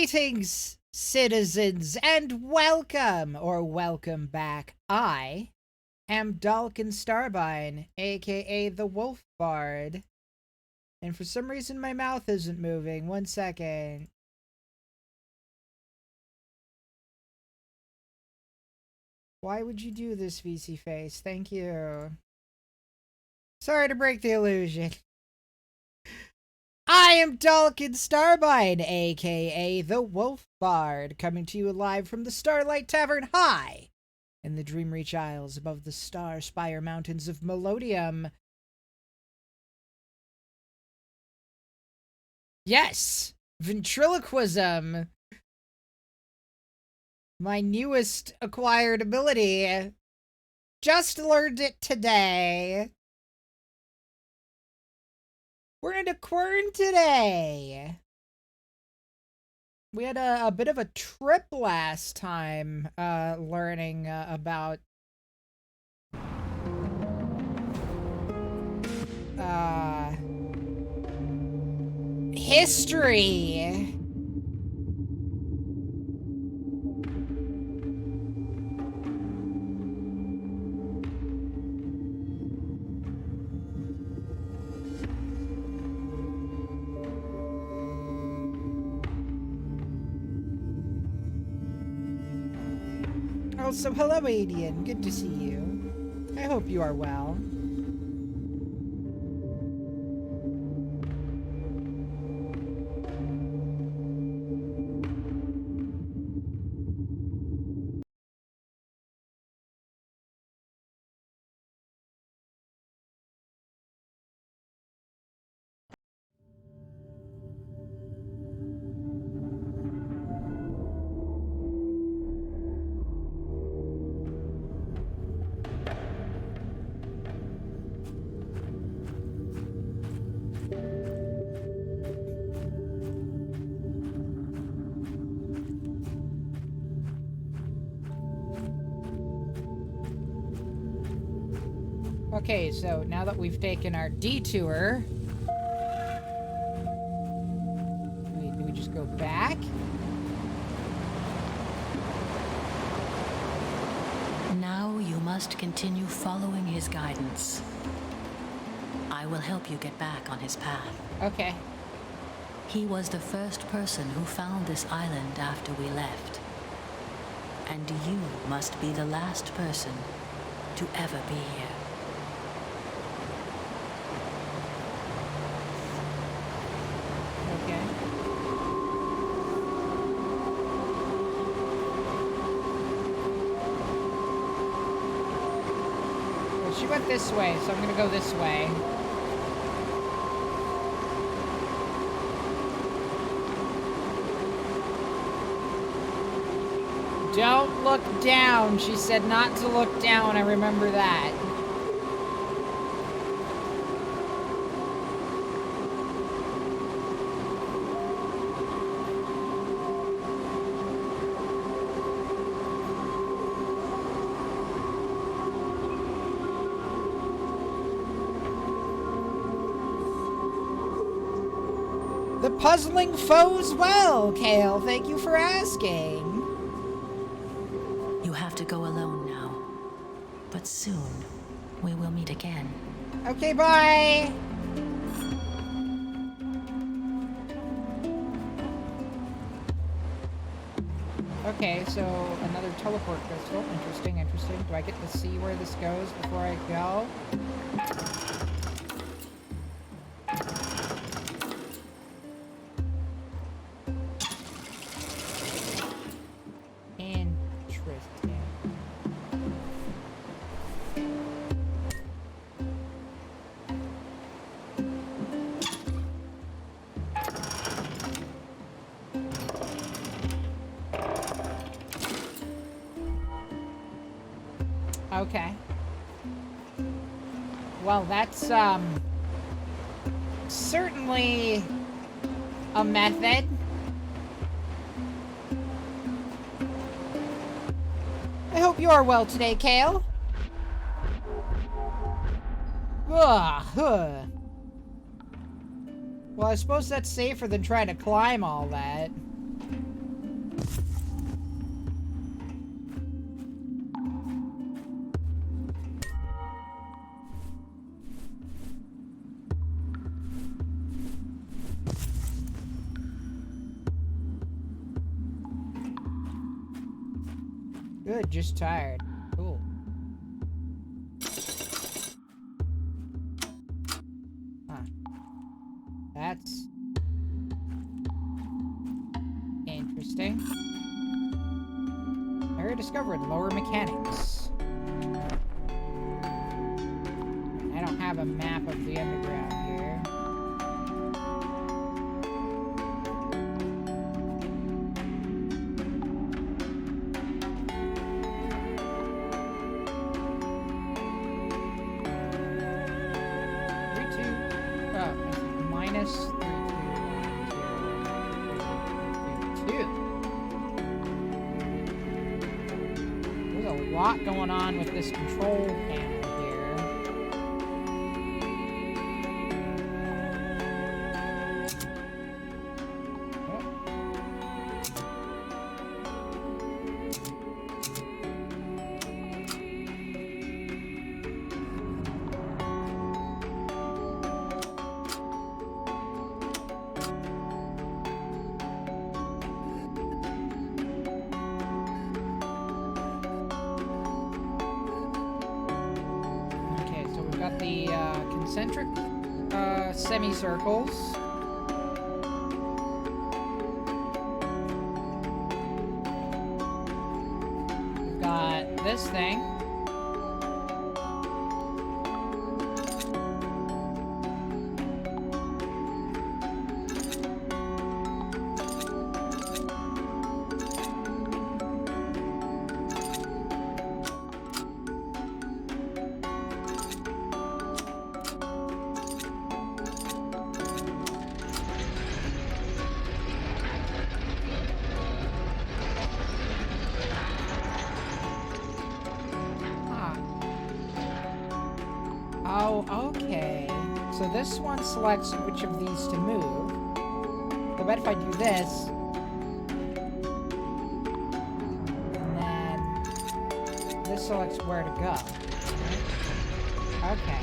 Greetings, citizens, and welcome, or welcome back. I am Dalkin Starbine, aka the Wolf Bard. And for some reason my mouth isn't moving. 1 second. Why would you do this, VC Face? Thank you. Sorry to break the illusion. I am Dalkin Starbine, aka the Wolf Bard, coming to you live from the Starlight Tavern high in the Dreamreach Isles above the Star Spire Mountains of Melodium. Yes! Ventriloquism! My newest acquired ability. Just learned it today. We're into Quern today. We had a bit of a trip last time, learning about history. Also, hello, Adian. Good to see you. I hope you are well. Okay, so now that we've taken our detour, do we just go back? Now you must continue following his guidance. I will help you get back on his path. Okay. He was the first person who found this island after we left. And you must be the last person to ever be here. Okay. Well, she went this way, so I'm gonna go this way. Don't look down. She said not to look down. I remember that. The puzzling foes well, Kale. Thank you for asking. You have to go alone now. But soon, we will meet again. Okay, bye! Okay, so another teleport crystal. Interesting, interesting. Do I get to see where this goes before I go? Interesting. Okay. Well, that's, certainly a method. I hope you're well today, Kale. Ugh. Well, I suppose that's safer than trying to climb all that. Good, just tired. Cool. Huh. That's interesting. Area discovered. Lower mechanics. I don't have a map of the underground here. Minus 3, 2, 1, 0, 2. There's a lot going on with this control panel here. Got the concentric semicircles. We've got this thing. Oh, okay. So this one selects which of these to move. I bet if I do this, and then this selects where to go. Okay.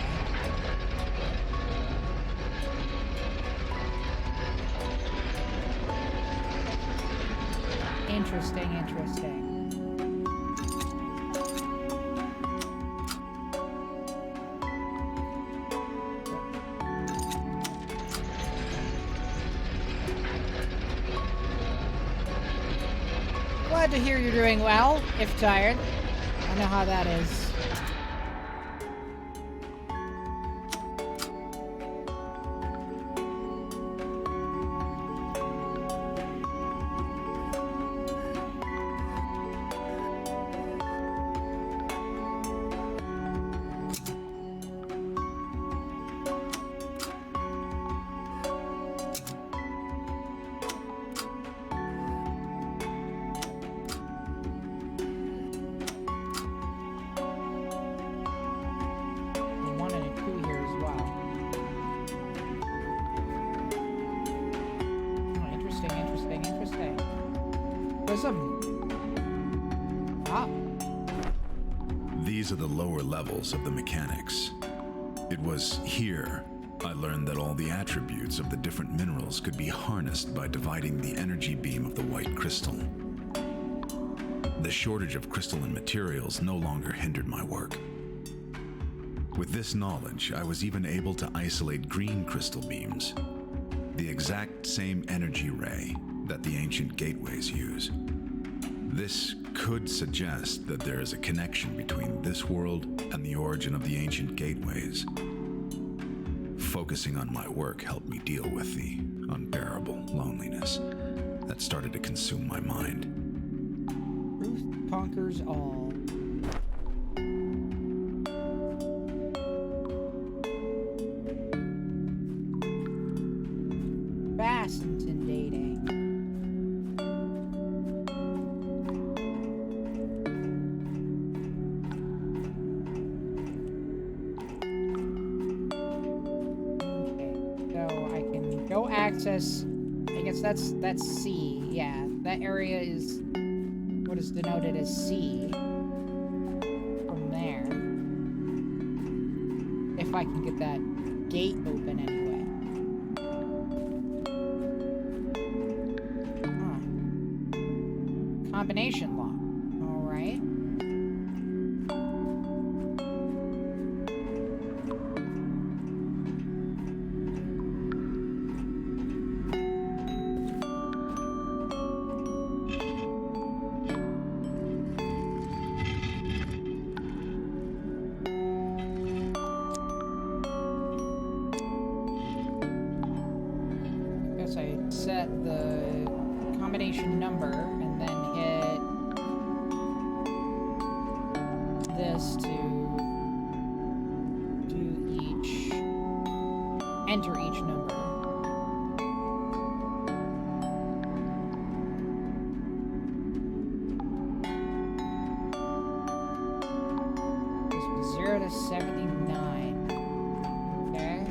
Interesting, interesting. Glad to hear you're doing well, if tired. I know how that is. These are the lower levels of the mechanics. It was here I learned that all the attributes of the different minerals could be harnessed by dividing the energy beam of the white crystal. The shortage of crystalline materials no longer hindered my work. With this knowledge, I was even able to isolate green crystal beams, the exact same energy ray that the ancient gateways use. This could suggest that there is a connection between this world and the origin of the ancient gateways. Focusing on my work helped me deal with the unbearable loneliness that started to consume my mind. Truth conquers all. Fast intimidating. Access, I guess that's C. Yeah, that area is what is denoted as C. From there, if I can get that gate open anyway. Huh. Combination lock. All right. enter each number. This was 0 to 79. Okay.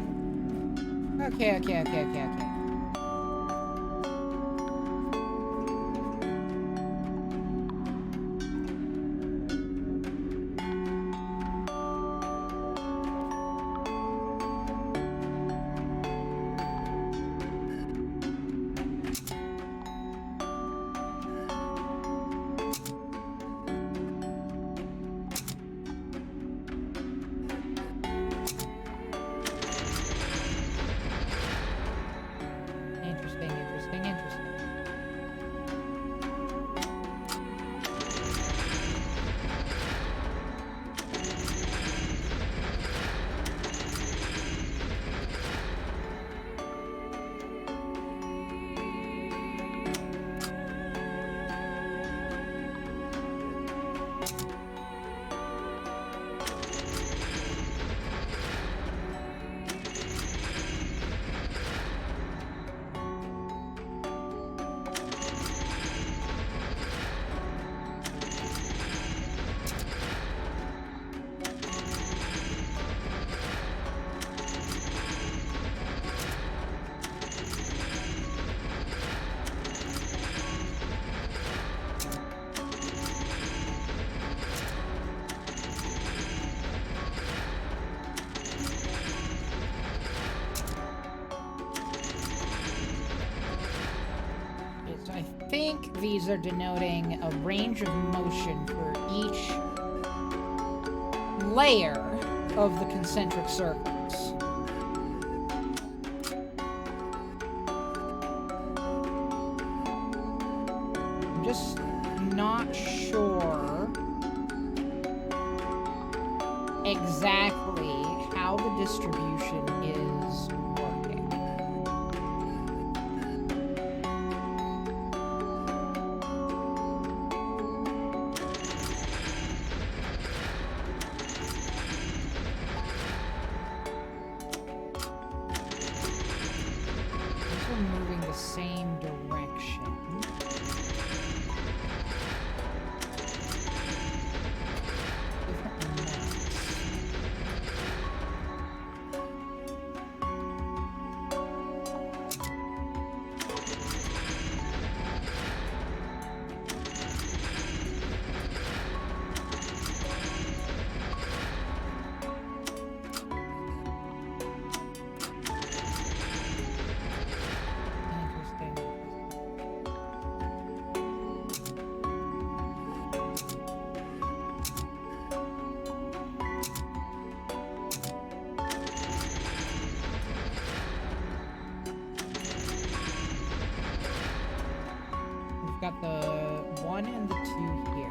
Interesting. I think these are denoting a range of motion for each layer of the concentric circles. I'm just not sure exactly how the distribution is working. Moving the same direction. Different amounts. Got the 1 and the 2 here.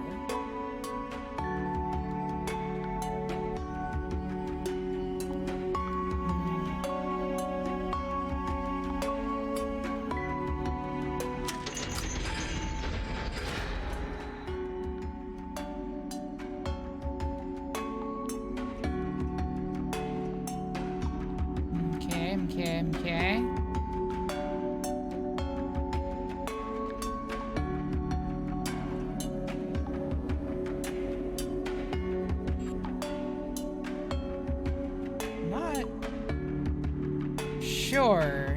Okay. Sure.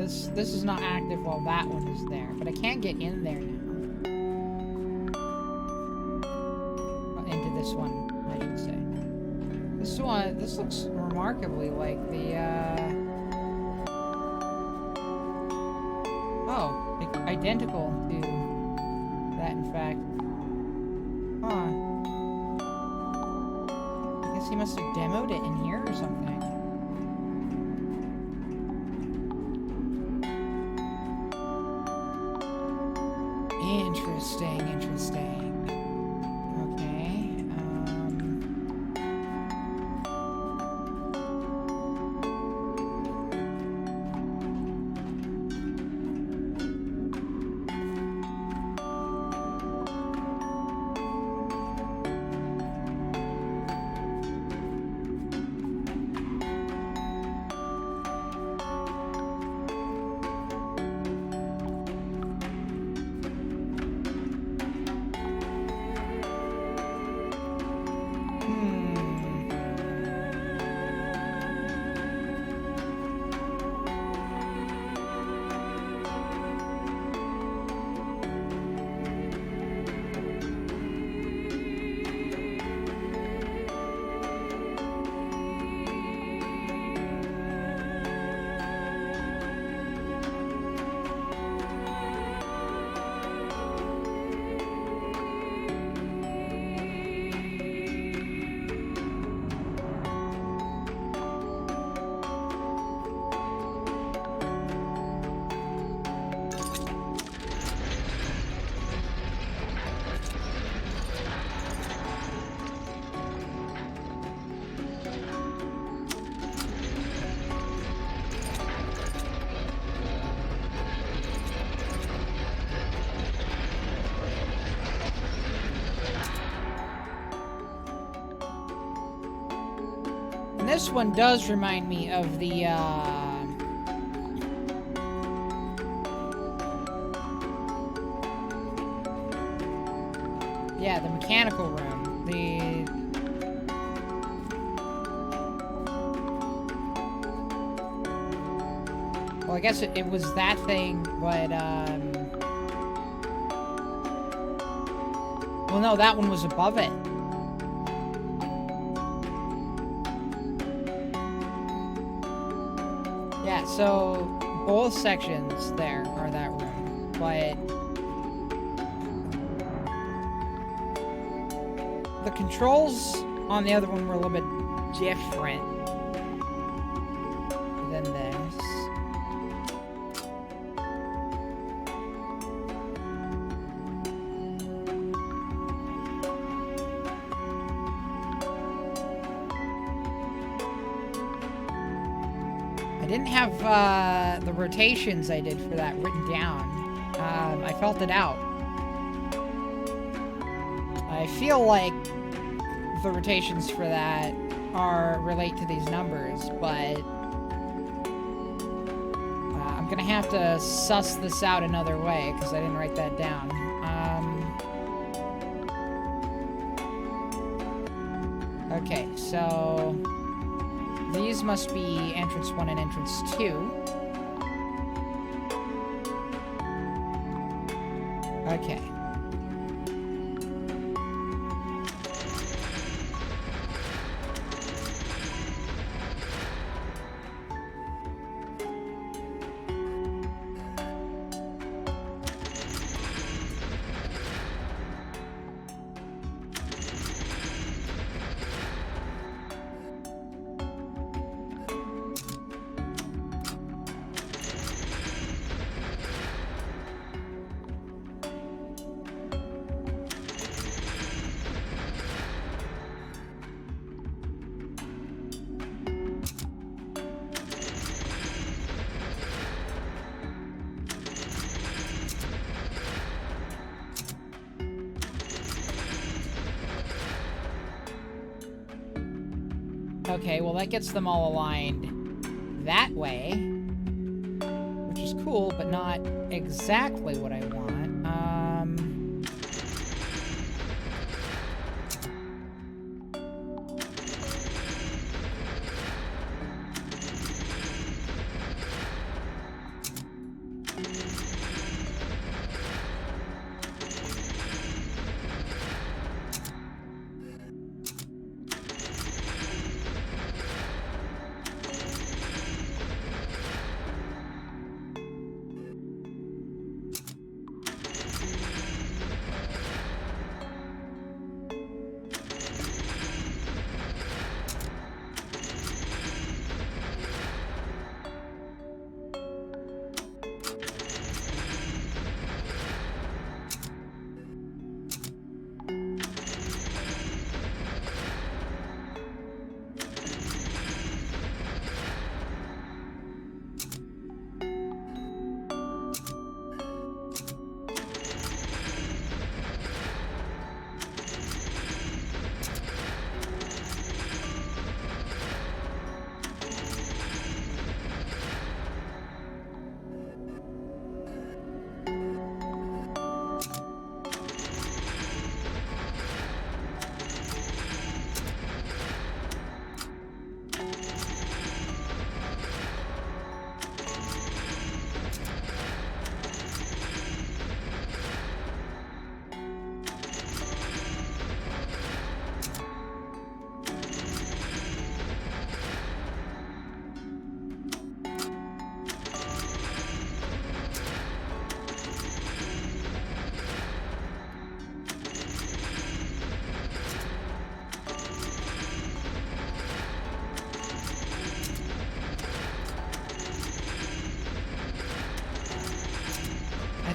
this is not active while that one is there, but I can get in there now. Well, into this one, I should say. This looks remarkably like the, oh, identical to that, in fact. Huh. I guess he must have demoed it in here or something. Interesting. Okay, this one does remind me of the, yeah, the mechanical room. Well, I guess it was that thing, but, well, no, that one was above it. Yeah, so both sections there are that room, but the controls on the other one were a little bit different than this. I didn't have the rotations I did for that written down. I felt it out. I feel like the rotations for that relate to these numbers, but I'm gonna have to suss this out another way because I didn't write that down. Okay, so these must be entrance 1 and entrance 2. Okay. Okay, well that gets them all aligned that way, which is cool, but not exactly what I want.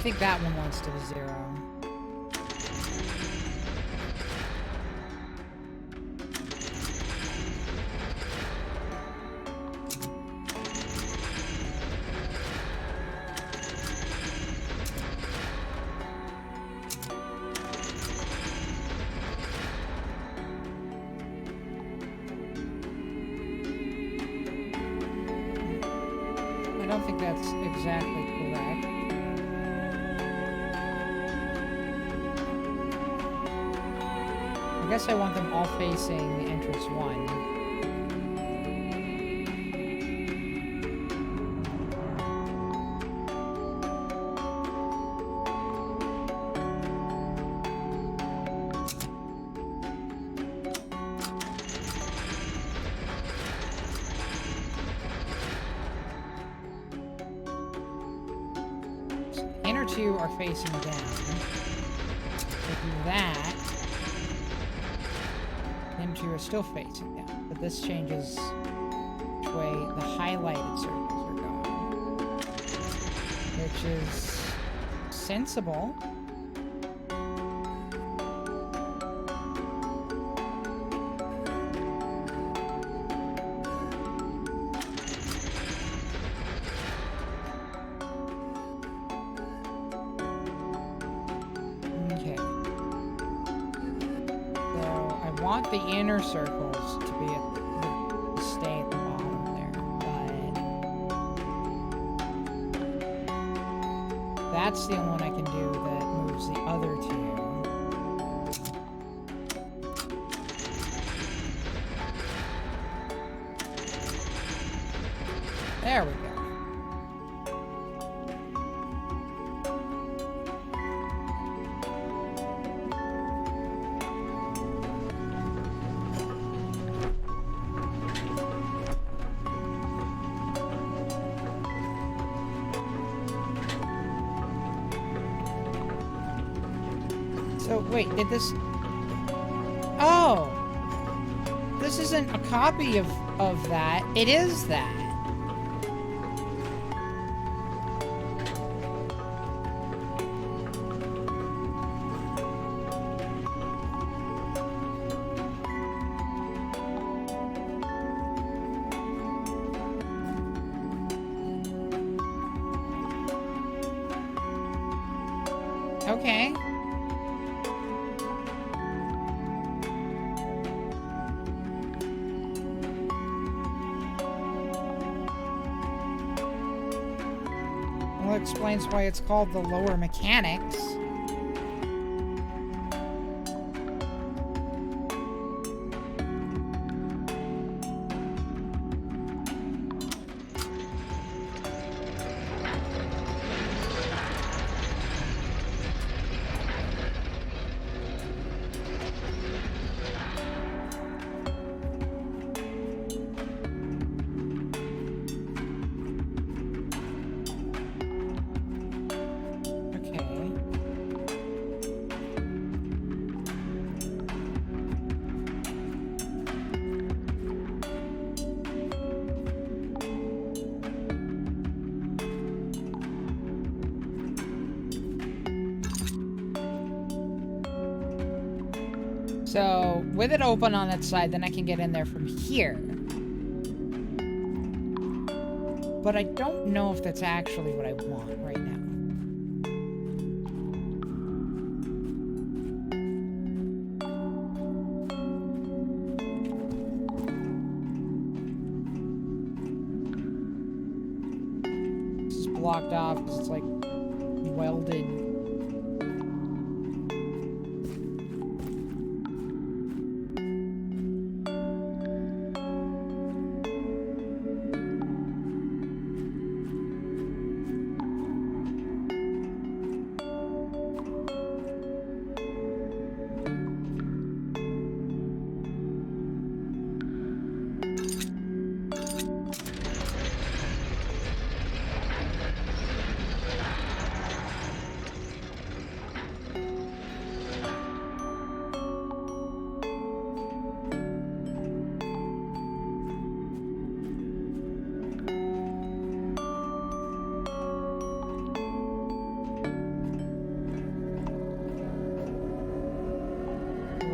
think that one wants to 0. I don't think that's exactly correct. I guess I want them all facing entrance 1. Inner 2 are facing down. If we do that, inner 2 are still facing down. But this changes which way the highlighted circles are going. Which is sensible. The inner circles to be stay at the bottom there, but that's the only one I can do that moves the other 2. There we go. So, wait, did this... Oh! This isn't a copy of that. It is that. Okay. Well, it explains why it's called the lower mechanics. So, with it open on that side, then I can get in there from here. But I don't know if that's actually what I want right now. This is blocked off because it's like welded.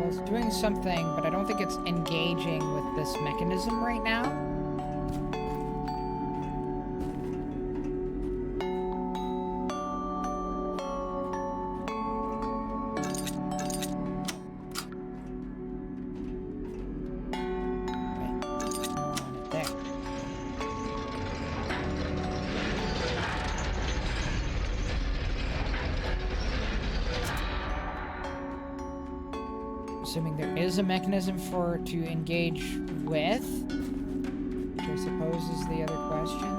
Well, it's doing something, but I don't think it's engaging with this mechanism right now. Assuming there is a mechanism for it to engage with, which I suppose is the other question.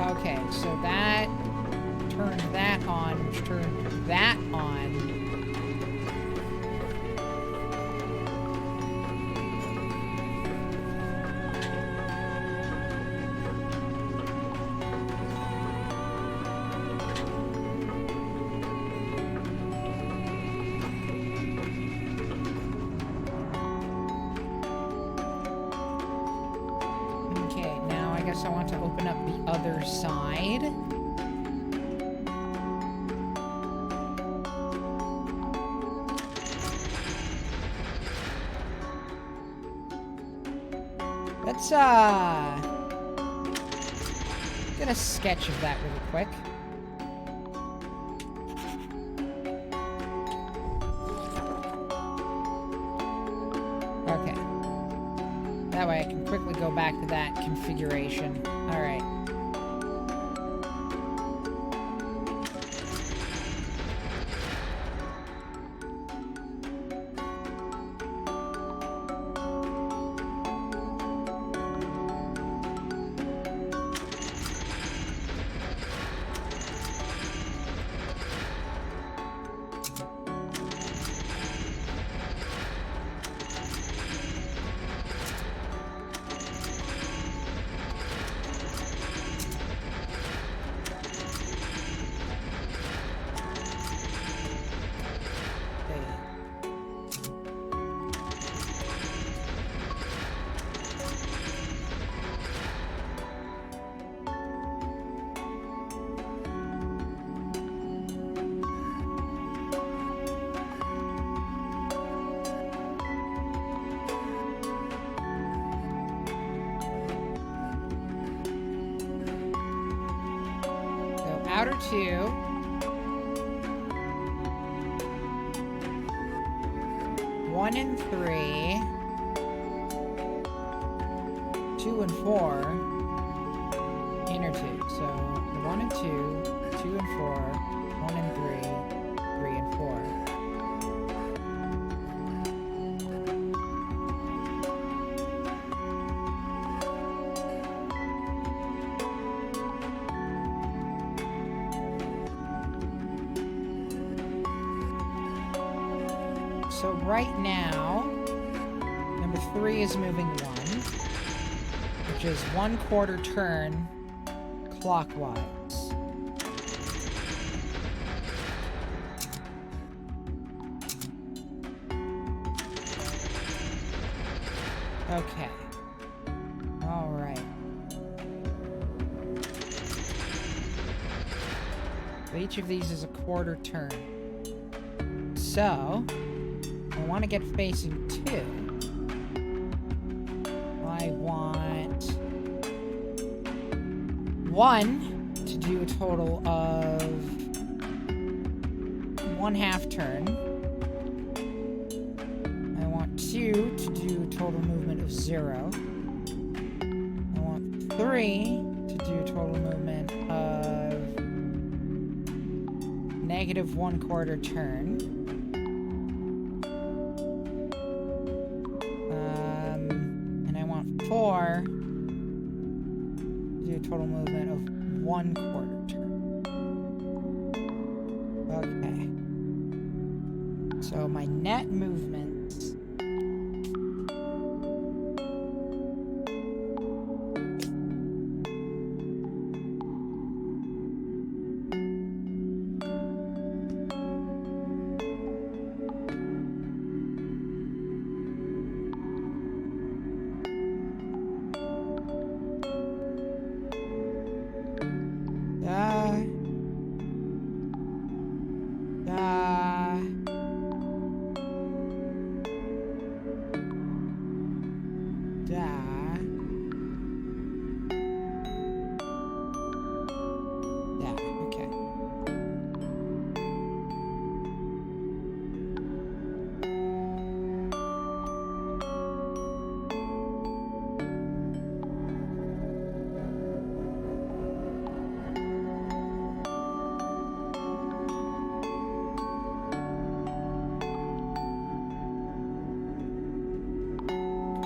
Okay, so that turned that on, which turned that on. Okay, now I guess I want to open up the other side. Let's get a sketch of that really quick. Okay. That way I can quickly go back to that configuration. All right. Outer 2. 1 and 3. 2 and 4. Inner 2. So 1 and 2, 2 and 4, 1 and 3, 3 and 4. So right now, number 3 is moving 1, which is 1/4 turn clockwise. Okay. All right. Each of these is a 1/4 turn. So I want to get facing 2. I want 1 to do a total of 1/2 turn. I want 2 to do a total movement of 0. I want 3 to do a total movement of -1/4 turn. And I want 4 to do a total movement of 1/4 turn. Okay. So my net movements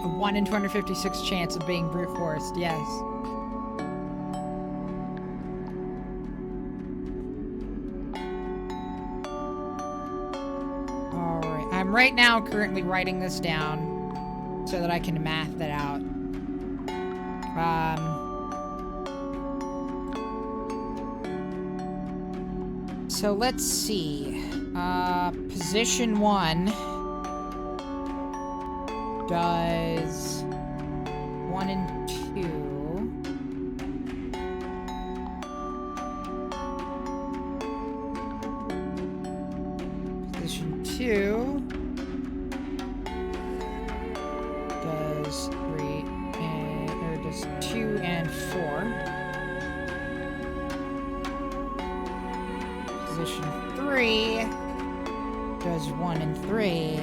A 1 in 256 chance of being brute forced, yes. Alright, I'm right now currently writing this down so that I can math that out. So let's see. Position 1 does 1 and 2. Position 2 does 3 and or does 2 and 4. Position 3 does 1 and 3.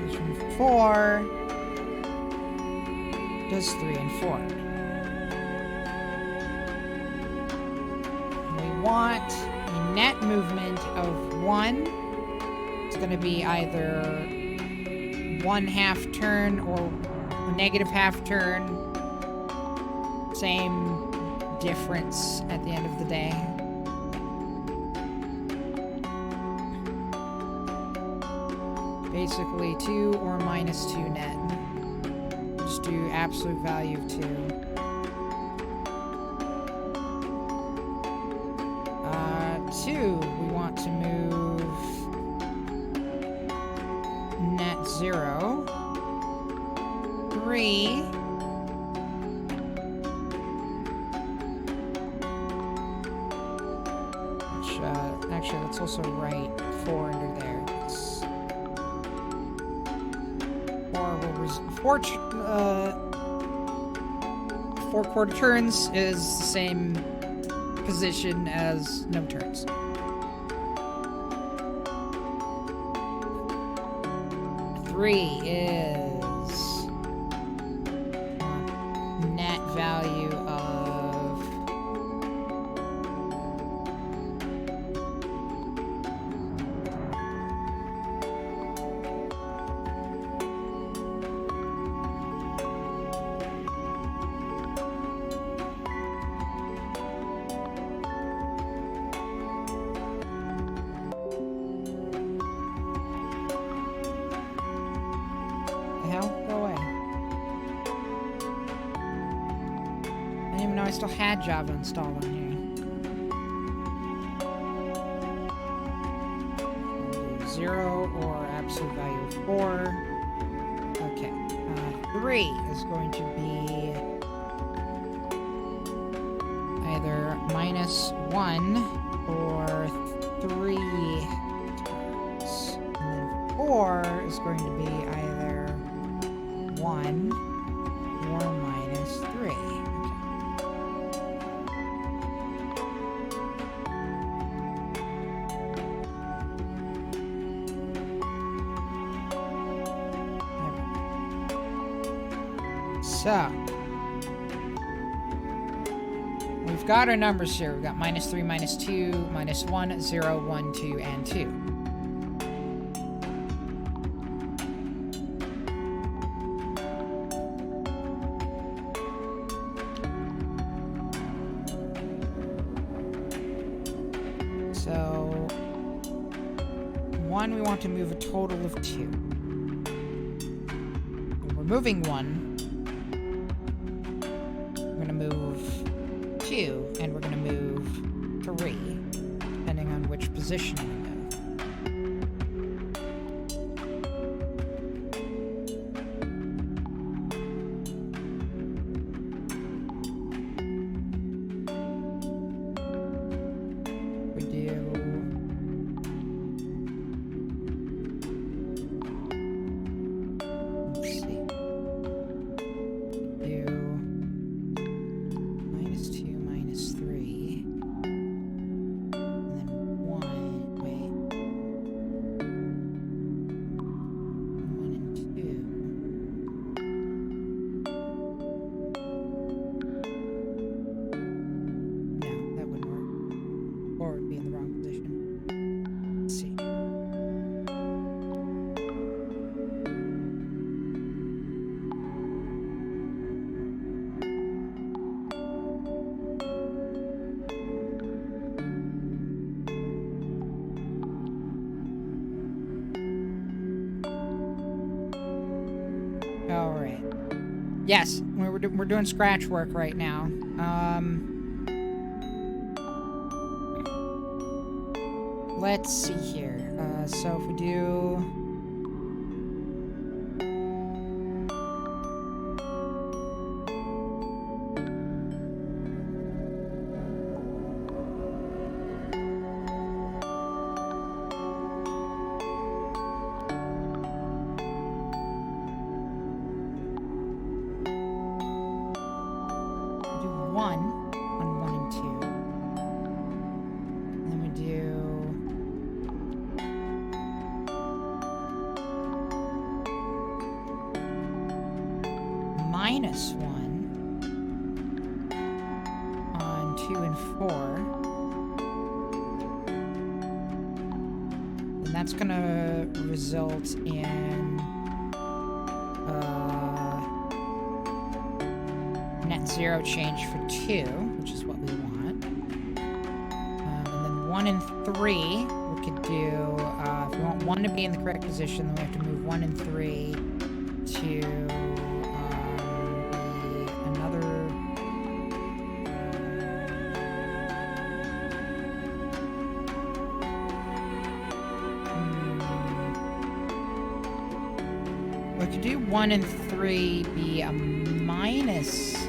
Position 4 does 3 and 4. We want a net movement of 1. It's going to be either 1/2 turn or a -1/2 turn. Same difference at the end of the day. Basically 2 or -2 net. Just do absolute value of 2. 2, we want to move net 0. 3. Actually, let's also write 4 under there. It's 4 quarter turns is the same position as no turns. 3 is net value of I still had Java installed on here. I'll do 0 or absolute value of 4. Okay. 3 is going to be either -1 or 3 turns. And then 4 is going to be either 1 or -3. So, we've got our numbers here. We've got -3, -2, -1, 0, 1, 2, and 2. So, 1, we want to move a total of 2. We're moving 1. Move 2, and we're going to move 3, depending on which position we move. We do... Let's see. We do... -3, and then 1, wait, 1 and 2. No, that wouldn't work. 4 would be in the wrong position. Let's see. All right. Yes, we're doing scratch work right now. Let's see here. So if we do... minus 1 on 2 and 4. And that's going to result in net 0 change for 2, which is what we want. And then 1 and 3, we could do, if we want 1 to be in the correct position, then we have to move 1 and 3 to... We could do 1 and 3 be a minus 3.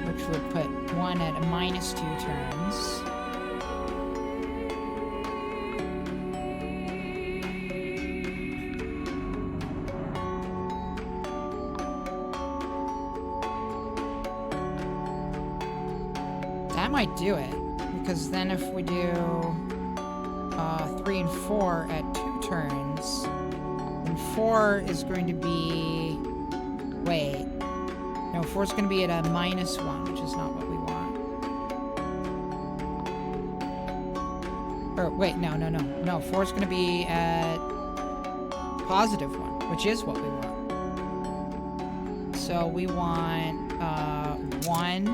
Which would put 1 at a minus 2 turns. That might do it. Because then if we do 3 and 4 at 2 turns, then 4 is going to be... Wait. No, 4 is going to be at a minus 1, which is not what we want. Or, wait, no. No, 4 is going to be at positive 1, which is what we want. So we want 1,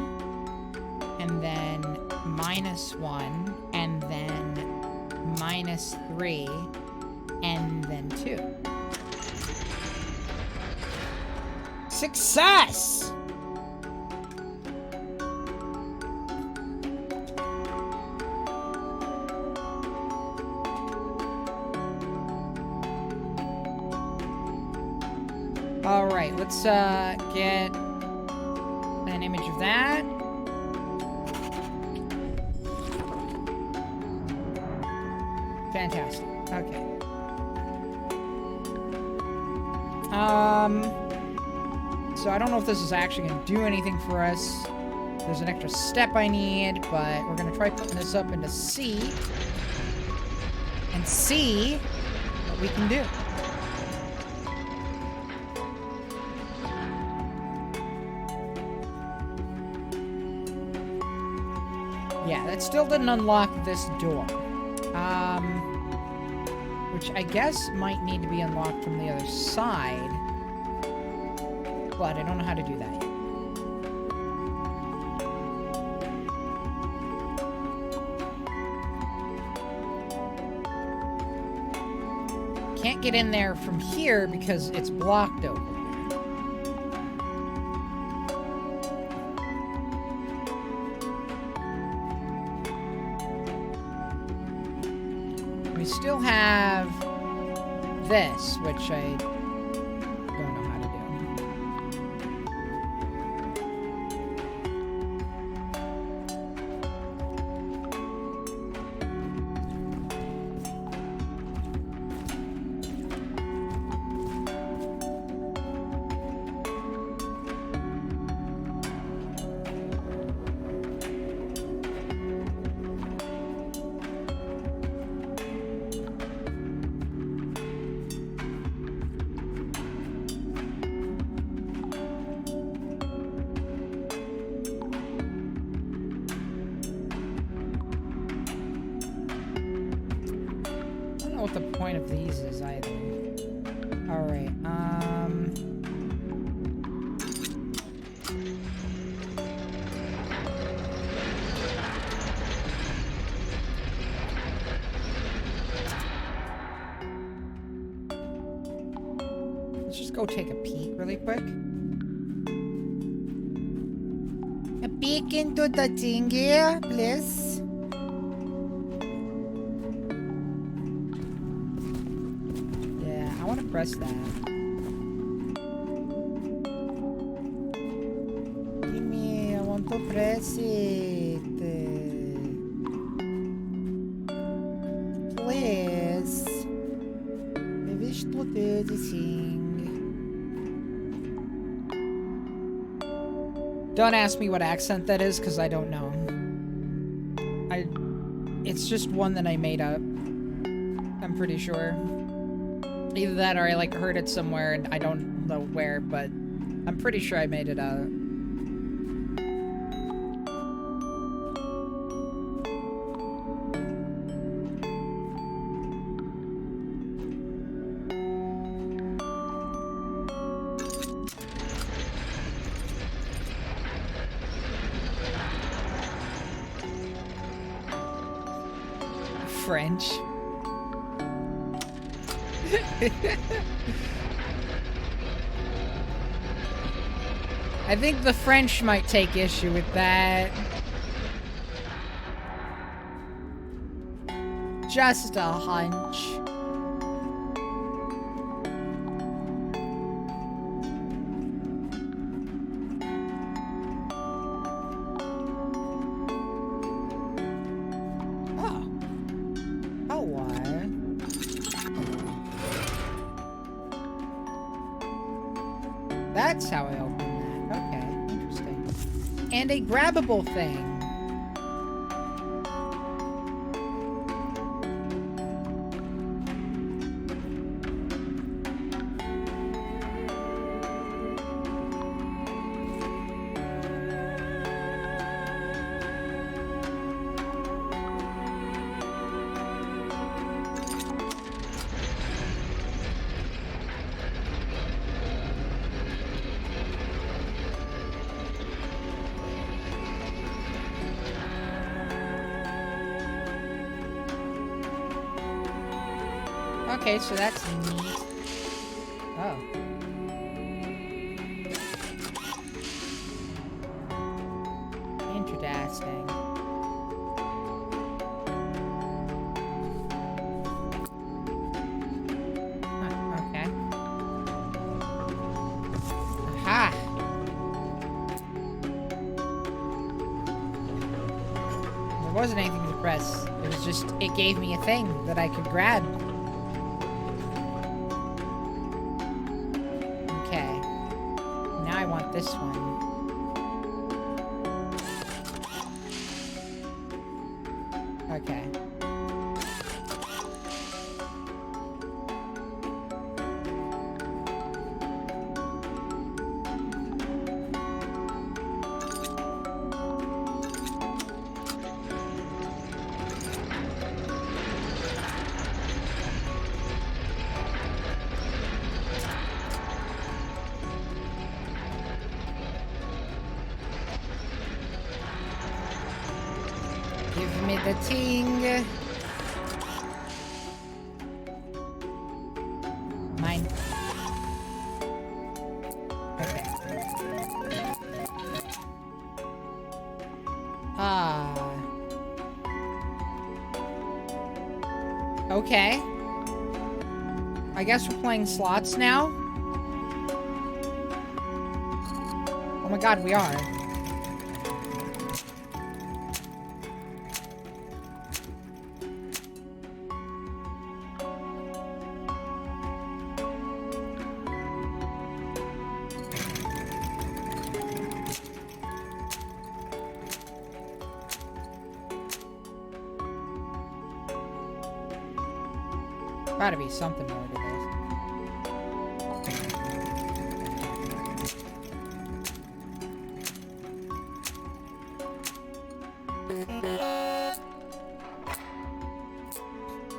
and then minus 1, and then minus 3, and then 2. Success! Alright, let's get an image of that. Fantastic. Okay. So I don't know if this is actually going to do anything for us. There's an extra step I need, but we're going to try putting this up into C and see what we can do. Yeah, that still didn't unlock this door. Which I guess might need to be unlocked from the other side. But I don't know how to do that yet. Can't get in there from here because it's blocked over. We still have this, which I don't know how to do. What the point of these is either. Alright, go take a peek really quick. A peek into the thingy, please. Yeah, I want to press that. Gimme, I want to press it. Please. I wish to do the thing. Don't ask me what accent that is, because I don't know. It's just one that I made up. I'm pretty sure. Either that or I like heard it somewhere and I don't know where, but I'm pretty sure I made it up. French. I think the French might take issue with that. Just a hunch. That's how I open that. Okay, interesting. And a grabbable thing. Okay, so that's neat. Oh. Interesting. Huh, okay. Aha! There wasn't anything to press. It was just, it gave me a thing that I could grab. This one. Okay. Give me the ting. Mine. Okay. Okay. I guess we're playing slots now. Oh my god, we are. Gotta be something more to this.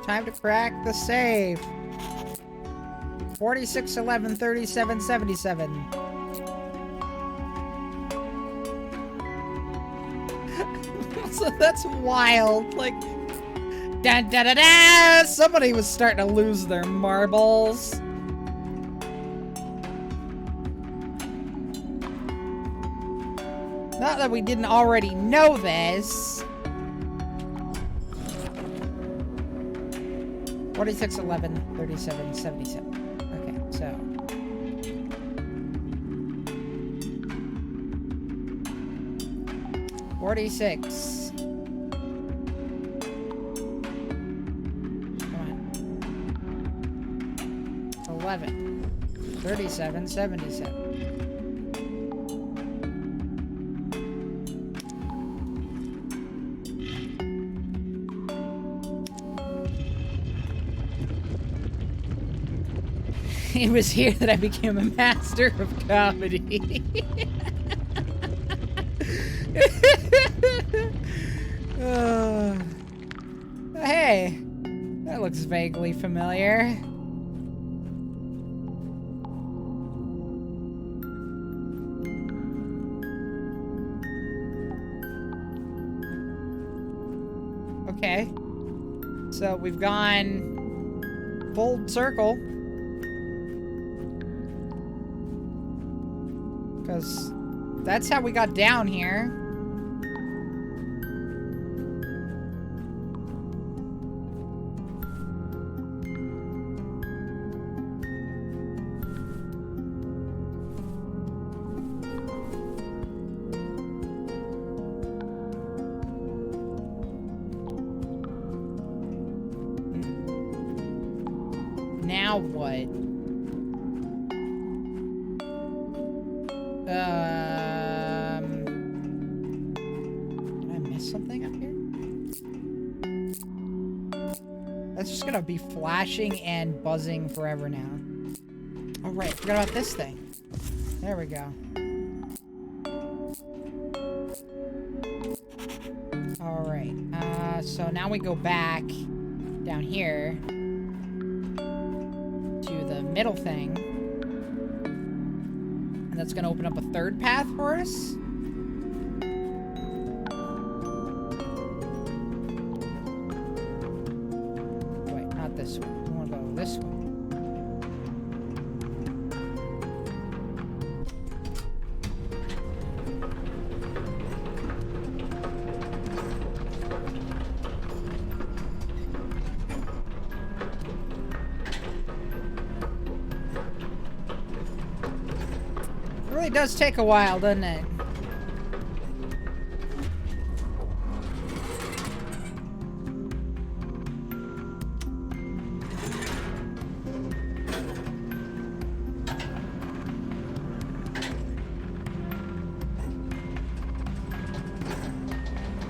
Time to crack the save. 46, 11, 37, 77. So that's wild. Like, da da da da! Somebody was starting to lose their marbles. Not that we didn't already know this. 46, 11, 37, 77. Okay, so. $46. Come on. 11. 37, 77. It was here that I became a master of comedy. Hey, that looks vaguely familiar. Okay, so we've gone full circle. Because that's how we got down here. Now what? Did I miss something up here? That's just gonna be flashing and buzzing forever now. Oh right, forgot about this thing. There we go. Alright, so now we go back down here to the middle thing. And that's gonna open up a third path for us. Wait, not this one. I wanna go this one. It really does take a while, doesn't it?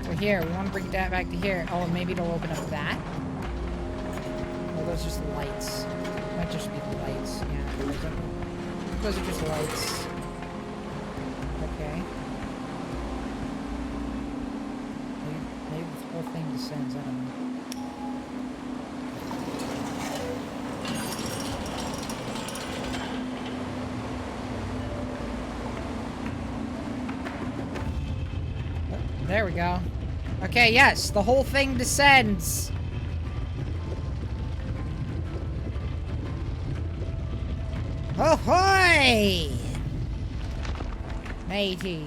So here, we want to bring that back to here. Oh, and maybe it'll open up that. Oh, those are just lights. Might just be the lights. Yeah, those are just lights. Okay. Maybe the whole thing descends, I don't know. Oh, there we go. Okay, yes, the whole thing descends. Ahoy! Mateys.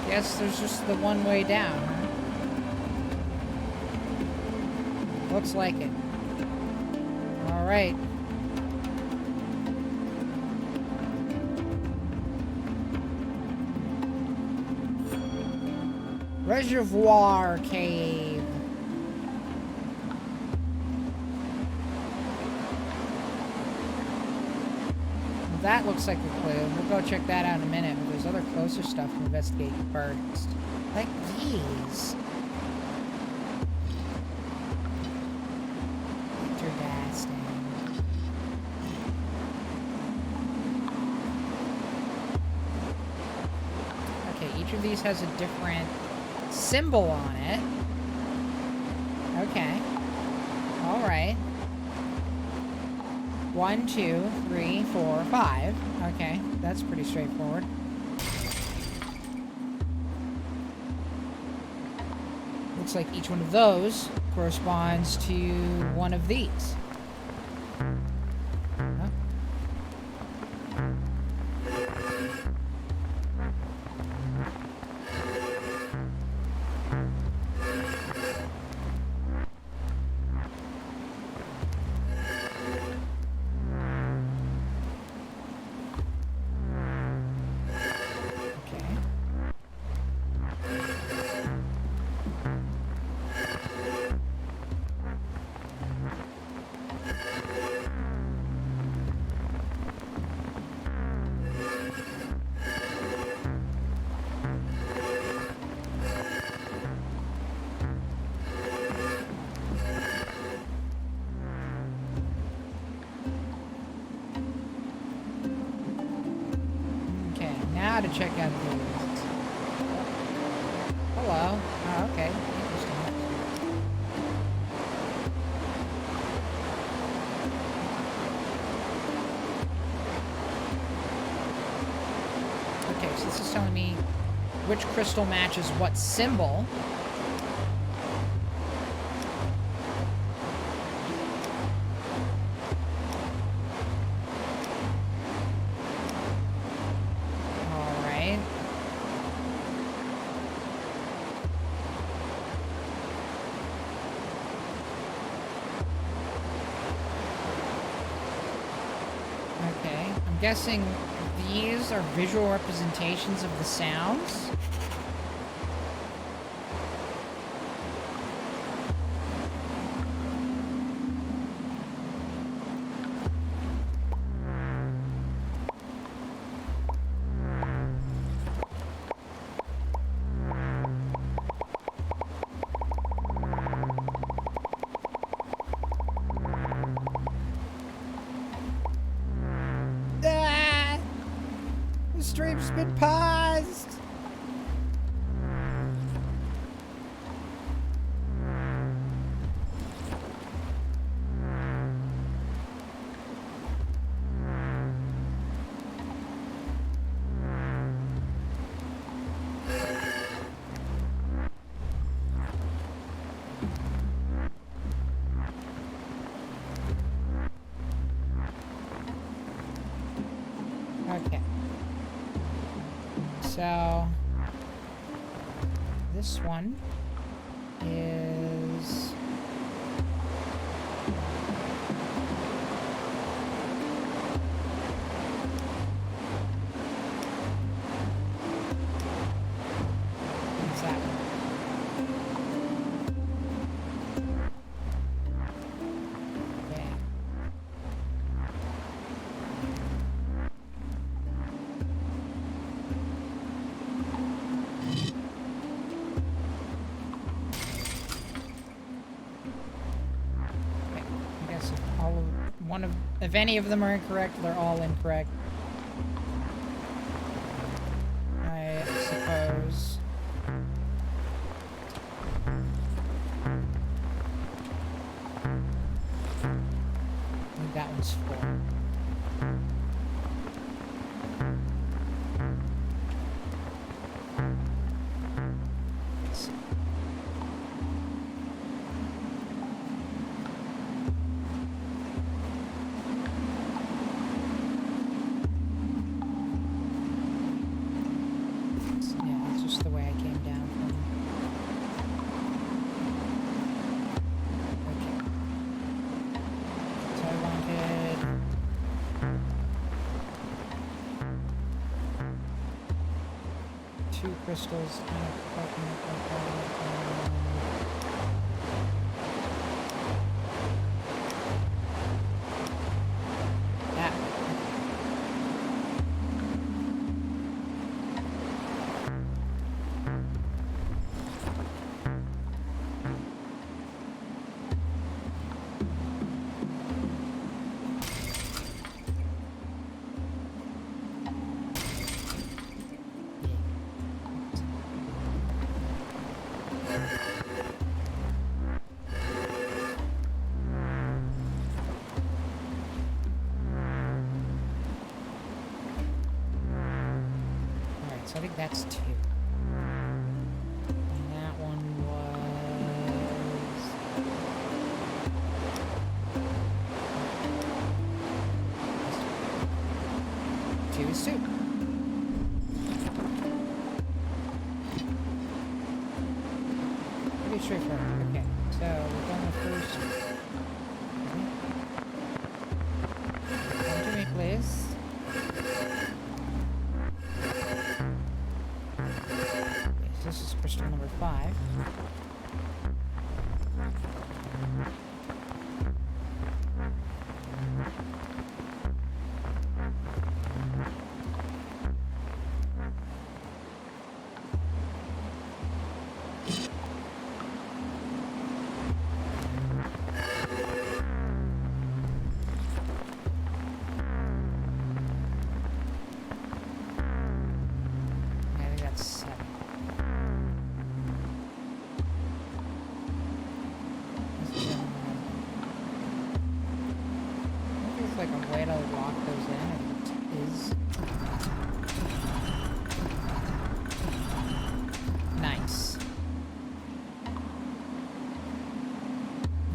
Guess there's just the one way down, huh? Looks like it. Alright. Reservoir Cave. That looks like a clue. We'll go check that out in a minute, but there's other closer stuff to investigate first. Like these. Interesting. Okay, each of these has a different symbol on it. Okay. Alright. 1, 2, 3, 4, 5. Okay, that's pretty straightforward. Looks like each one of those corresponds to one of these. Huh? Now to check out the list. Hello. Oh, okay. Interesting. Okay, so this is telling me which crystal matches what symbol. Guessing these are visual representations of the sounds. Stream's been paused. Okay. So, this one is... What's that one? Yeah. If any of them are incorrect, they're all incorrect. I suppose. I think that one's 4. Crystals and a compartment like that. I think that's 2. And that one was... 2 is 2. Pretty straightforward. Okay, so we've done the first. Come to me, please. This is crystal number 5.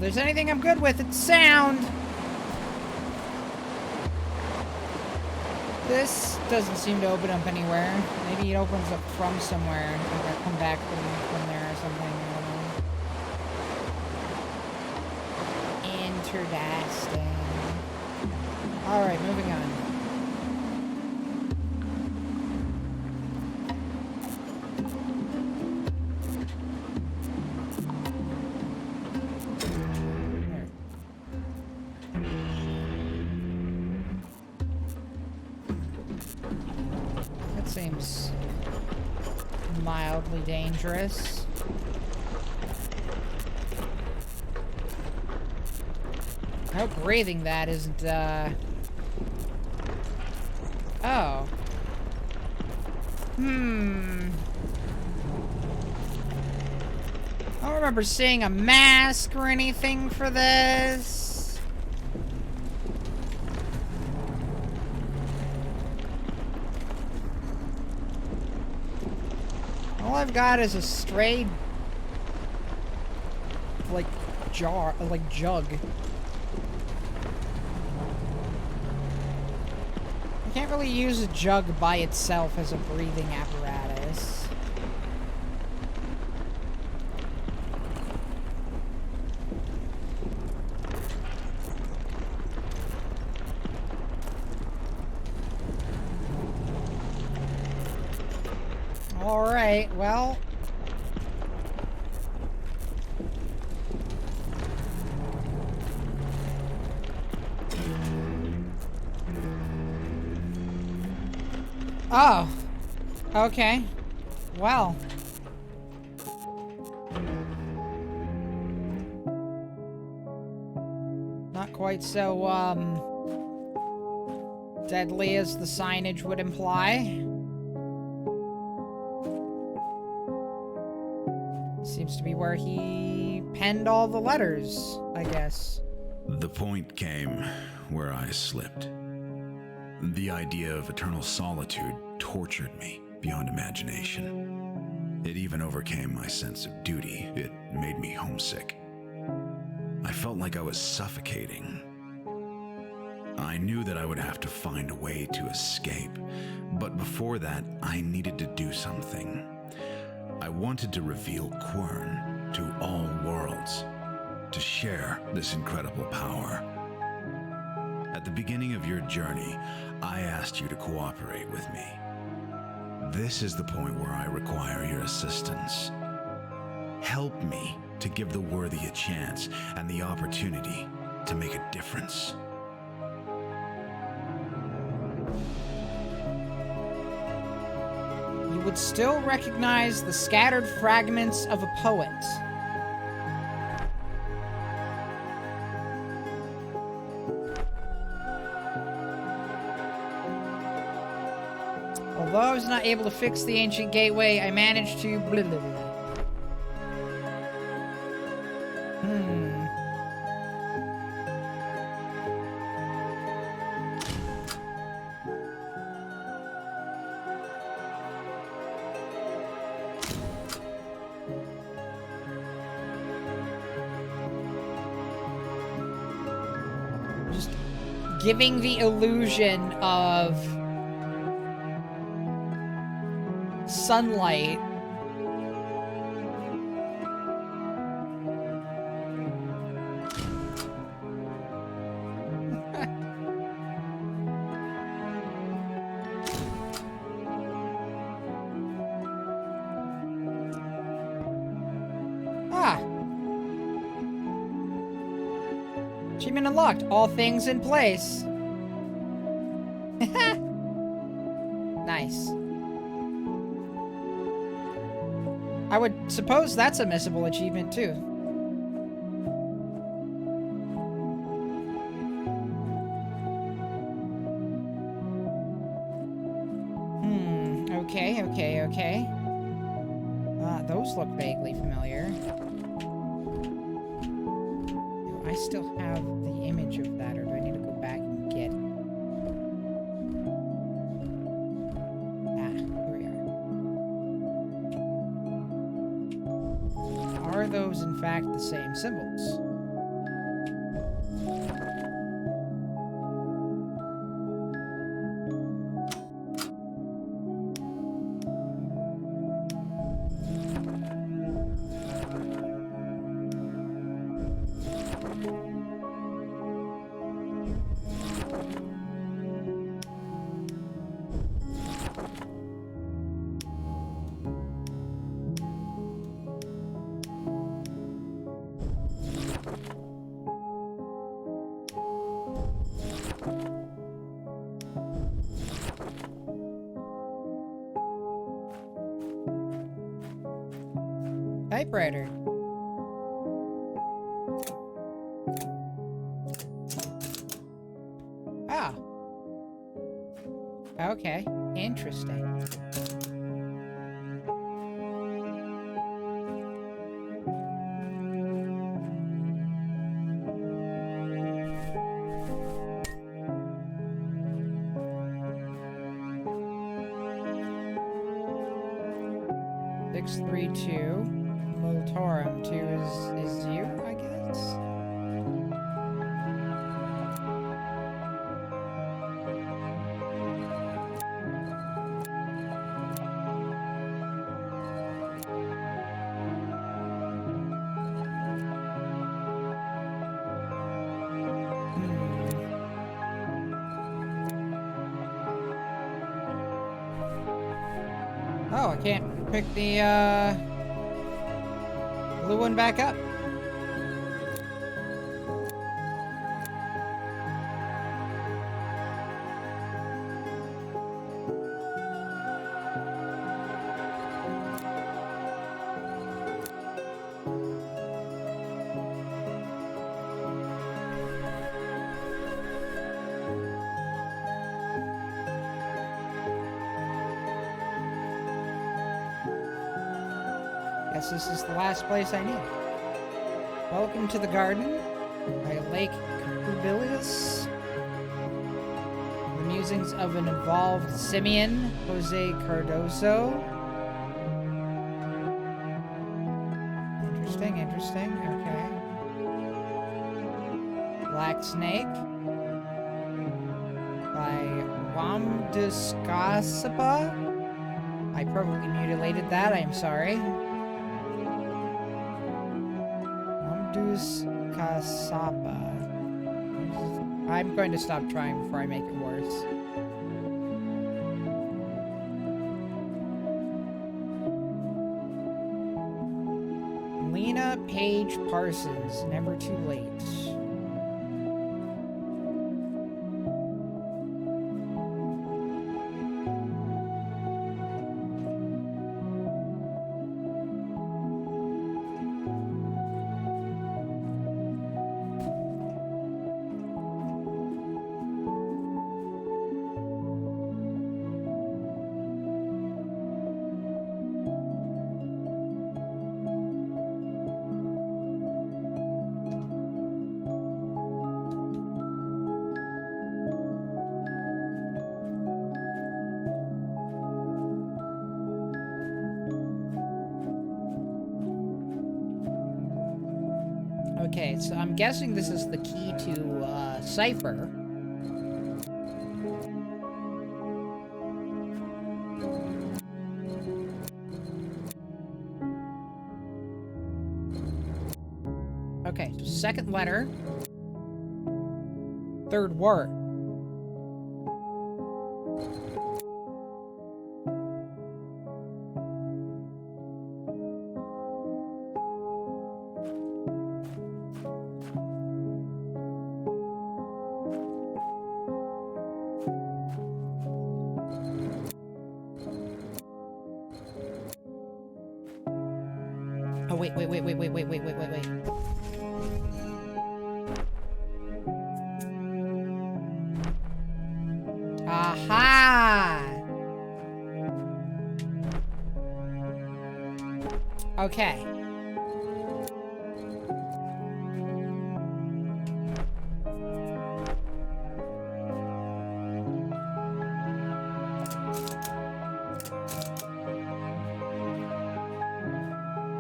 there's anything I'm good with, it's sound. This doesn't seem to open up anywhere. Maybe it opens up from somewhere. I gotta come back from there or something. I don't know. Interesting. Alright, moving on. Seems mildly dangerous. I hope breathing that isn't, Oh. I don't remember seeing a mask or anything for this. All I've got is a straight, like, jug. I can't really use a jug by itself as a breathing apparatus. Alright, well... Oh. Okay. Well. Not quite so, deadly as the signage would imply. Seems to be where he penned all the letters, I guess. The point came where I slipped. The idea of eternal solitude tortured me beyond imagination. It even overcame my sense of duty. It made me homesick. I felt like I was suffocating. I knew that I would have to find a way to escape, but before that, I needed to do something. I wanted to reveal Quern to all worlds, to share this incredible power. At the beginning of your journey, I asked you to cooperate with me. This is the point where I require your assistance. Help me to give the worthy a chance and the opportunity to make a difference. You would still recognize the scattered fragments of a poet. Although I was not able to fix the ancient gateway, I managed to... Blah, blah, blah. Just giving the illusion of sunlight. Achievement unlocked. All things in place. Nice. I would suppose that's a missable achievement, too. Okay. Those look vaguely familiar. Do I still have the image of that, or do I need to go back and get it? Here we are. Are those, in fact, the same symbols? Typewriter. Ah. Okay. Interesting. Six, 3, 2. Multorum 2 is you, I guess. Oh, I can't pick the blue one back up. Guess this is the last place I need. Welcome to the garden by Lake Cubillas. The musings of an evolved simian, Jose Cardoso. Interesting, interesting. Okay. Black Snake by Wamduscasapa. I probably mutilated that. I am sorry. Kasapa. I'm going to stop trying before I make it worse. Lena Page Parsons, never too late. Okay, so I'm guessing this is the key to Cipher. Okay, so second letter. Third word. Oh, wait. Aha! Okay.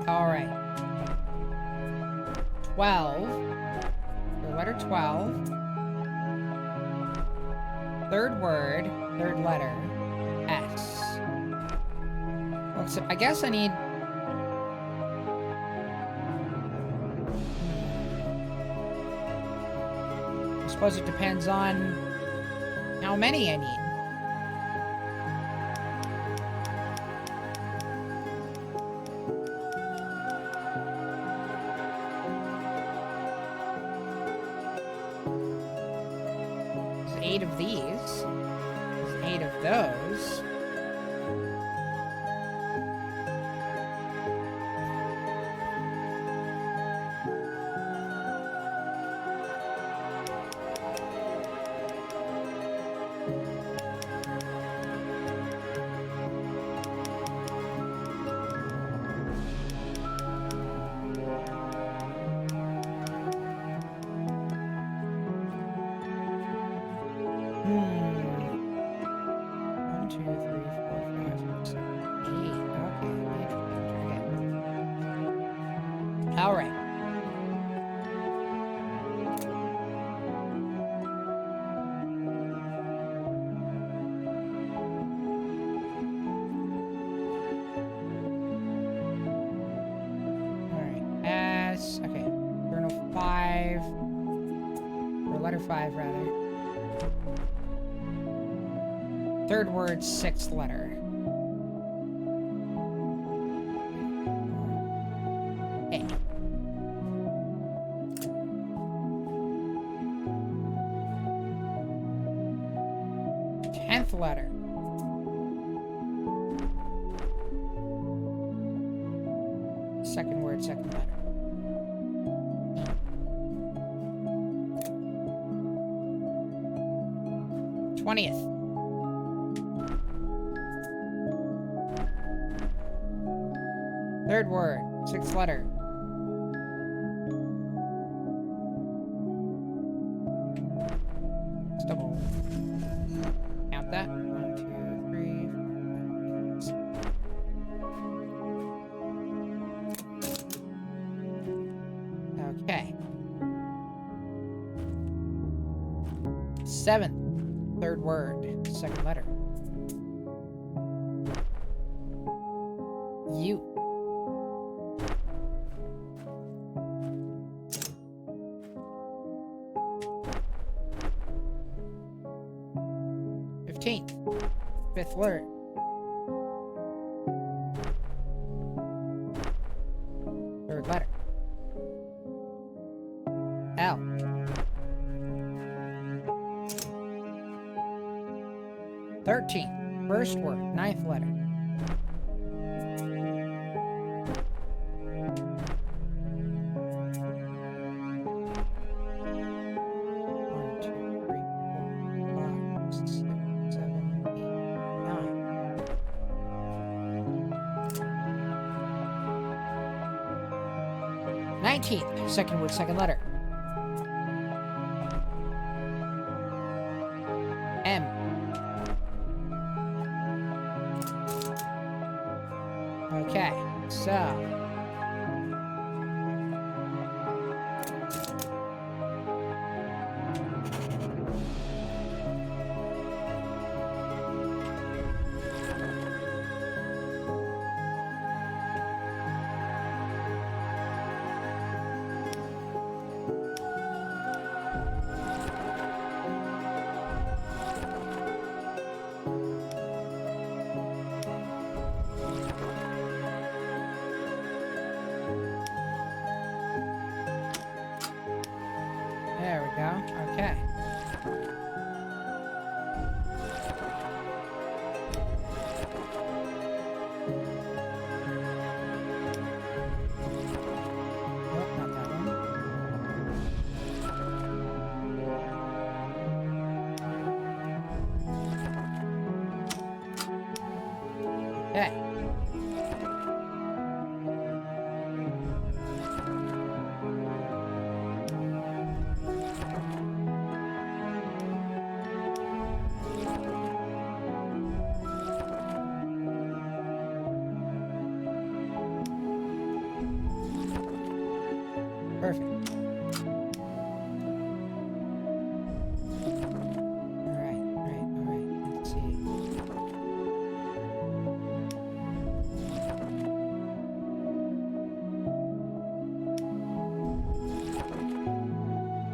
All right. 12. The letter 12. Third word, third letter, S. Oh, so I guess I need... I suppose it depends on how many I need. There's 8 of these. There's 8 8 of those. One, two, three, four, five, six, seven, eight. Okay, interesting. All right. All right. S. Okay. Journal 5, or letter 5 rather. Third word, 6th letter. A. Tenth letter. Second word, second letter. 20th. Third word, 6th letter. Let's double count that. 1, 2, 3, 4, 5, 6. Okay. 7th, third word, 2nd letter. U. 15th, 5th word. Third letter. L. 13th, first word, 9th letter. One, two, three, 4, 5, 6, 7, 8, 9. 19th, second word, second letter. M. Okay, so. There we go. Okay. Nope, not that one. Okay. Perfect. All right. Let's see.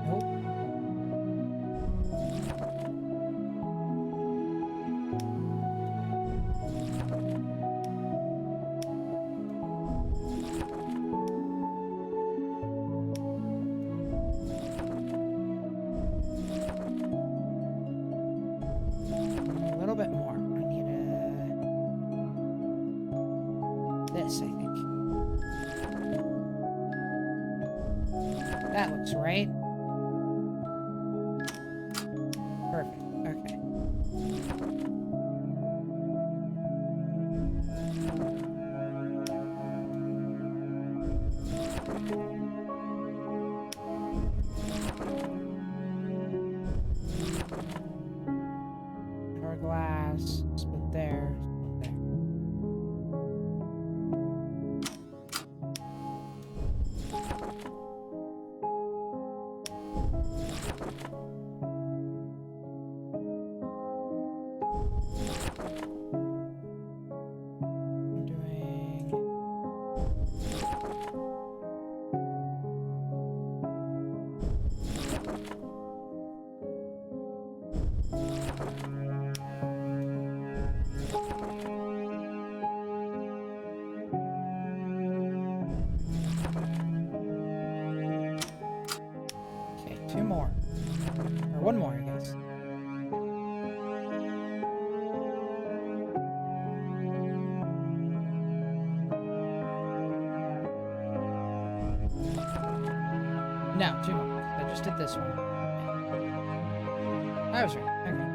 Nope. this, I think. That looks right. Perfect. Okay. Glass, split there, split there. Two more. Or one more, I guess. No, two more. I just did this one. I was right. Okay.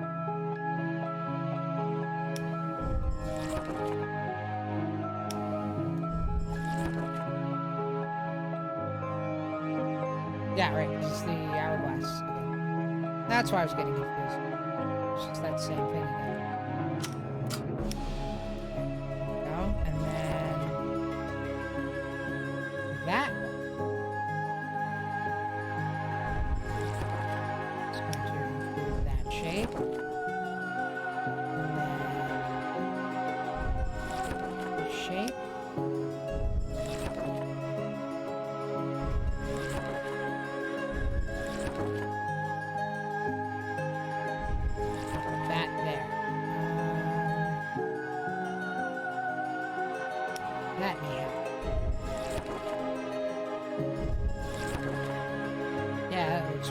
Yeah, right. This is the hourglass again. That's why I was getting confused. It's just that same thing again. There we go. And then that one. Just going to include that shape. And then shape.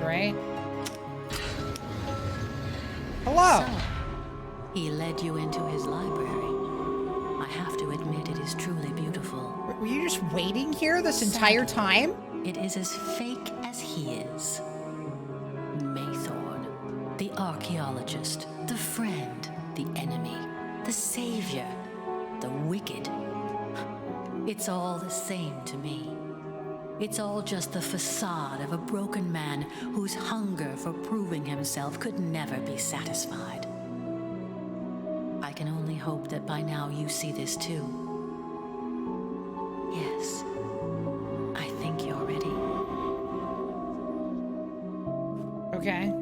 Right? Hello! So, he led you into his library. I have to admit it is truly beautiful. Were you just waiting here this entire time? It is as fake as he is. Maythorn, the archaeologist, the friend, the enemy, the savior, the wicked. It's all the same to me. It's all just the facade of a broken man whose hunger for proving himself could never be satisfied. I can only hope that by now you see this too. Yes, I think you're ready. Okay.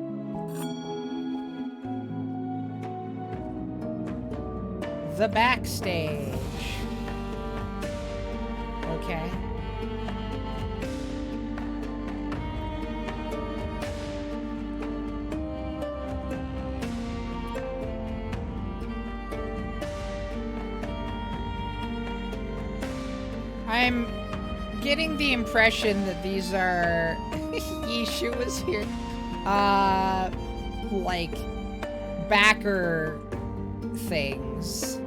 The backstage. Okay. I'm getting the impression that these are Yeshua's here. Like backer things.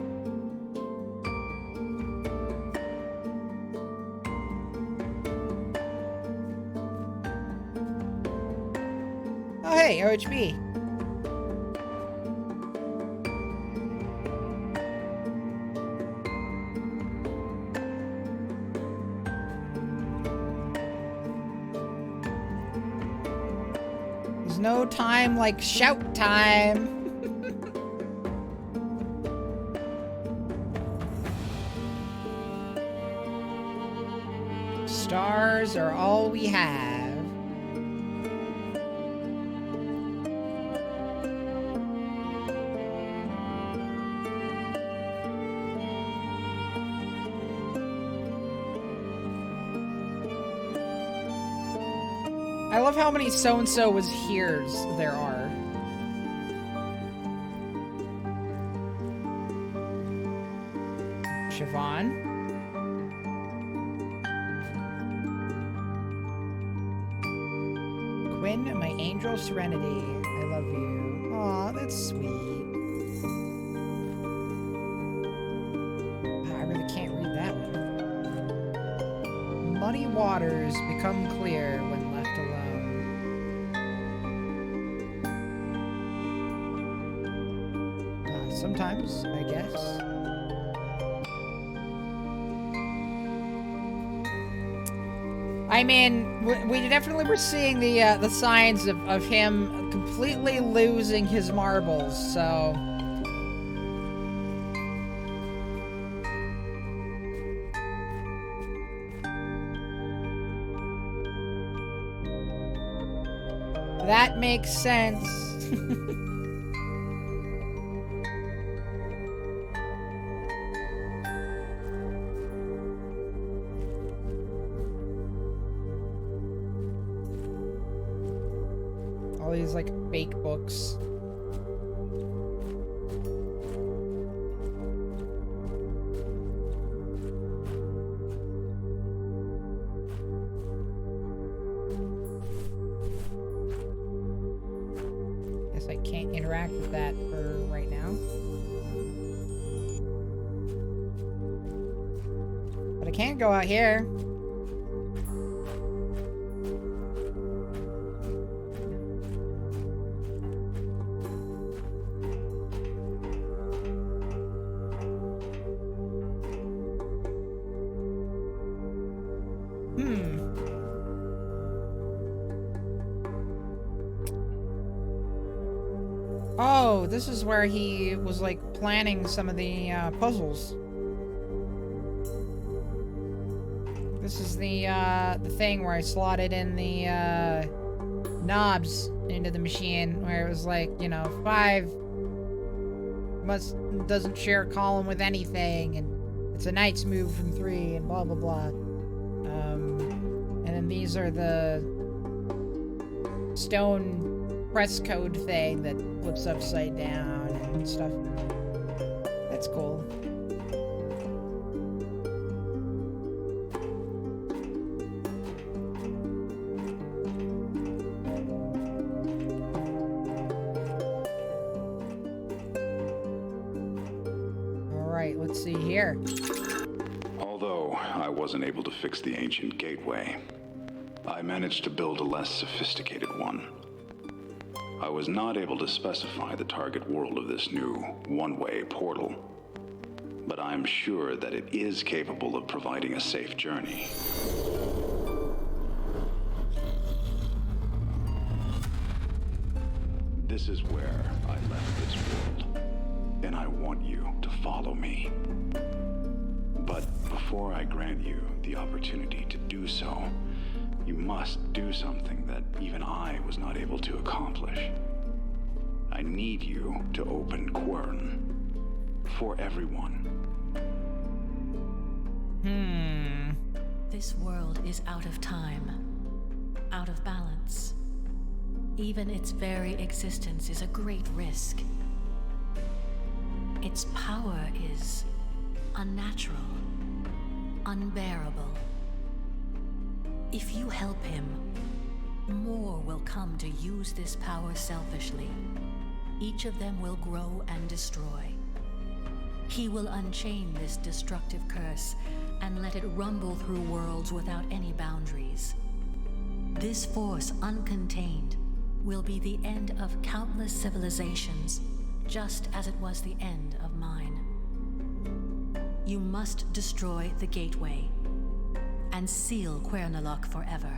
Oh hey, OHB. No time like shout time. Stars are all we have. I love how many so-and-so was here's there are. Siobhan. Quinn, my angel serenity. I love you. Aw, that's sweet. I really can't read that one. muddy waters become clear when left alone. Sometimes, I guess. I mean, we definitely were seeing the signs of him completely losing his marbles, so... That makes sense. All these, like, fake books. Guess I can't interact with that for right now. But I can go out here. Oh, this is where he was, like, planning some of the puzzles. This is the thing where I slotted in the knobs into the machine, where it was like, you know, 5 doesn't share a column with anything, and it's a knight's move from 3, and blah blah blah. And then these are the stone press code thing that flips upside down and stuff. That's cool. Alright, let's see here. Although I wasn't able to fix the ancient gateway, I managed to build a less sophisticated one. I was not able to specify the target world of this new one-way portal, but I am sure that it is capable of providing a safe journey. This is where I left this world, and I want you to follow me. But before I grant you the opportunity to do so, you must do something that even I was not able to accomplish. I need you to open Quern. For everyone. This world is out of time, out of balance. Even its very existence is a great risk. Its power is unnatural, unbearable. If you help him, more will come to use this power selfishly. Each of them will grow and destroy. He will unchain this destructive curse and let it rumble through worlds without any boundaries. This force, uncontained, will be the end of countless civilizations, just as it was the end of mine. You must destroy the gateway and seal Quernalok forever.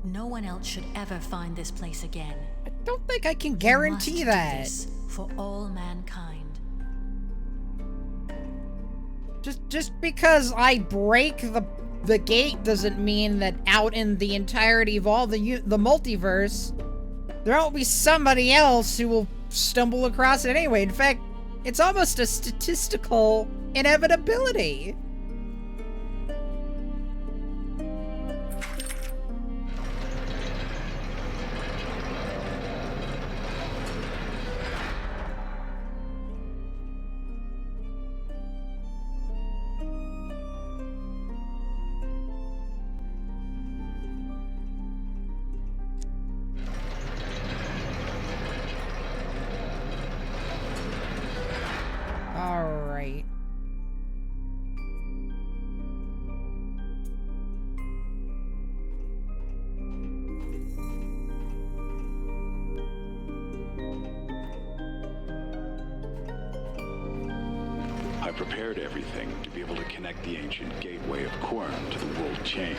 No one else should ever find this place again. I don't think I can guarantee You must that. do this for all mankind. Just because I break the gate doesn't mean that out in the entirety of all the multiverse, there won't be somebody else who will stumble across it anyway. In fact, it's almost a statistical inevitability. Alright. prepared everything to be able to connect the ancient gateway of Quern to the world chain.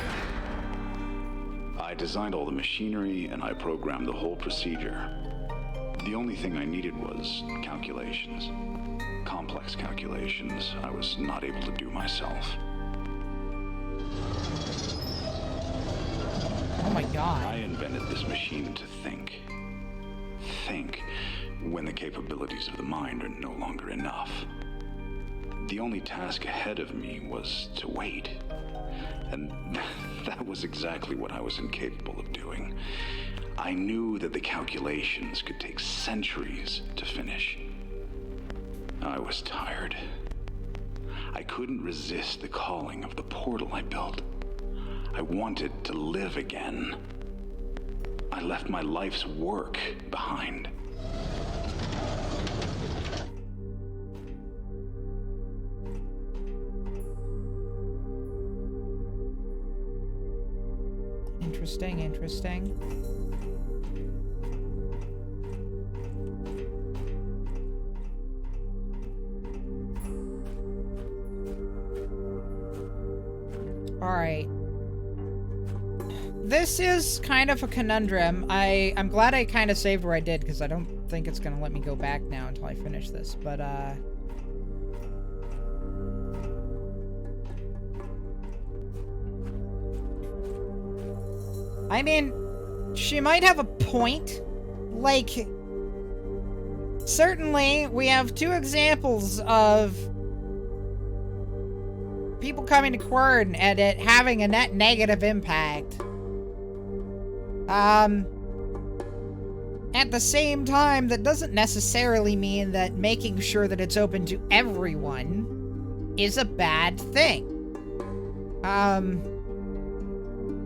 I designed all the machinery and I programmed the whole procedure. The only thing I needed was calculations. Complex calculations I was not able to do myself. Oh my god. I invented this machine to think. Think when the capabilities of the mind are no longer enough. The only task ahead of me was to wait. And that was exactly what I was incapable of doing. I knew that the calculations could take centuries to finish. I was tired. I couldn't resist the calling of the portal I built. I wanted to live again. I left my life's work behind. Interesting, interesting. Alright. This is kind of a conundrum. I'm glad I kind of saved where I did, because I don't think it's gonna let me go back now until I finish this, but, I mean, she might have a point. Like, certainly, we have two examples of people coming to Quern and it having a net negative impact. At the same time, that doesn't necessarily mean that making sure that it's open to everyone is a bad thing.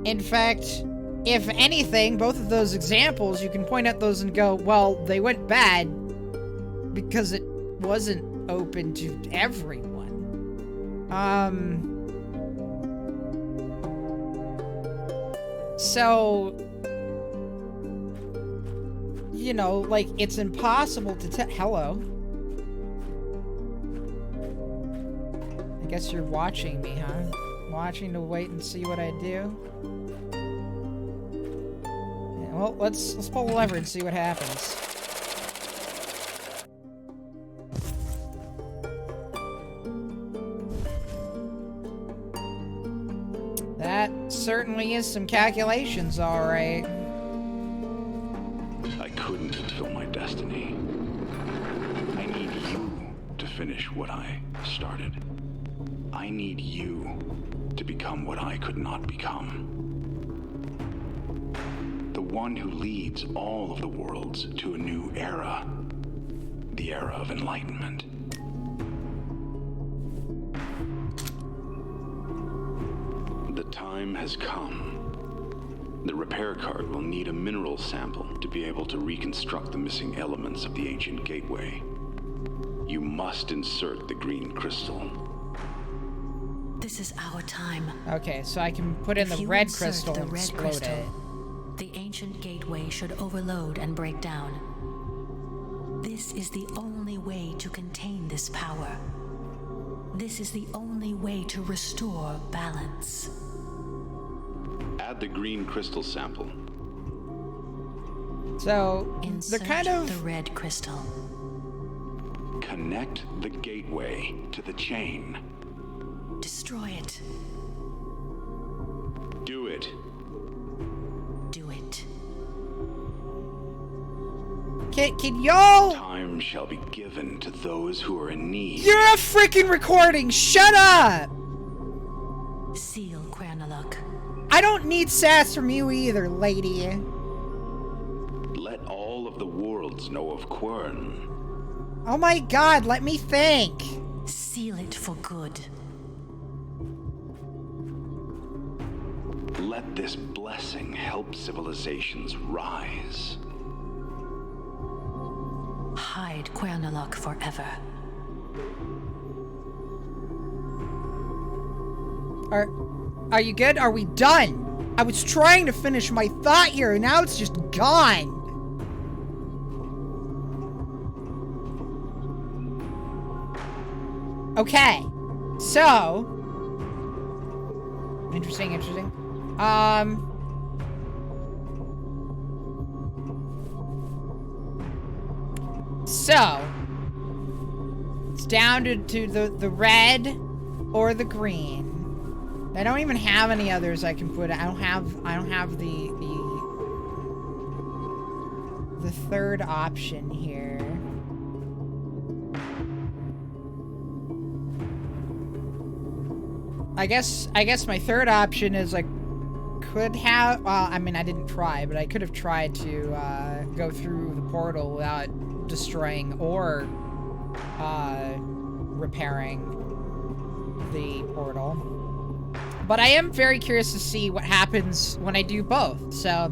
In fact, if anything, both of those examples, you can point at those and go, well, they went bad because it wasn't open to everyone. So, you know, like, it's impossible to tell. Hello. I guess you're watching me, huh? Watching to wait and see what I do? Yeah, well, let's pull the lever and see what happens. That certainly is some calculations, alright. I couldn't fulfill my destiny. I need you to finish what I started. I need you to become what I could not become. The one who leads all of the worlds to a new era. The era of enlightenment. The time has come. The repair card will need a mineral sample to be able to reconstruct the missing elements of the ancient gateway. You must insert the green crystal. This is our time. Okay, so I can put in the red crystal and explode it. The ancient gateway should overload and break down. This is the only way to contain this power. This is the only way to restore balance. Add the green crystal sample. So, Insert they're kind of... the red crystal. Connect the gateway to the chain. Destroy it. Do it. Do it. Can y'all... Time shall be given to those who are in need. You're a freaking recording! Shut up! Seal Quernaluk. I don't need sass from you either, lady. Let all of the worlds know of Quern. Oh my god, let me think. Seal it for good. Let this blessing help civilizations rise. Hide Quernaluk forever. Are you good? Are we done? I was trying to finish my thought here, and now it's just gone. Okay. So. Interesting. So. It's down to the red or the green. I don't even have any others I can put. I don't have the third option here. I guess my third option is like could have. Well, I mean, I didn't try, but I could have tried to go through the portal without destroying or repairing the portal. But I am very curious to see what happens when I do both. So,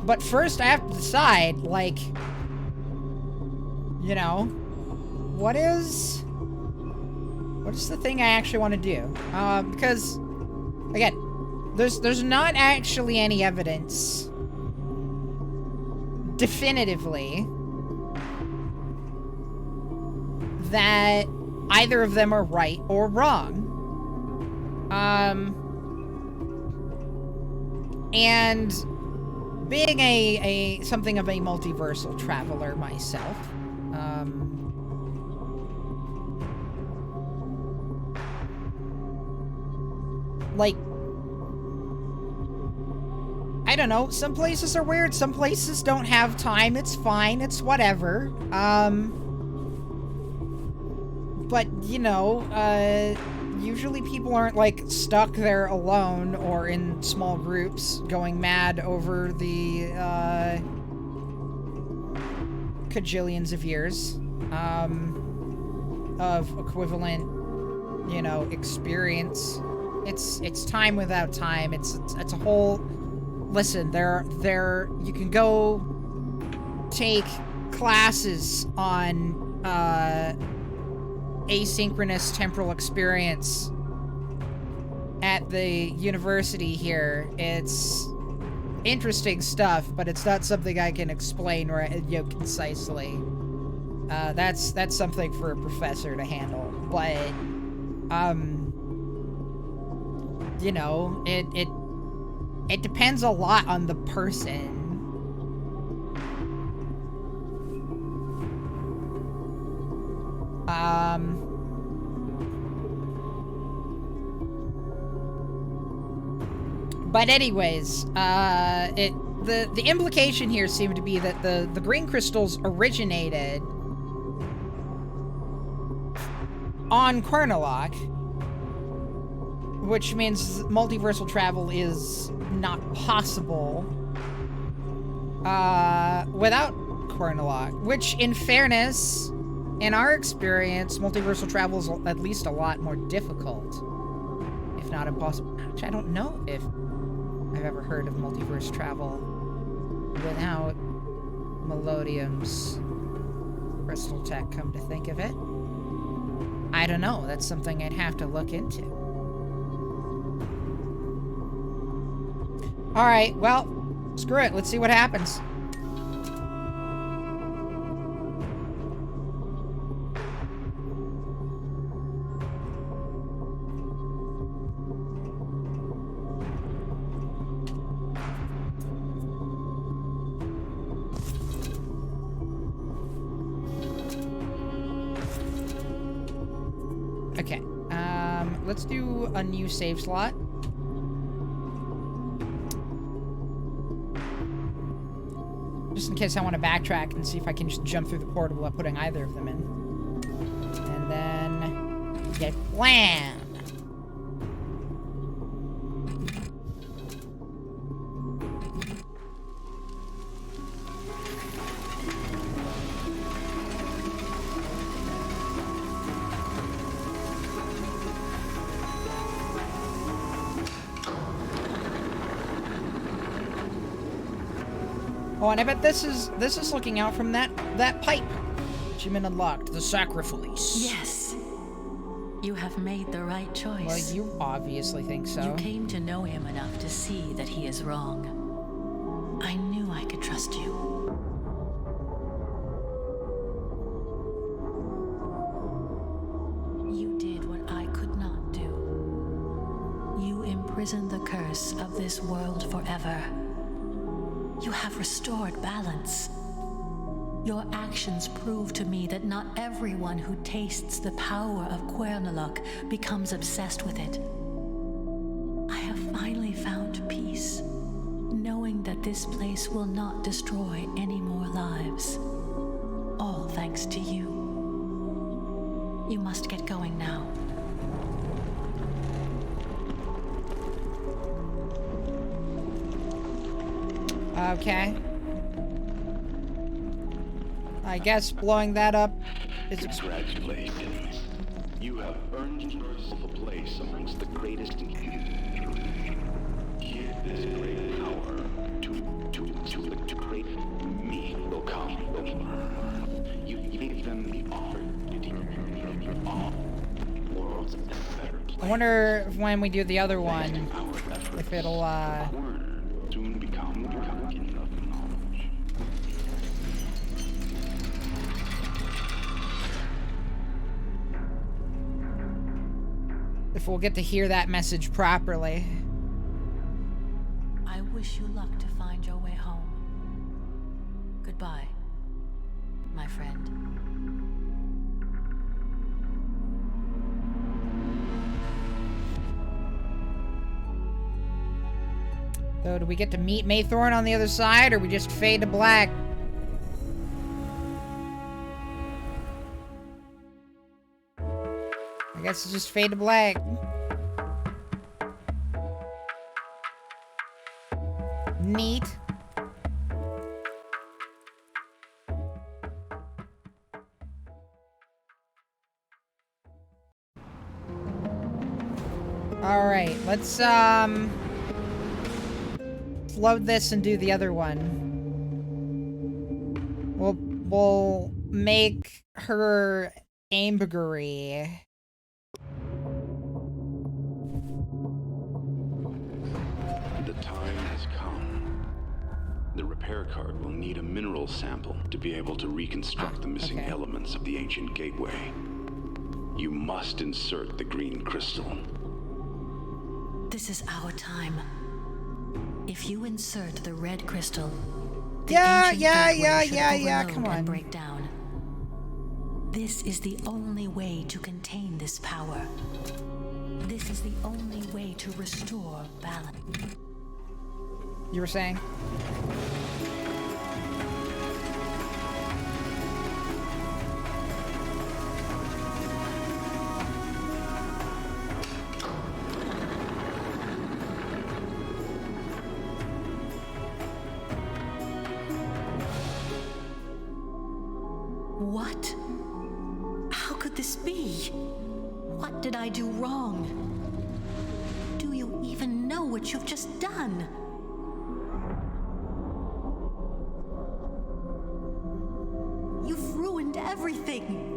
but first I have to decide, like, you know, what is the thing I actually want to do? Because, again, there's not actually any evidence definitively that either of them are right or wrong. And being a something of a multiversal traveler myself, like, I don't know, some places are weird, some places don't have time, it's fine, it's whatever. But, you know, usually people aren't, like, stuck there alone or in small groups going mad over the, cajillions of years, of equivalent, you know, experience. It's time without time. It's a whole... Listen, you can go take classes on, asynchronous temporal experience at the university here. It's interesting stuff, but it's not something I can explain concisely. That's something for a professor to handle. But you know, it depends a lot on the person. But anyways, the implication here seemed to be that the green crystals originated on Quern, which means multiversal travel is not possible without Quern, which, in fairness, in our experience, multiversal travel is at least a lot more difficult, if not impossible. Actually, I don't know if I've ever heard of multiverse travel without Melodium's crystal tech, come to think of it. I don't know. That's something I'd have to look into. Alright, well, screw it. Let's see what happens. Okay, let's do a new save slot. Just in case I want to backtrack and see if I can just jump through the portal without putting either of them in. And then get blam! Oh, and I bet this is looking out from that pipe. Achievement unlocked. The sacrifice. Yes. You have made the right choice. Well, you obviously think so. You came to know him enough to see that he is wrong. I knew I could trust you. risen the curse of this world forever. You have restored balance. Your actions prove to me that not everyone who tastes the power of Quernaluk becomes obsessed with it. I have finally found peace, knowing that this place will not destroy any more lives. All thanks to you. You must get going now. Okay. I guess blowing that up is... Congratulations. You have earned yourself a place amongst the greatest in history. Give this great power to great me will come. You gave them the opportunity of all worlds and better place. I wonder if when we do the other one, if it'll, Quern soon become a beacon of knowledge. if we'll get to hear that message properly. I wish you luck to find your way home. Goodbye, my friend. So do we get to meet Maythorn on the other side, or we just fade to black? I guess it's just fade to black. Neat. Alright, let's load this and do the other one. We'll make her ambergris. The time has come. The repair cart will need a mineral sample to be able to reconstruct the missing elements of the ancient gateway. You must insert the green crystal. This is our time. If you insert the red crystal, the Yeah, ancient gateway should overload come on. and break down. This is the only way to contain this power. This is the only way to restore balance. You were saying? What? How could this be? What did I do wrong? Do you even know what you've just done? You've ruined everything.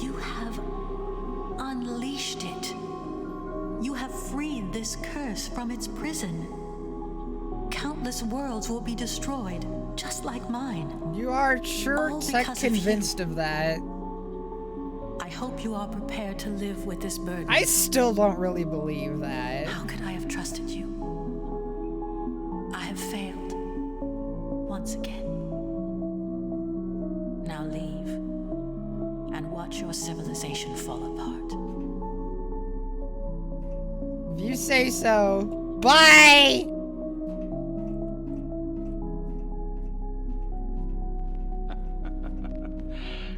You have unleashed it. You have freed this curse from its prison. Countless worlds will be destroyed, just like mine. You are sure All tech because of convinced of that. I hope you are prepared to live with this burden. I still don't really believe that. How could I have trusted you? I have failed. Once again. Now leave. And watch your civilization fall apart. If you say so. Bye!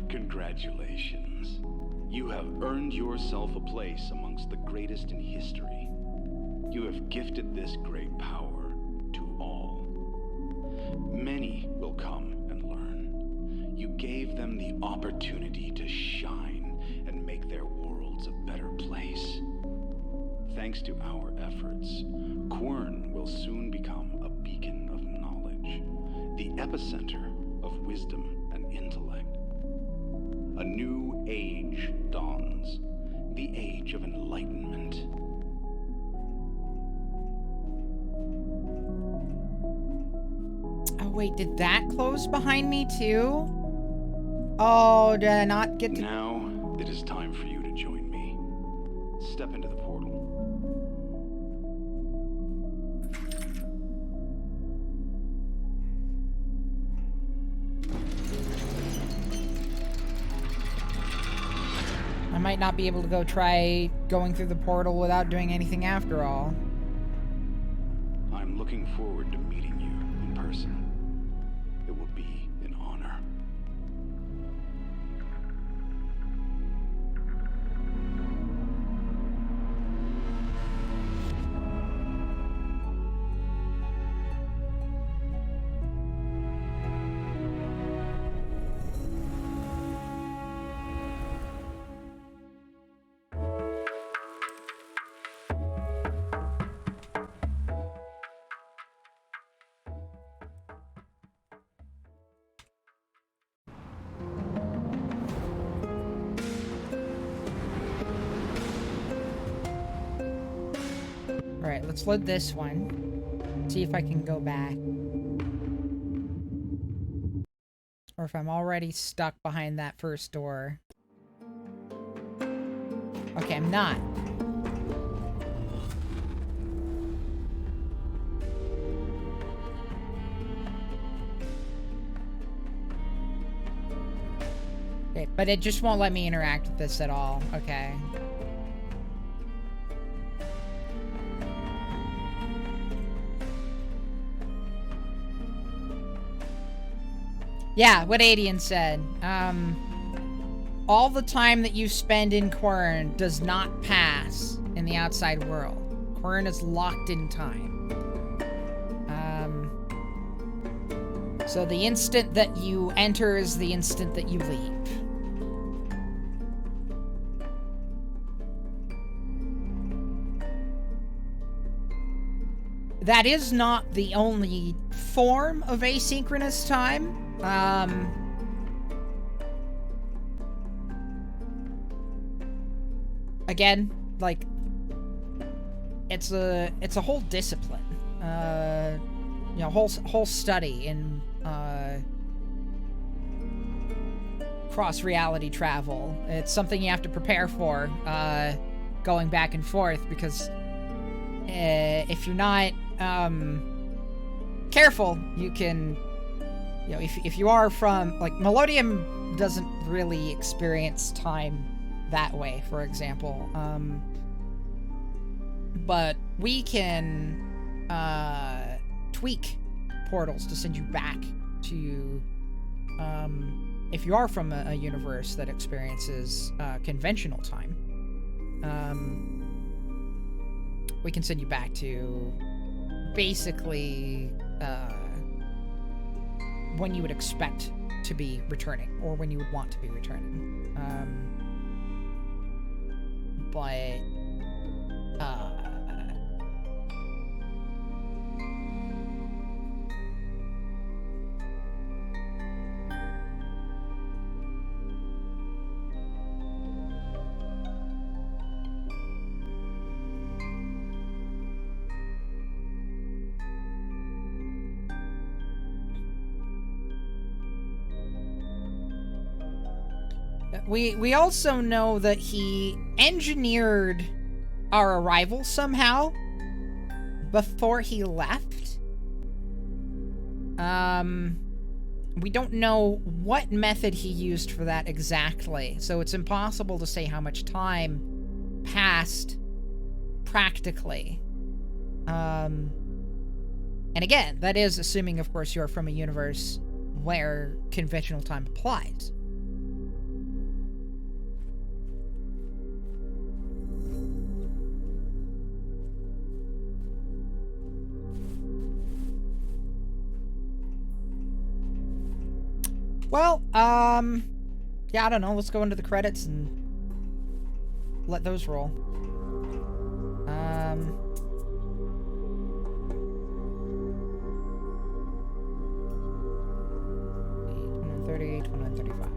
Congratulations. You have earned yourself a place amongst the greatest in history. You have gifted this great power to all. Many will come and learn. You gave them the opportunity to shine and make their worlds a better place. Thanks to our efforts, Quern will soon become a beacon of knowledge, the epicenter of wisdom and intellect. A new age dawns, the age of enlightenment. Oh wait, did that close behind me too? Oh, did I not get to... Now, it is time for you to join me. Step into the portal. might not be able to go try going through the portal without doing anything after all. I'm looking forward to meeting you in person. It will be an honor. Alright, let's load this one. See if I can go back. Or if I'm already stuck behind that first door. Okay, I'm not. Okay, but it just won't let me interact with this at all. Okay. Yeah, what Adian said. All the time that you spend in Quern does not pass in the outside world. Quern is locked in time. So the instant that you enter is the instant that you leave. That is not the only form of asynchronous time. Again, like, it's a whole discipline. You know, whole study in cross-reality travel. It's something you have to prepare for, going back and forth, because if you're not careful, you can, you know, if you are from, like, Melodium doesn't really experience time that way, for example. But we can tweak portals to send you back to, if you are from a universe that experiences conventional time, we can send you back to basically when you would expect to be returning, or when you would want to be returning. We also know that he engineered our arrival somehow before he left. We don't know what method he used for that exactly, so it's impossible to say how much time passed practically. And again, that is assuming, of course, you're from a universe where conventional time applies. Well, yeah, I don't know. Let's go into the credits and let those roll. 138, 135.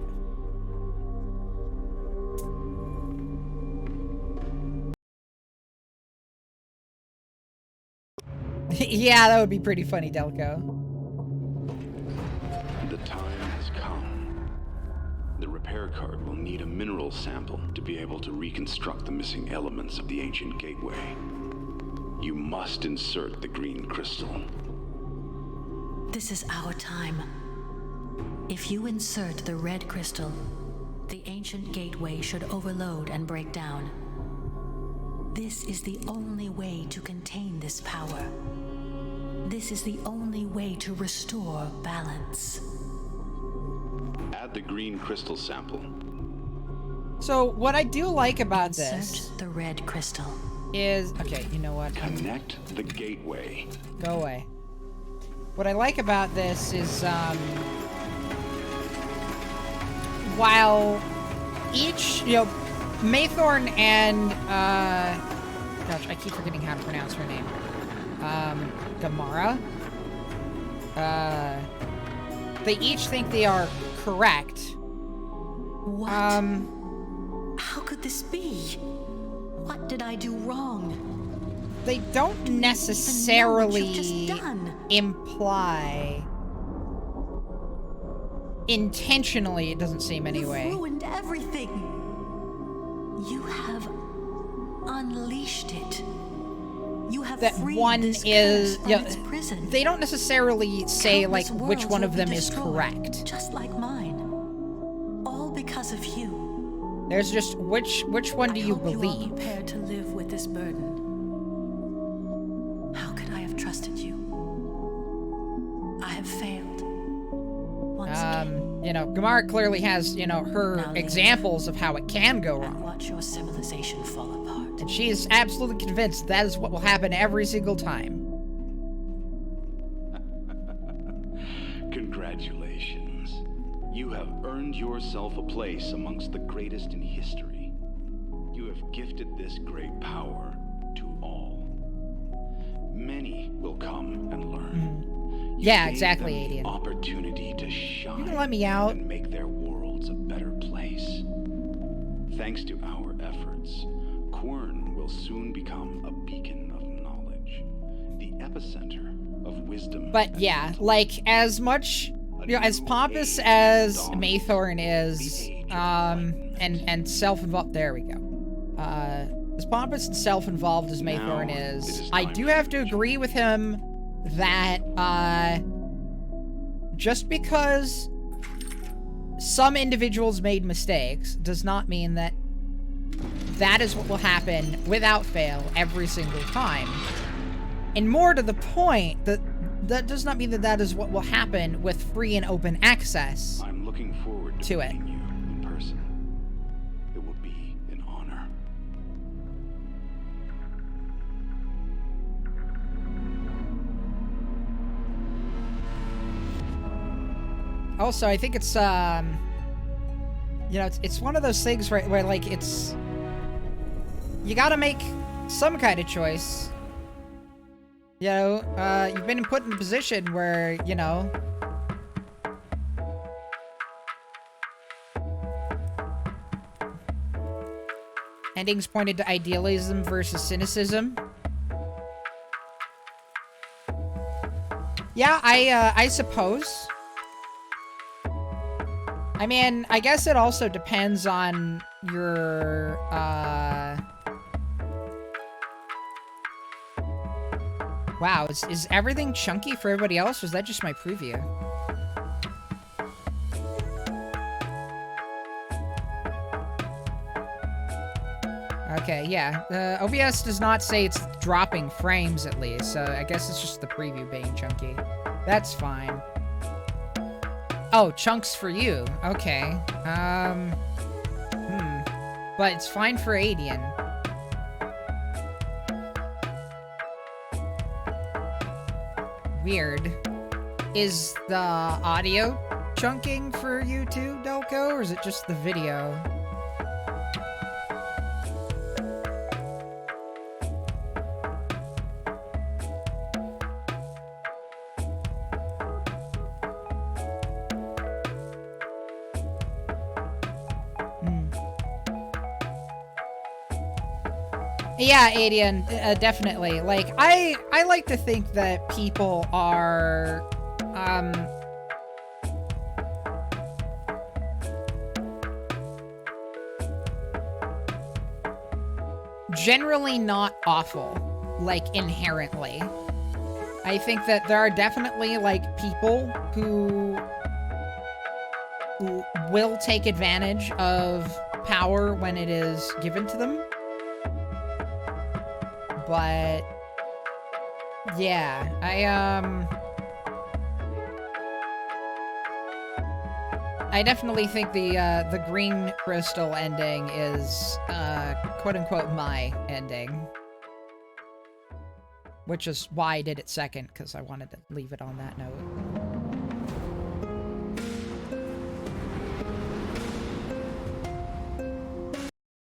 Yeah, that would be pretty funny, Delco. The time has come. The repair cart will need a mineral sample to be able to reconstruct the missing elements of the ancient gateway. You must insert the green crystal. This is our time. If you insert the red crystal, The ancient gateway should overload and break down. This is the only way to contain this power. This is the only way to restore balance. Add the green crystal sample. So what I do like about this Insert the red crystal. is... Okay, you know what? Connect the gateway. Go away. What I like about this is, while each, Maythorn and, gosh, I keep forgetting how to pronounce her name. Gamara? They each think they are correct. What? How could this be? What did I do wrong? They don't Even know what necessarily you've just done? imply... Intentionally, it doesn't seem anyway. You've ruined everything. You have unleashed it. You have That freed one this is... curse from Yeah, its prison. they don't necessarily say, Countless like, which worlds one will of be them is destroyed, correct. just like mine. All because of you. There's just, which one do you I hope believe? You are prepared to live with this burden. How could I have trusted you? I have failed. Once again. Gamara clearly has, her Now leave. examples of how it can go And wrong. watch your civilization fall apart. And she is absolutely convinced that is what will happen every single time. Congratulations. You have earned yourself a place amongst the greatest in history. You have gifted this great power to all. Many will come and learn. You Yeah, gave exactly, them the Adian. opportunity to shine. You can let me out. And make their worlds a better place. Thanks to our efforts, Quern will soon become a beacon of knowledge, the epicenter of wisdom. But and yeah, intellect. like, as much, as pompous as Maythorn is, and self-involved, there we go. As pompous and self-involved as Maythorn Now, it is, is I time do for have to you. agree with him that, just because some individuals made mistakes does not mean that that is what will happen without fail every single time. And more to the point, that does not mean that that is what will happen with free and open access. I'm looking forward to it. meeting you in person. It will be an honor. Also, I think it's, it's one of those things where like, it's... You gotta make some kind of choice. You've been put in a position where, endings pointed to idealism versus cynicism. Yeah, I suppose. I mean, I guess it also depends on your, Wow, is everything chunky for everybody else, or is that just my preview? Okay, yeah. OBS does not say it's dropping frames, at least, so I guess it's just the preview being chunky. That's fine. Oh, chunks for you. Okay. But it's fine for Adian. Weird. Is the audio chunking for you too, Delco, or is it just the video? Yeah, Adian, definitely. Like, I like to think that people are, generally not awful, like, inherently. I think that there are definitely, like, people who will take advantage of power when it is given to them. But yeah, I definitely think the green crystal ending is quote unquote my ending. Which is why I did it second, because I wanted to leave it on that note.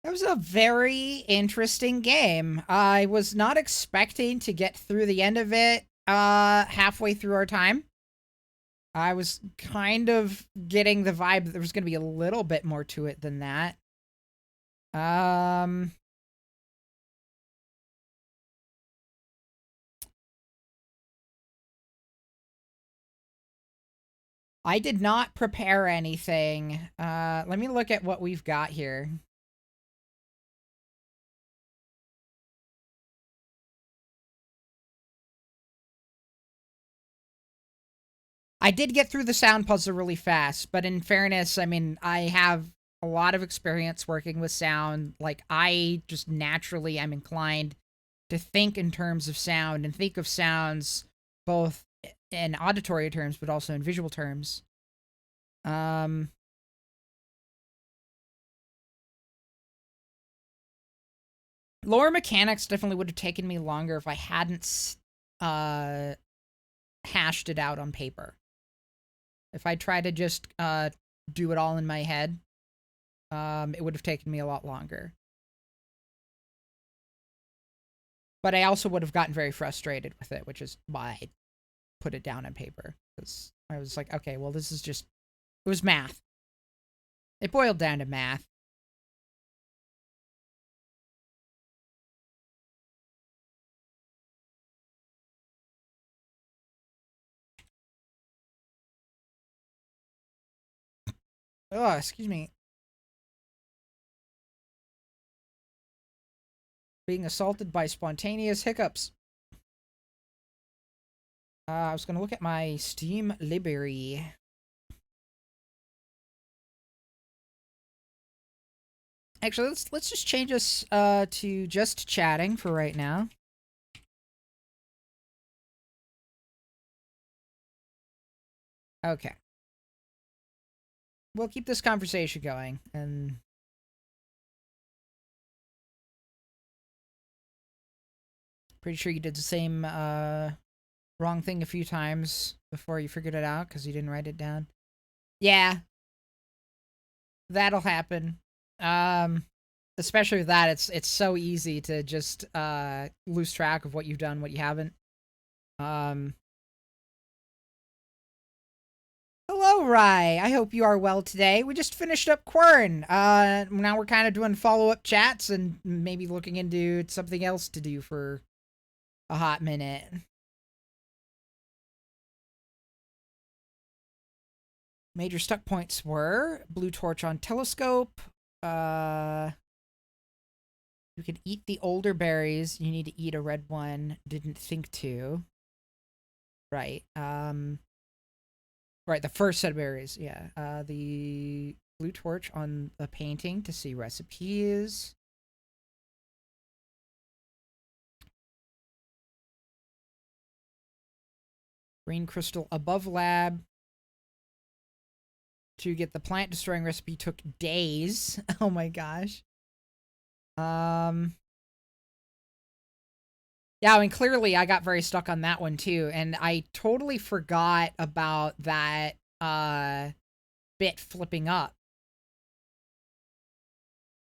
It was a very interesting game. I was not expecting to get through the end of it halfway through our time. I was kind of getting the vibe that there was going to be a little bit more to it than that. I did not prepare anything. Let me look at what we've got here. I did get through the sound puzzle really fast, but in fairness, I mean, I have a lot of experience working with sound. Like, I just naturally am inclined to think in terms of sound and think of sounds both in auditory terms, but also in visual terms. Lower mechanics definitely would have taken me longer if I hadn't hashed it out on paper. If I tried to just do it all in my head, it would have taken me a lot longer. But I also would have gotten very frustrated with it, which is why I put it down on paper. Because I was like, okay, well, this is just... It was math. It boiled down to math. Oh, excuse me. Being assaulted by spontaneous hiccups. I was gonna look at my Steam library. Actually, let's just change this to just chatting for right now. Okay. We'll keep this conversation going, and pretty sure you did the same wrong thing a few times before you figured it out because you didn't write it down. Yeah. That'll happen. Especially with that, it's so easy to just lose track of what you've done, what you haven't. Hello, Rye. I hope you are well today. We just finished up Quern. Now we're kind of doing follow-up chats and maybe looking into something else to do for a hot minute. Major stuck points were blue torch on telescope. You can eat the older berries. You need to eat a red one. Didn't think to. Right. Right, the first set of berries, yeah. The blue torch on the painting to see recipes. Green crystal above lab. To get the plant destroying recipe took days. Oh my gosh. Yeah, I mean, clearly I got very stuck on that one too, and I totally forgot about that bit flipping up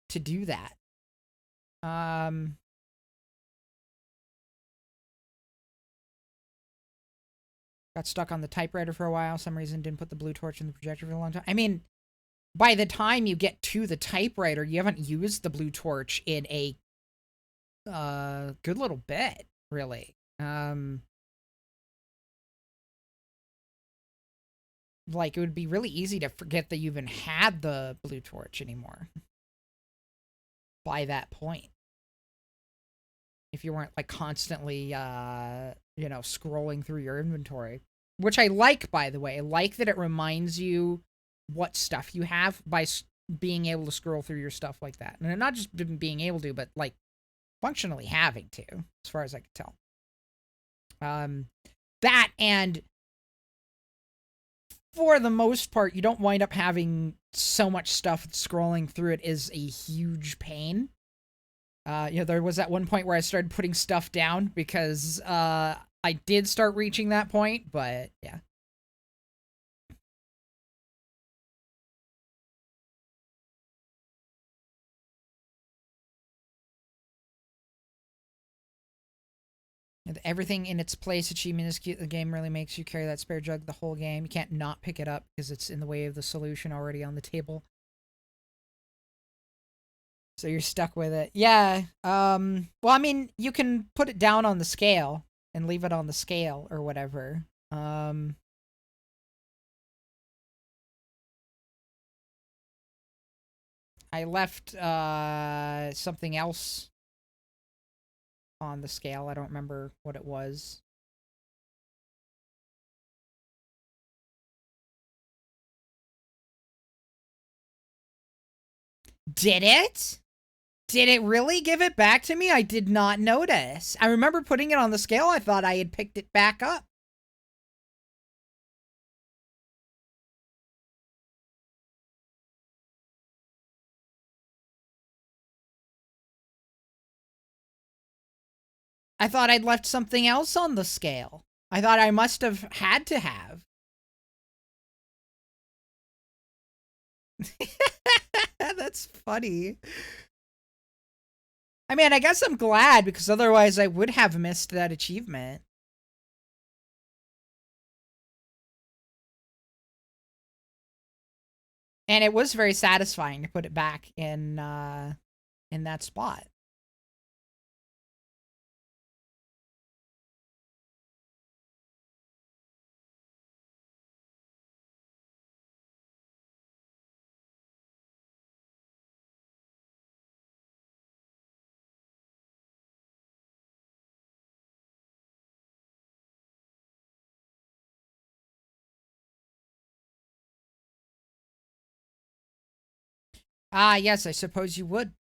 to do that. Got stuck on the typewriter for a while. Some reason didn't put the blue torch in the projector for a long time. I mean, by the time you get to the typewriter, you haven't used the blue torch in a good little bit, really. Like, it would be really easy to forget that you even had the blue torch anymore by that point. If you weren't, like, constantly, you know, scrolling through your inventory. Which I like, by the way. I like that it reminds you what stuff you have by being able to scroll through your stuff like that. And not just being able to, but like functionally having to, as far as I can tell. That, and for the most part, you don't wind up having so much stuff. Scrolling through it is a huge pain. There was at one point where I started putting stuff down because I did start reaching that point, but yeah. Everything in its place achievement is cute. The game really makes you carry that spare jug the whole game. You can't not pick it up because it's in the way of the solution already on the table. So you're stuck with it. Yeah. Well, I mean, you can put it down on the scale and leave it on the scale or whatever. I left something else on the scale. I don't remember what it was. Did it? Did it really give it back to me? I did not notice. I remember putting it on the scale. I thought I had picked it back up. I thought I'd left something else on the scale. I thought I must have had to have. That's funny. I mean, I guess I'm glad because otherwise I would have missed that achievement. And it was very satisfying to put it back in that spot. Ah, yes, I suppose you would.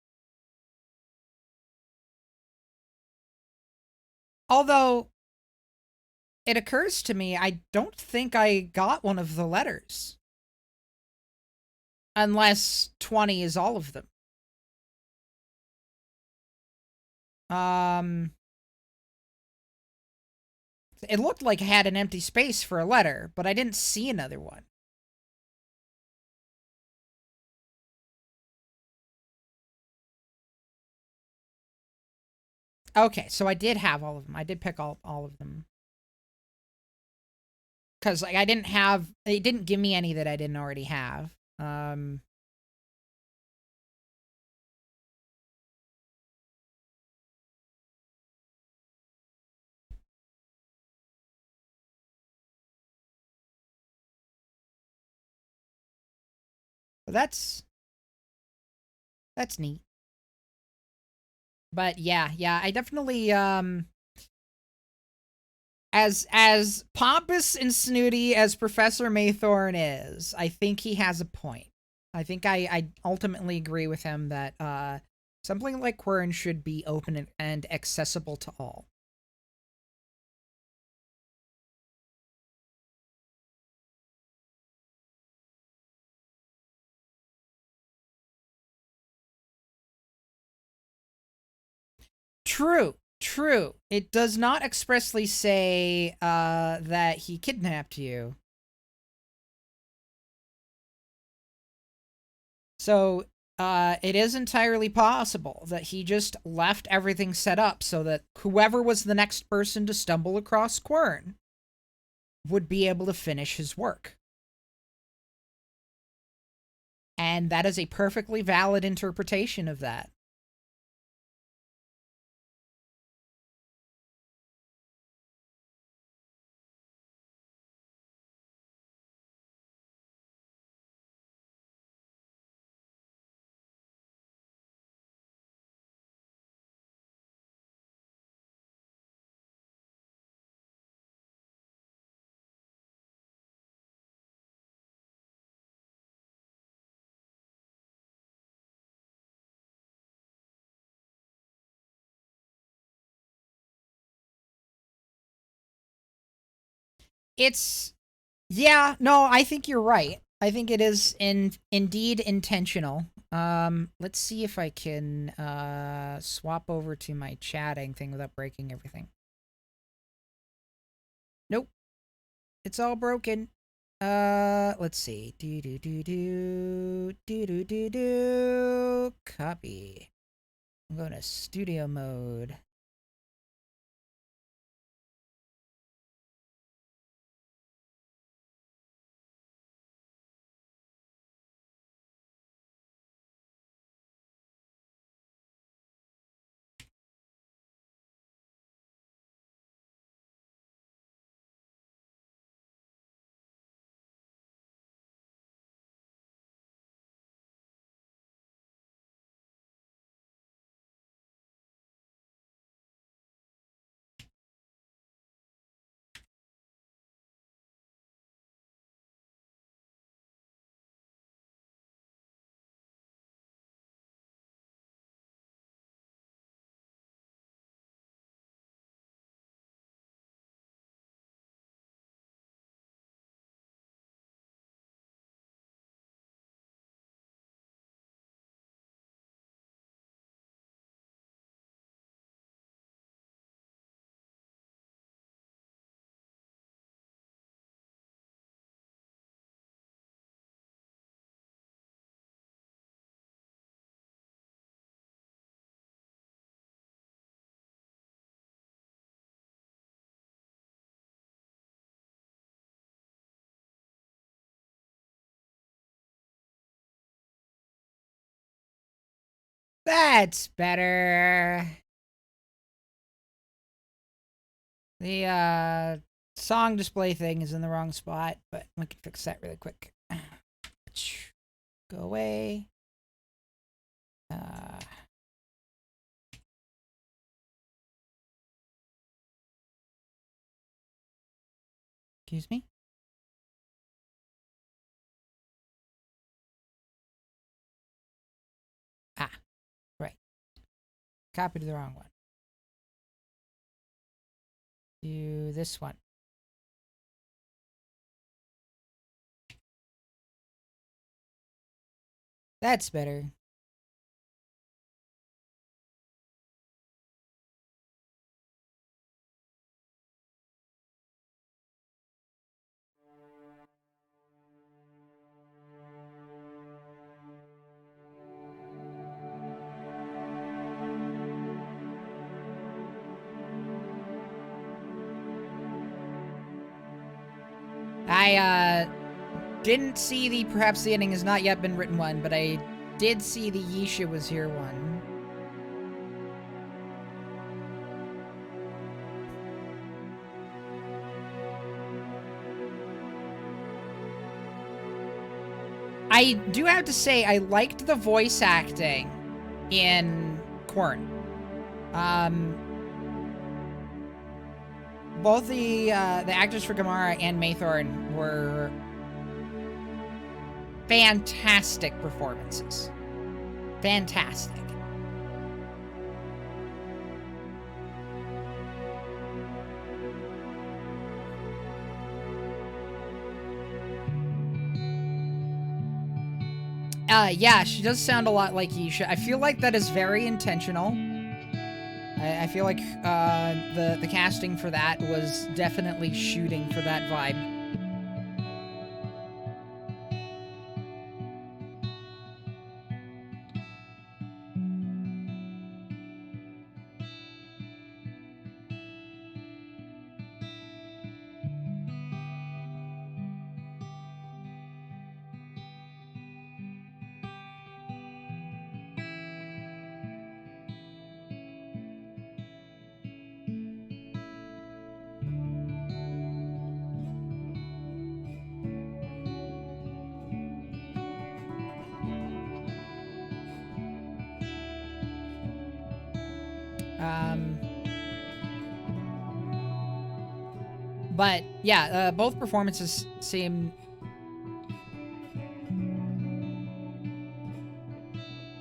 Although, it occurs to me, I don't think I got one of the letters. Unless 20 is all of them. It looked like it had an empty space for a letter, but I didn't see another one. Okay, so I did have all of them. I did pick all of them. Because like I didn't have, it didn't give me any that I didn't already have. That's neat. But yeah, I definitely as pompous and snooty as Professor Maythorn is, I think he has a point. I think I ultimately agree with him that something like Quern should be open and accessible to all. True, true. It does not expressly say that he kidnapped you. So it is entirely possible that he just left everything set up so that whoever was the next person to stumble across Quern would be able to finish his work. And that is a perfectly valid interpretation of that. It's yeah, no, I think you're right. I think it is indeed intentional. Let's see if I can swap over to my chatting thing without breaking everything. Nope. It's all broken. Let's see. Do. Copy. I'm going to studio mode. That's better. The song display thing is in the wrong spot, but we can fix that really quick. Go away. Excuse me? Ah, right. Copied the wrong one. Do this one. That's better. I didn't see the perhaps the ending has not yet been written one, but I did see the Yisha was here one. I do have to say I liked the voice acting in Quern. Both the actors for Gamara and Maythorn were fantastic performances. Fantastic. Yeah, she does sound a lot like Yisha. I feel like that is very intentional. I feel like the casting for that was definitely shooting for that vibe. But yeah, both performances seem.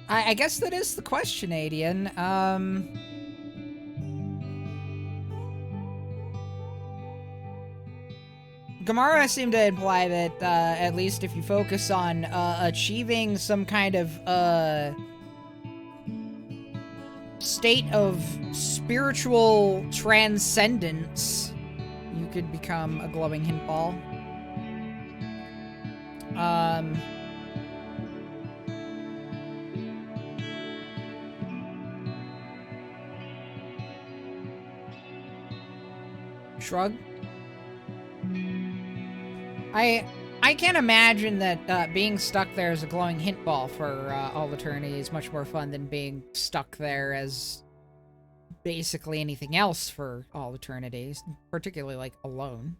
I guess that is the question, Adian. Gamara seemed to imply that, at least if you focus on, achieving some kind of, state of spiritual transcendence, you could become a glowing hint ball. Shrug. I can't imagine that being stuck there as a glowing hint ball for all eternity is much more fun than being stuck there as basically anything else for all eternity, particularly like alone.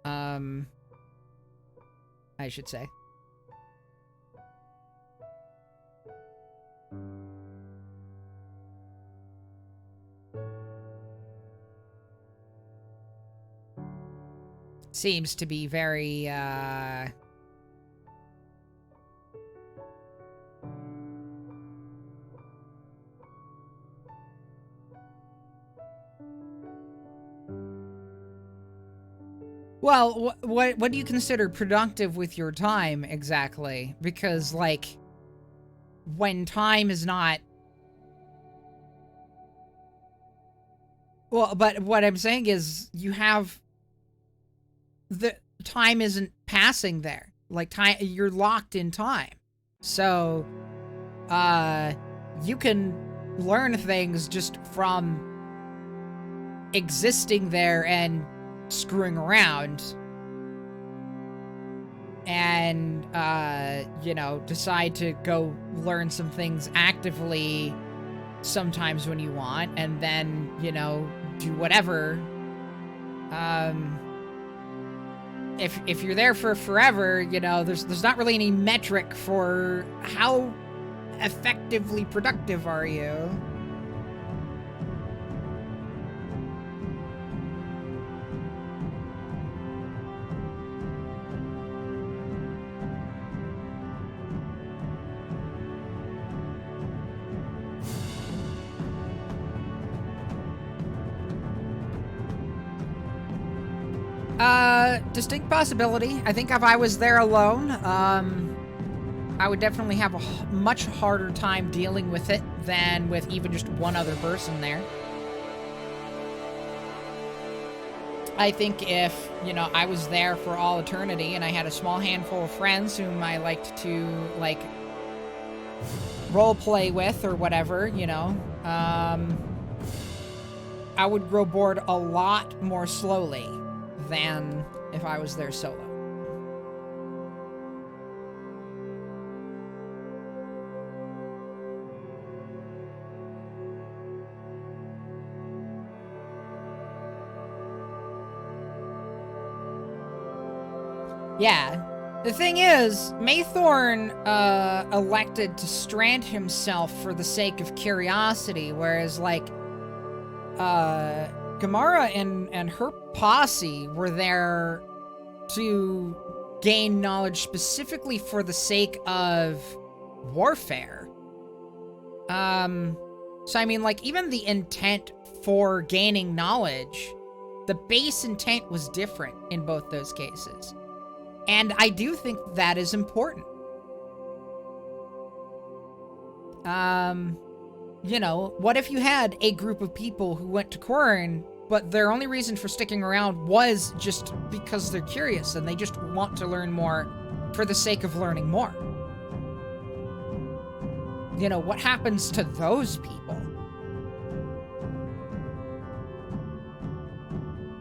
I should say. Seems to be very, Well, what do you consider productive with your time, exactly? Because, like, when time is not... Well, but what I'm saying is, you have... The time isn't passing there. Like, time, you're locked in time. So, you can learn things just from existing there and screwing around. And, you know, decide to go learn some things actively sometimes when you want, and then, you know, do whatever. If you're there for forever, you know, there's not really any metric for how effectively productive are you. Distinct possibility. I think if I was there alone, I would definitely have a much harder time dealing with it than with even just one other person there. I think if, you know, I was there for all eternity and I had a small handful of friends whom I liked to, like, role play with or whatever, you know, I would grow bored a lot more slowly than if I was there solo. Yeah. The thing is, Maythorn elected to strand himself for the sake of curiosity, whereas, like, Gamara and her posse were there to gain knowledge specifically for the sake of warfare. So I mean, like, even the intent for gaining knowledge, the base intent was different in both those cases. And I do think that is important. You know, what if you had a group of people who went to Quern, but their only reason for sticking around was just because they're curious and they just want to learn more for the sake of learning more? You know, what happens to those people?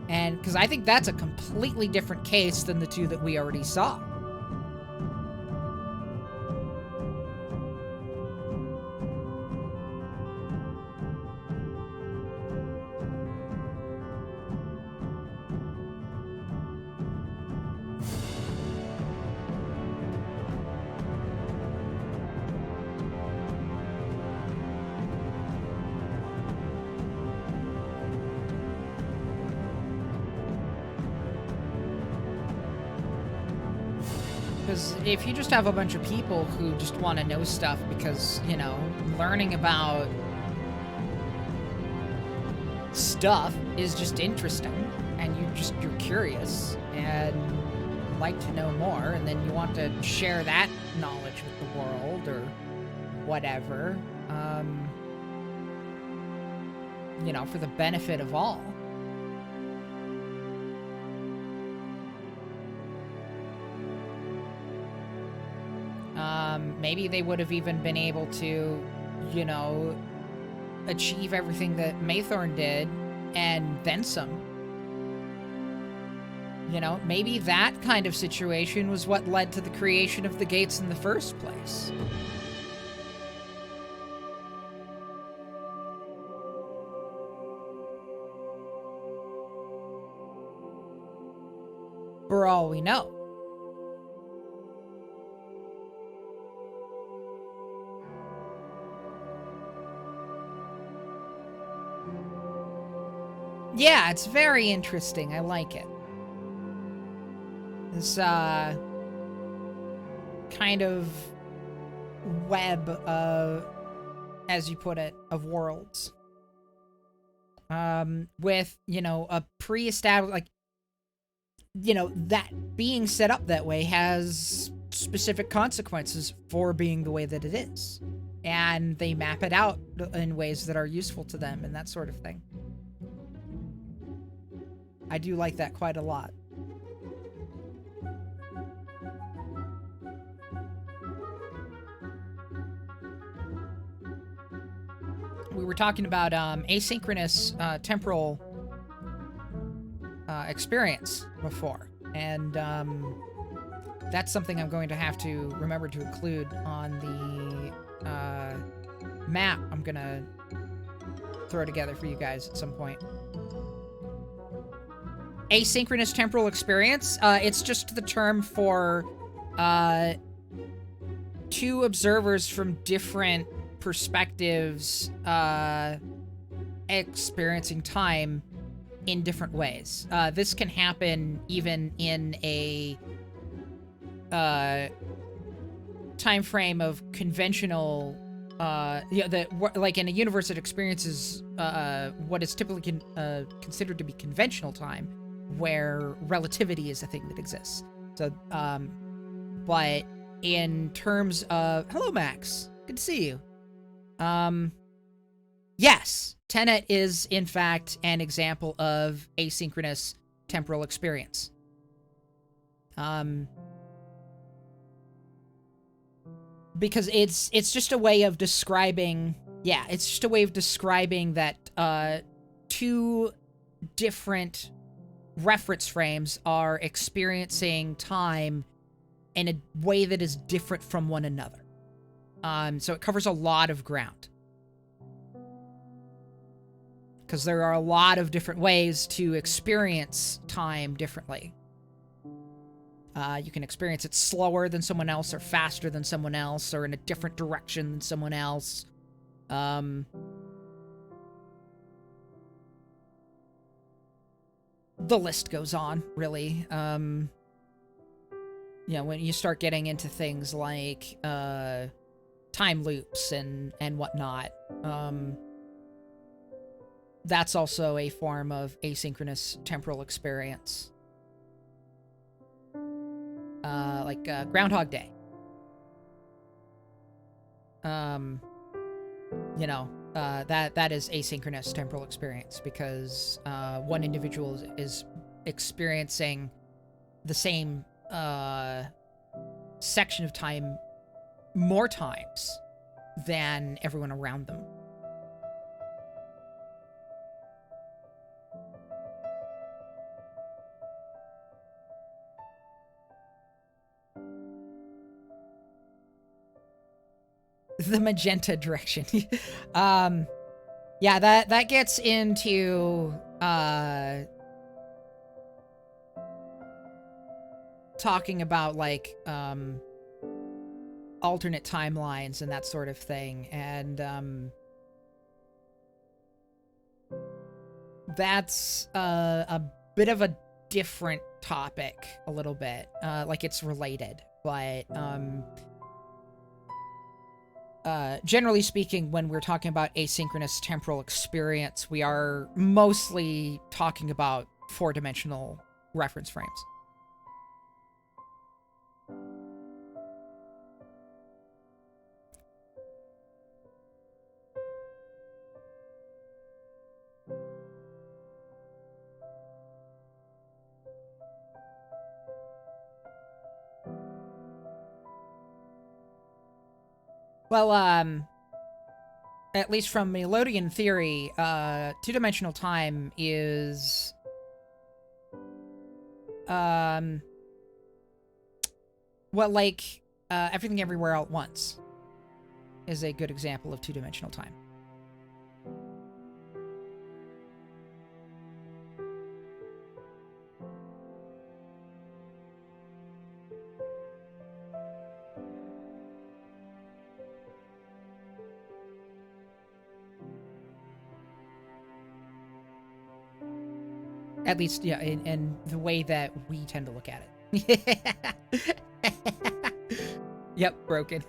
And, because I think that's a completely different case than the two that we already saw. Because if you just have a bunch of people who just want to know stuff because, you know, learning about stuff is just interesting, and you're curious and like to know more, and then you want to share that knowledge with the world or whatever, you know, for the benefit of all. Maybe they would have even been able to, you know, achieve everything that Maythorn did and then some. You know, maybe that kind of situation was what led to the creation of the gates in the first place. For all we know. Yeah, it's very interesting. I like it. This, kind of web of, as you put it, of worlds. With, you know, a pre-established, like, you know, that being set up that way has specific consequences for being the way that it is. And they map it out in ways that are useful to them and that sort of thing. I do like that quite a lot. We were talking about asynchronous temporal experience before, and that's something I'm going to have to remember to include on the map I'm gonna throw together for you guys at some point. Asynchronous temporal experience, it's just the term for two observers from different perspectives experiencing time in different ways. This can happen even in a time frame of conventional, like in a universe that experiences what is typically considered to be conventional time, where relativity is a thing that exists. So, but in terms of, hello Max, good to see you. Yes, Tenet is in fact an example of asynchronous temporal experience. Because it's just a way of describing, it's just a way of describing that two different reference frames are experiencing time in a way that is different from one another. So it covers a lot of ground. Because there are a lot of different ways to experience time differently. You can experience it slower than someone else, or faster than someone else, or in a different direction than someone else. The list goes on, really. You know, when you start getting into things like time loops and whatnot, that's also a form of asynchronous temporal experience. Like Groundhog Day. You know, that is asynchronous temporal experience, because one individual is experiencing the same section of time more times than everyone around them. The magenta direction. Yeah, that gets into talking about like alternate timelines and that sort of thing, and that's a bit of a different topic, a little bit, like it's related, but generally speaking, when we're talking about asynchronous temporal experience, we are mostly talking about 4-dimensional reference frames. Well, at least from Melodian theory, 2-dimensional time is, well, like, Everything Everywhere All at Once is a good example of 2-dimensional time. At least, yeah, in the way that we tend to look at it. Yep, broken.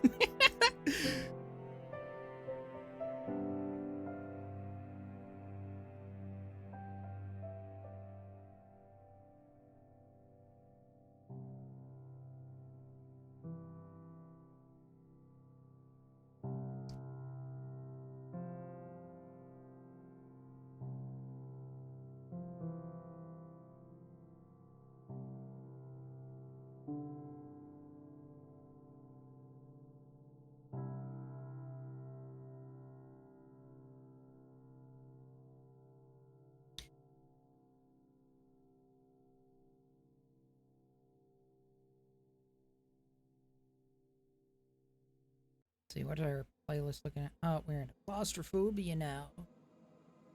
See, what are our playlists looking at? Oh, we're in claustrophobia now.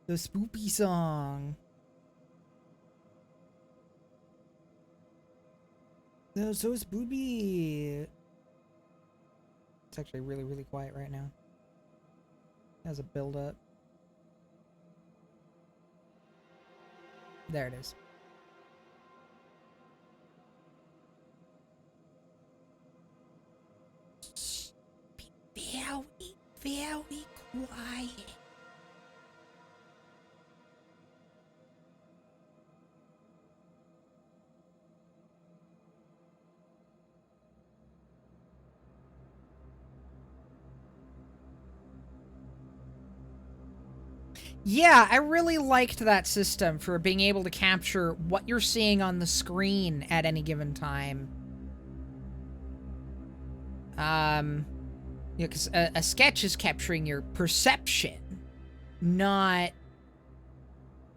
The spoopy song. They're so spoopy. It's actually really, really quiet right now. It has a build up. There it is. Very, very quiet. Yeah, I really liked that system for being able to capture what you're seeing on the screen at any given time. Yeah, because a sketch is capturing your perception, not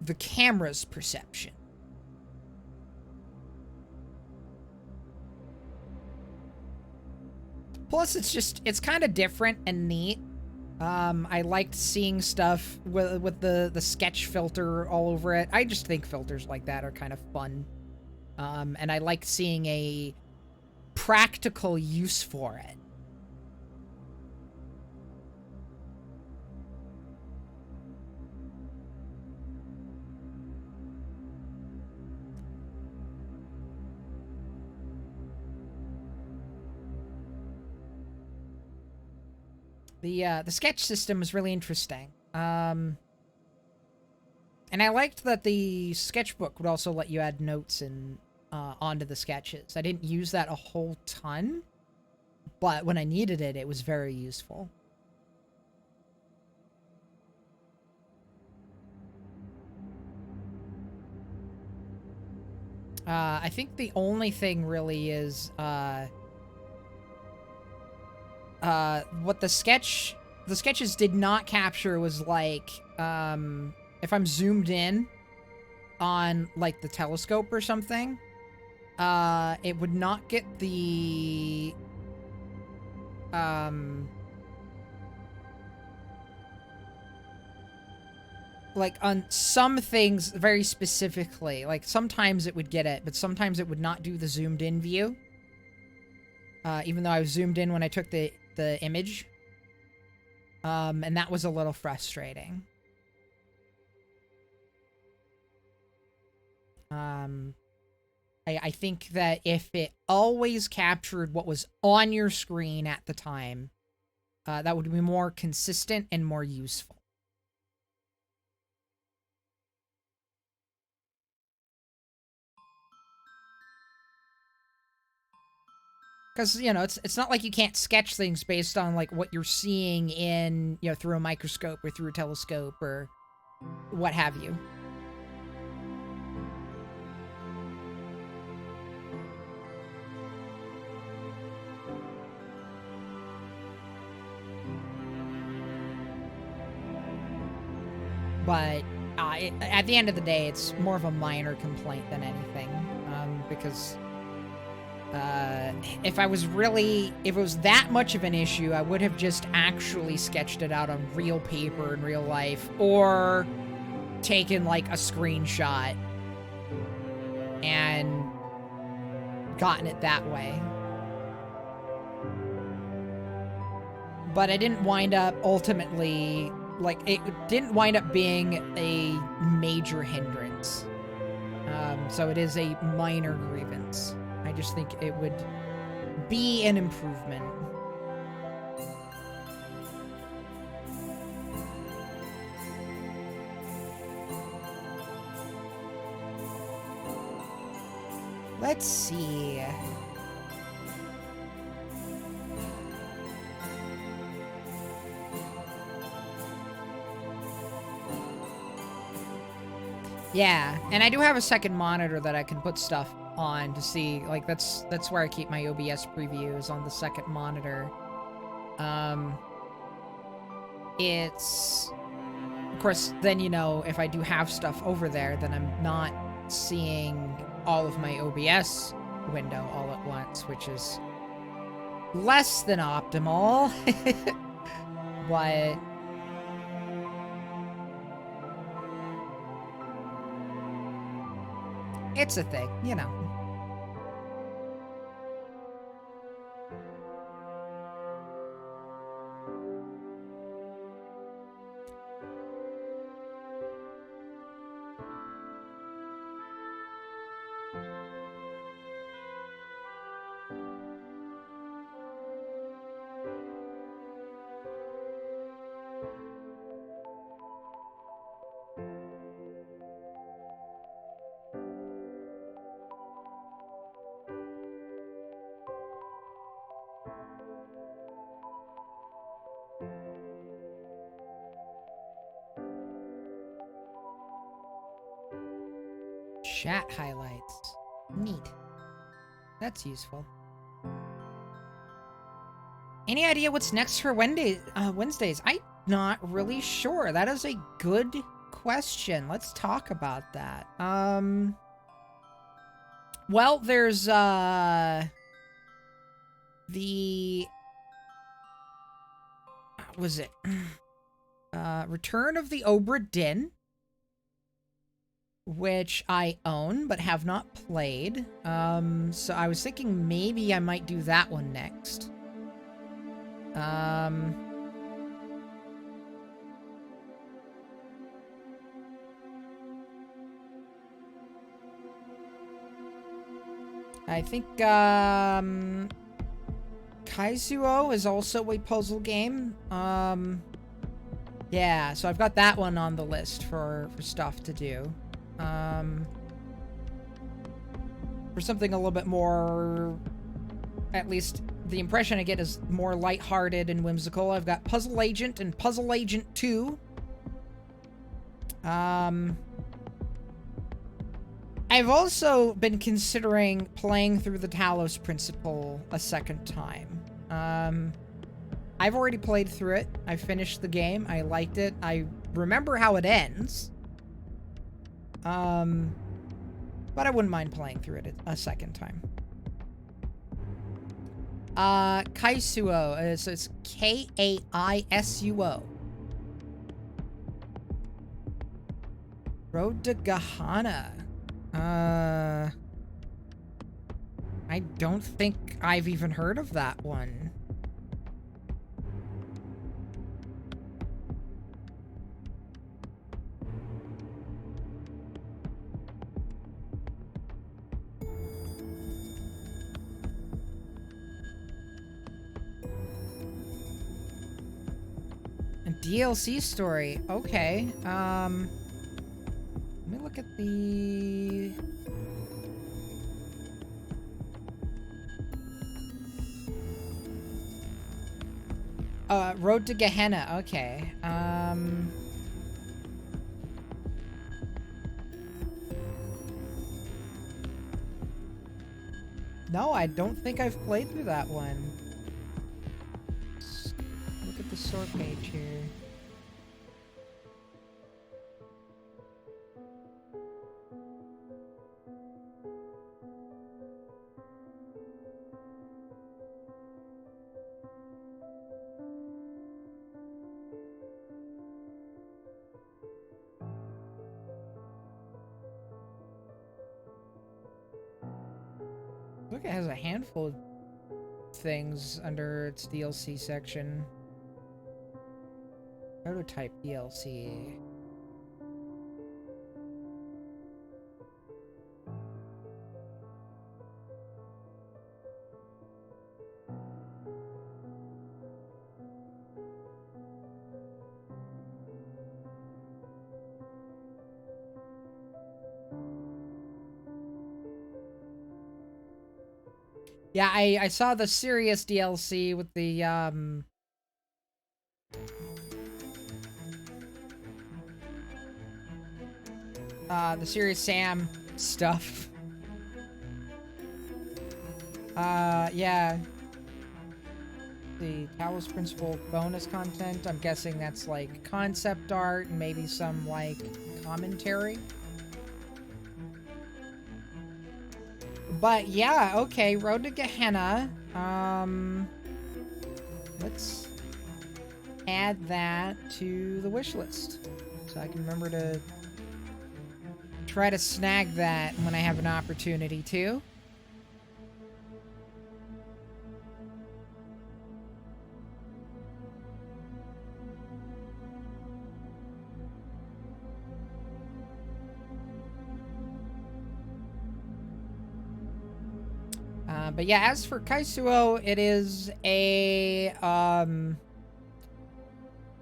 the camera's perception. Plus, it's kind of different and neat. I liked seeing stuff with the sketch filter all over it. I just think filters like that are kind of fun. And I liked seeing a practical use for it. The sketch system was really interesting. And I liked that the sketchbook would also let you add notes and onto the sketches. I didn't use that a whole ton, but when I needed it, it was very useful. I think the only thing really is what the sketches did not capture was like, if I'm zoomed in on like the telescope or something, it would not get the, like on some things very specifically, like sometimes it would get it, but sometimes it would not do the zoomed in view. Even though I was zoomed in when I took the image. And that was a little frustrating. I think that if it always captured what was on your screen at the time, that would be more consistent and more useful. Because, you know, it's not like you can't sketch things based on, like, what you're seeing in, you know, through a microscope or through a telescope or what have you. But at the end of the day, it's more of a minor complaint than anything, because if it was that much of an issue, I would have just actually sketched it out on real paper in real life, or taken, like, a screenshot and gotten it that way. But I didn't wind up ultimately, like, it didn't wind up being a major hindrance. So it is a minor grievance. I just think it would be an improvement. Let's see. Yeah, and I do have a second monitor that I can put stuff on to see, like, that's where I keep my OBS previews, on the second monitor. It's, of course, then, you know, if I do have stuff over there, then I'm not seeing all of my OBS window all at once, which is less than optimal. But it's a thing, you know. Chat highlights. Neat. That's useful. Any idea what's next for Wednesdays? I'm not really sure. That is a good question. Let's talk about that. Well, there's the what was it? Return of the Obra Dinn, which I own but have not played. So I was thinking maybe I might do that one next. I think Kaisuo is also a puzzle game. Yeah, so I've got that one on the list for stuff to do. For something a little bit more, at least the impression I get is more lighthearted and whimsical, I've got Puzzle Agent and Puzzle Agent 2. I've also been considering playing through the Talos Principle a second time. I've already played through it. I finished the game. I liked it. I remember how it ends. But I wouldn't mind playing through it a second time. Kaisuo. So it's Kaisuo. Road to Gahana. I don't think I've even heard of that one. A DLC story. Okay. Let me look at the... Road to Gehenna. Okay. No, I don't think I've played through that one. Let's look at the sort page here. Look, it has a handful of things under its DLC section. Prototype DLC. Yeah, I saw the serious DLC with the Serious Sam stuff. Yeah. The Talos Principle bonus content. I'm guessing that's like concept art and maybe some like commentary. But yeah, okay, Road to Gehenna. Let's add that to the wish list so I can remember to try to snag that when I have an opportunity to. But yeah, as for Kaisuo, it is a,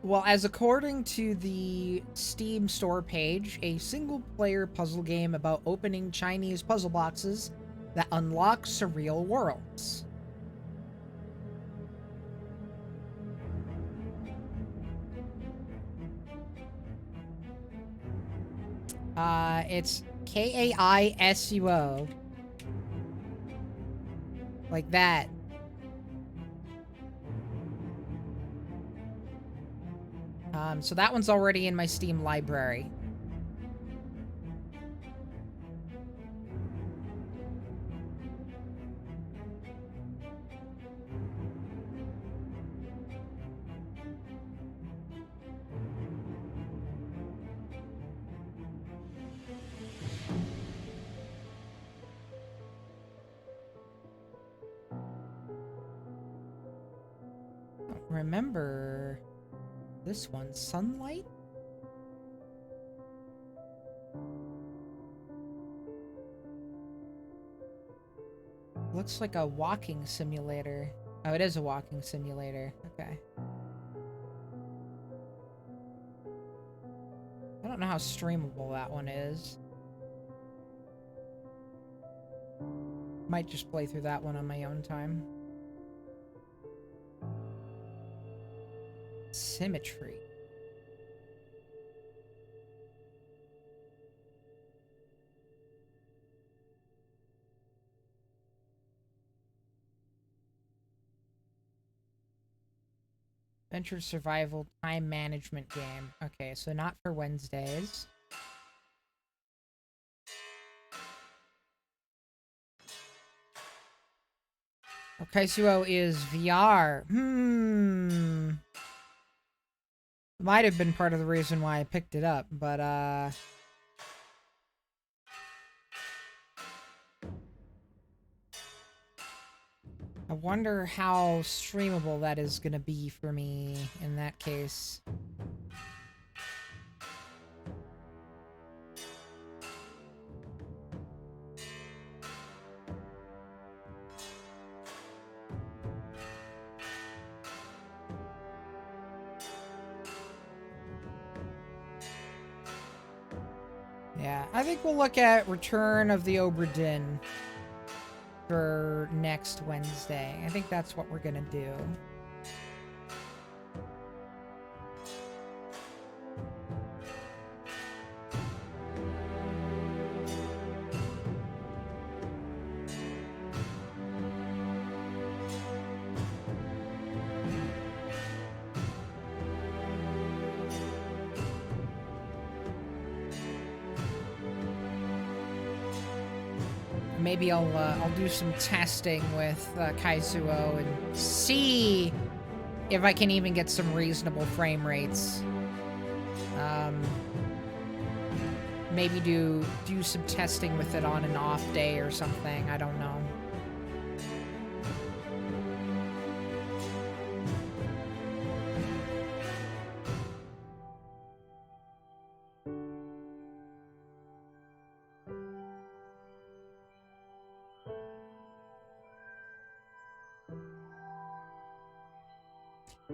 well, as according to the Steam store page, a single-player puzzle game about opening Chinese puzzle boxes that unlock surreal worlds. It's Kaisuo. Like that. So that one's already in my Steam library. Remember this one, Sunlight? Looks like a walking simulator. Oh, it is a walking simulator. Okay. I don't know how streamable that one is. Might just play through that one on my own time. Symmetry. Adventure survival time management game. Okay, so not for Wednesdays. Kaisuo is VR. Might have been part of the reason why I picked it up, but I wonder how streamable that is gonna be for me in that case. Yeah, I think we'll look at Return of the Obra Dinn for next Wednesday. I think that's what we're gonna do. maybe I'll do some testing with Kaisuo and see if I can even get some reasonable frame rates. Maybe do some testing with it on an off day or something. I don't know.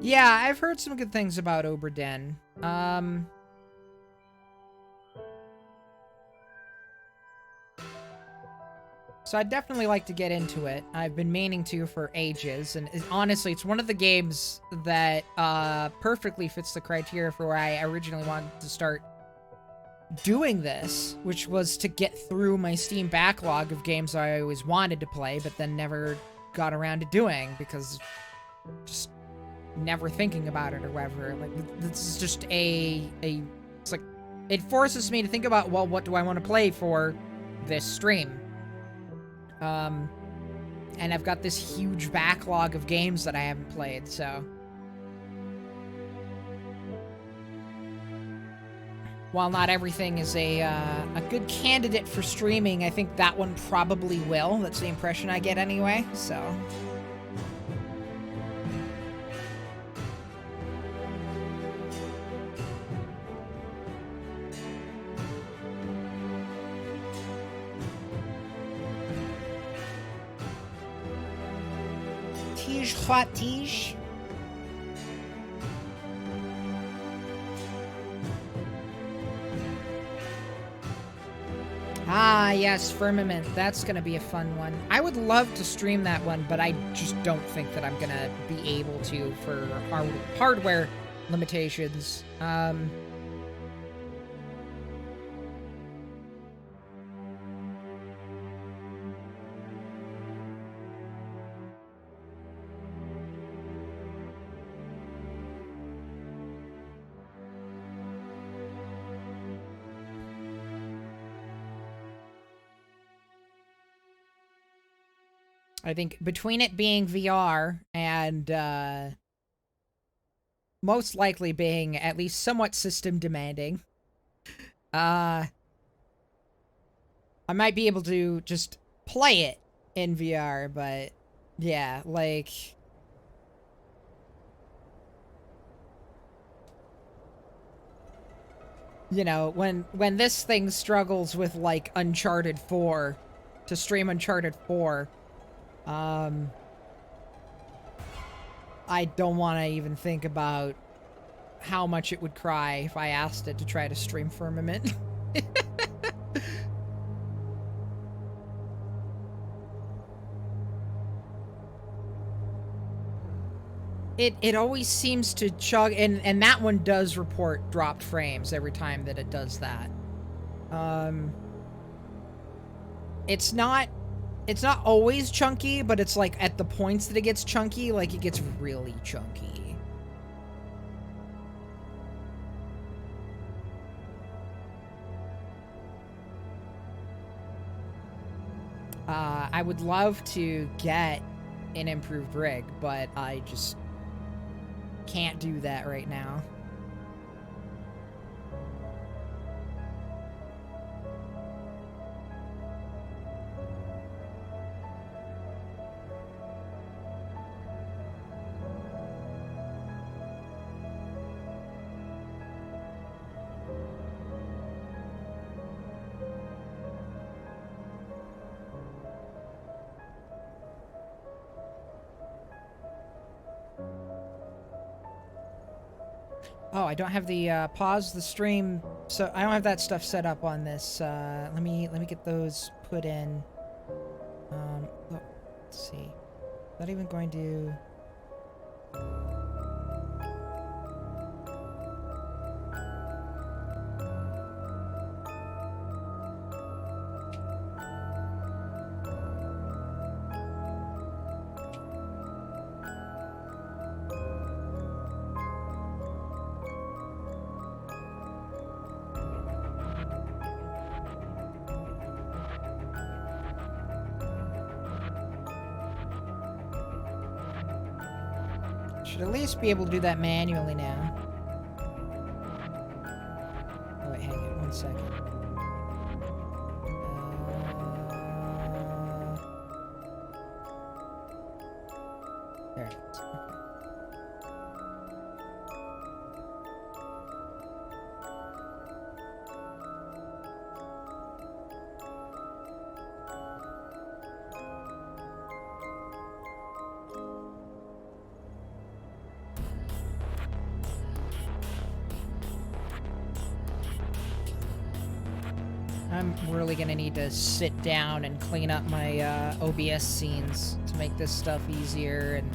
Yeah, I've heard some good things about Oberden. So I'd definitely like to get into it. I've been meaning to for ages, and honestly, it's one of the games that perfectly fits the criteria for where I originally wanted to start doing this, which was to get through my Steam backlog of games I always wanted to play, but then never got around to doing because just never thinking about it or whatever. Like, this is just it's like, it forces me to think about, well, what do I want to play for this stream? And I've got this huge backlog of games that I haven't played, so. While not everything is a good candidate for streaming, I think that one probably will. That's the impression I get anyway, so. Tige, hot tige. Ah, yes, Firmament. That's gonna be a fun one. I would love to stream that one, but I just don't think that I'm gonna be able to for hardware limitations. I think between it being VR and most likely being at least somewhat system demanding, I might be able to just play it in VR, but yeah, like, you know, when this thing struggles with like Uncharted 4 to stream Uncharted 4, I don't want to even think about how much it would cry if I asked it to try to stream Firmament. It always seems to chug, and that one does report dropped frames every time that it does that. It's not always chunky, but it's like at the points that it gets chunky, like it gets really chunky. I would love to get an improved rig, but I just can't do that right now. Oh, I don't have the pause the stream, so I don't have that stuff set up on this. Let me get those put in. Let's see. Not even going to. Should at least be able to do that manually now. Oh wait, hang on 1 second. There it is. Okay. I'm really gonna need to sit down and clean up my OBS scenes to make this stuff easier and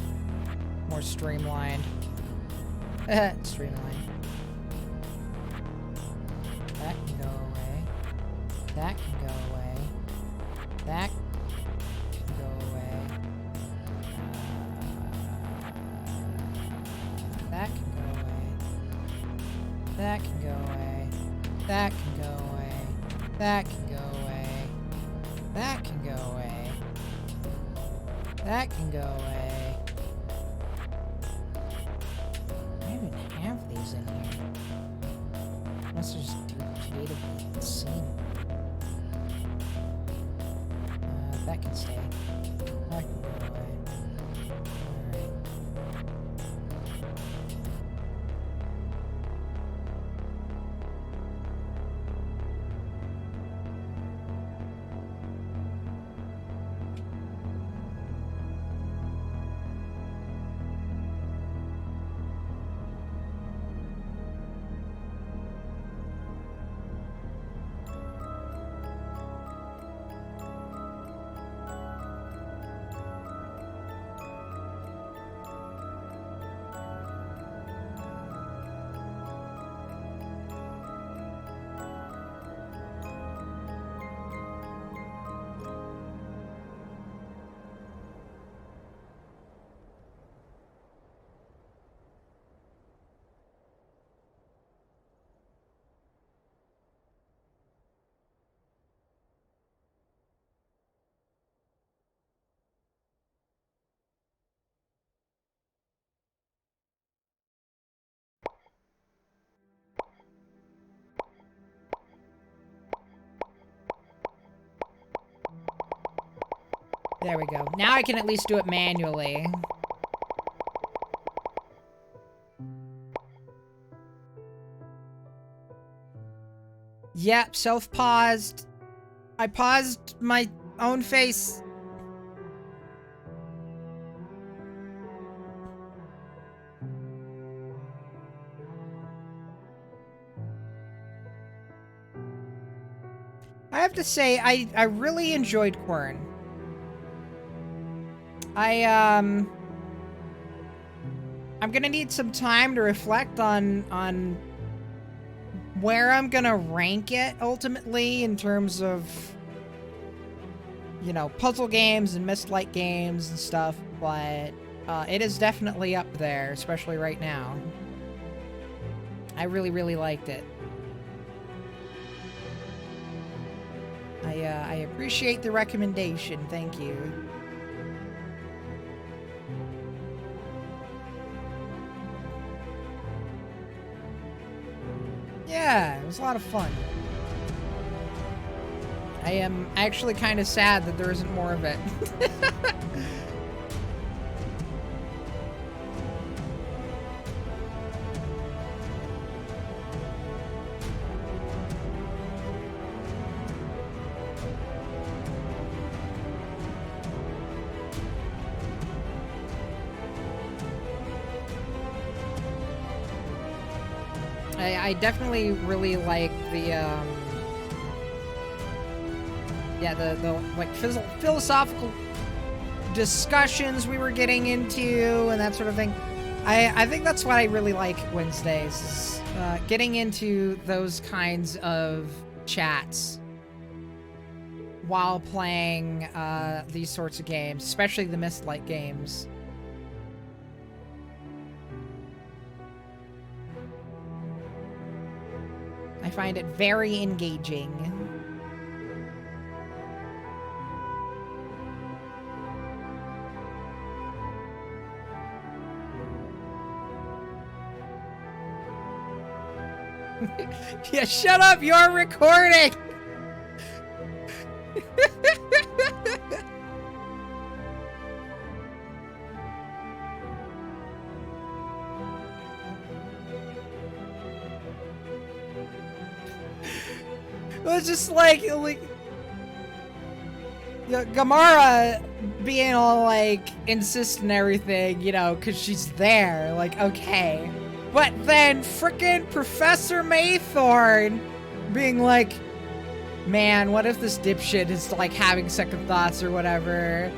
more streamlined. Streamlined. That can go away. That can go away. That can go away. That can go away. That can go away. That can go away. That can go away. That can go away. That can go away. I don't even have these in here. Unless they're just creatively insane. That can stay. That can go away. Alright. There we go. Now I can at least do it manually. Yep, self-paused. I paused my own face. I have to say, I really enjoyed Quern. I'm gonna need some time to reflect on where I'm gonna rank it ultimately in terms of, you know, puzzle games and Mistlight games and stuff, but it is definitely up there, especially right now. I really, really liked it. I appreciate the recommendation, thank you. Yeah, it was a lot of fun. I am actually kind of sad that there isn't more of it. I definitely really like the, yeah, the like philosophical discussions we were getting into and that sort of thing. I think that's what I really like Wednesdays, is getting into those kinds of chats while playing these sorts of games, especially the Mistlight games. I find it very engaging. Yeah, shut up, you're recording! It was just like Gamara being all like insistent and everything, you know, because she's there, like, okay. But then frickin' Professor Maythorn being like, man, what if this dipshit is like having second thoughts or whatever?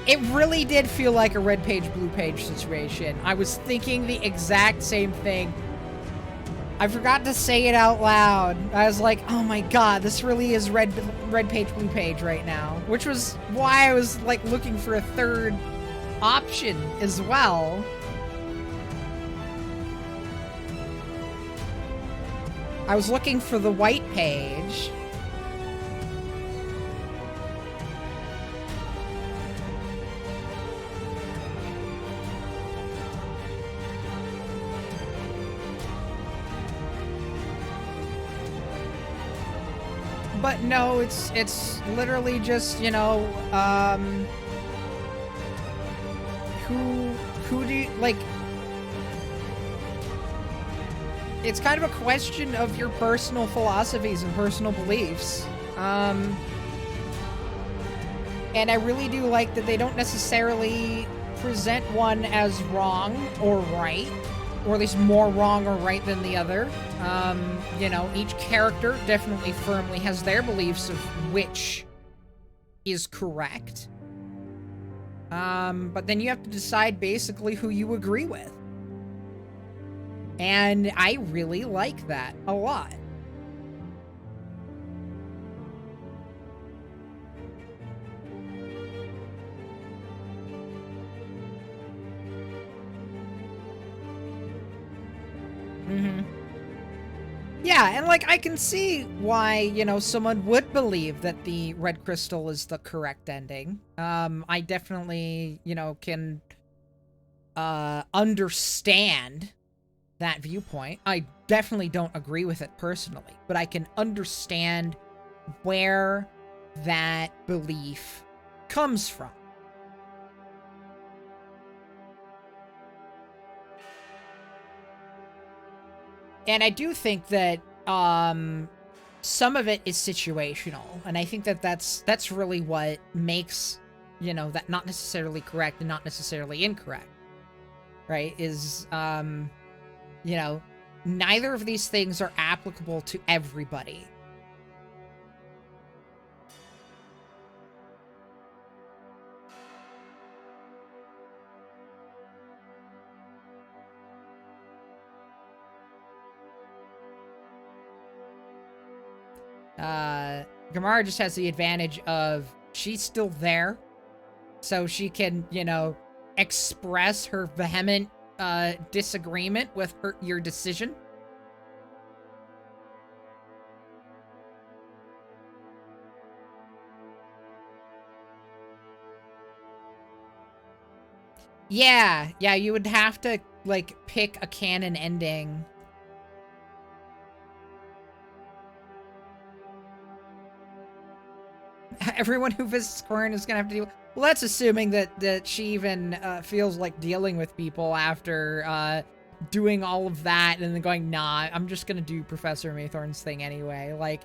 It really did feel like a red page, blue page situation. I was thinking the exact same thing. I forgot to say it out loud. I was like, oh my god, this really is red page, blue page right now. Which was why I was like looking for a third option as well. I was looking for the white page. But no, it's literally just, you know, who do you, like, it's kind of a question of your personal philosophies and personal beliefs. And I really do like that they don't necessarily present one as wrong or right, or at least more wrong or right than the other. You know, each character definitely firmly has their beliefs of which is correct. But then you have to decide basically who you agree with. And I really like that a lot. Yeah, and like I can see why, you know, someone would believe that the red crystal is the correct ending. I definitely, you know, can understand that viewpoint. I definitely don't agree with it personally, but I can understand where that belief comes from. And I do think that some of it is situational, and I think that that's really what makes, you know, that not necessarily correct and not necessarily incorrect, right? Is you know, neither of these things are applicable to everybody. Gamara just has the advantage of she's still there, so she can, you know, express her vehement disagreement with your decision. Yeah, you would have to, like, pick a canon ending. Everyone who visits Quern is gonna have to deal. Well, that's assuming that she even feels like dealing with people after doing all of that and then going, nah, I'm just gonna do Professor Maythorn's thing anyway. Like,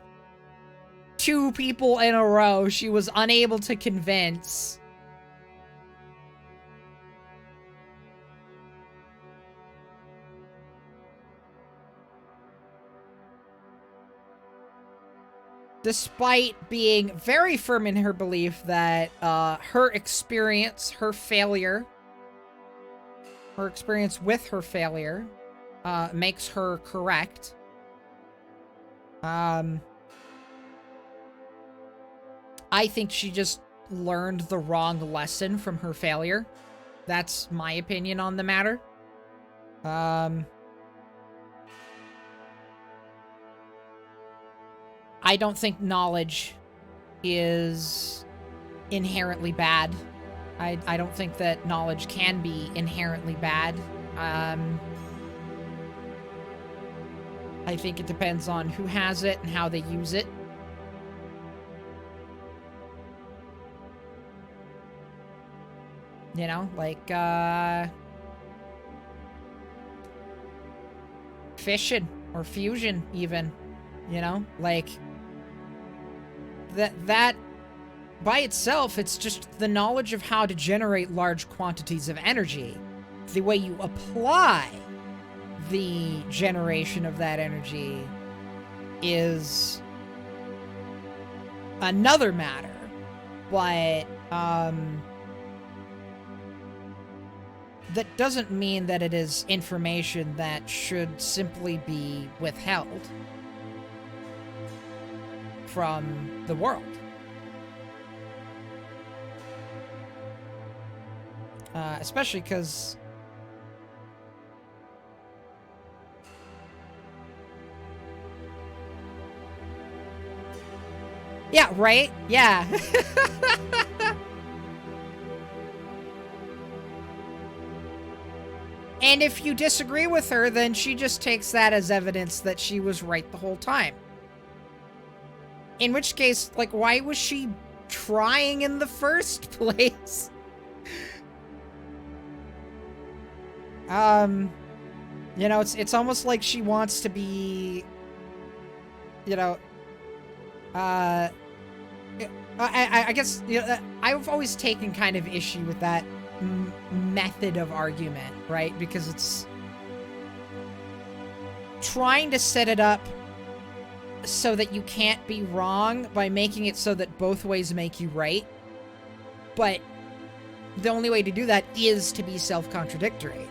2 people in a row she was unable to convince. Despite being very firm in her belief that her experience, her failure, her experience with her failure makes her correct. I think she just learned the wrong lesson from her failure. That's my opinion on the matter. I don't think knowledge is inherently bad. I don't think that knowledge can be inherently bad. I think it depends on who has it and how they use it. You know, like, fission or fusion even, you know, like that by itself, it's just the knowledge of how to generate large quantities of energy. The way you apply the generation of that energy is another matter, but that doesn't mean that it is information that should simply be withheld from the world. Especially because yeah, right? Yeah. And if you disagree with her, then she just takes that as evidence that she was right the whole time. In which case, like, why was she trying in the first place? You know, it's almost like she wants to be, you know, I guess, you know, I've always taken kind of issue with that method of argument, right? Because it's trying to set it up so that you can't be wrong by making it so that both ways make you right. But the only way to do that is to be self-contradictory.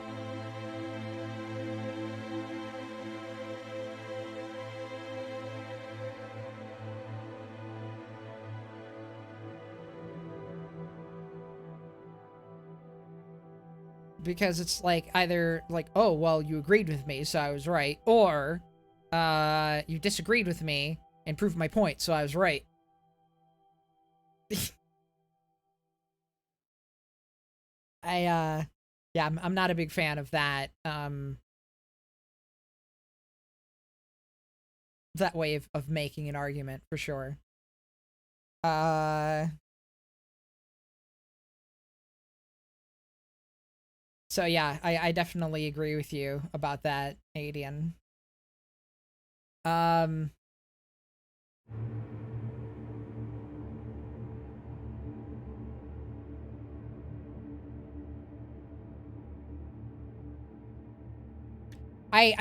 Because it's like either like, oh, well, you agreed with me, so I was right, or you disagreed with me and proved my point, so I was right. Yeah, I'm not a big fan of that, that way of making an argument, for sure. So yeah, I definitely agree with you about that, Adian. I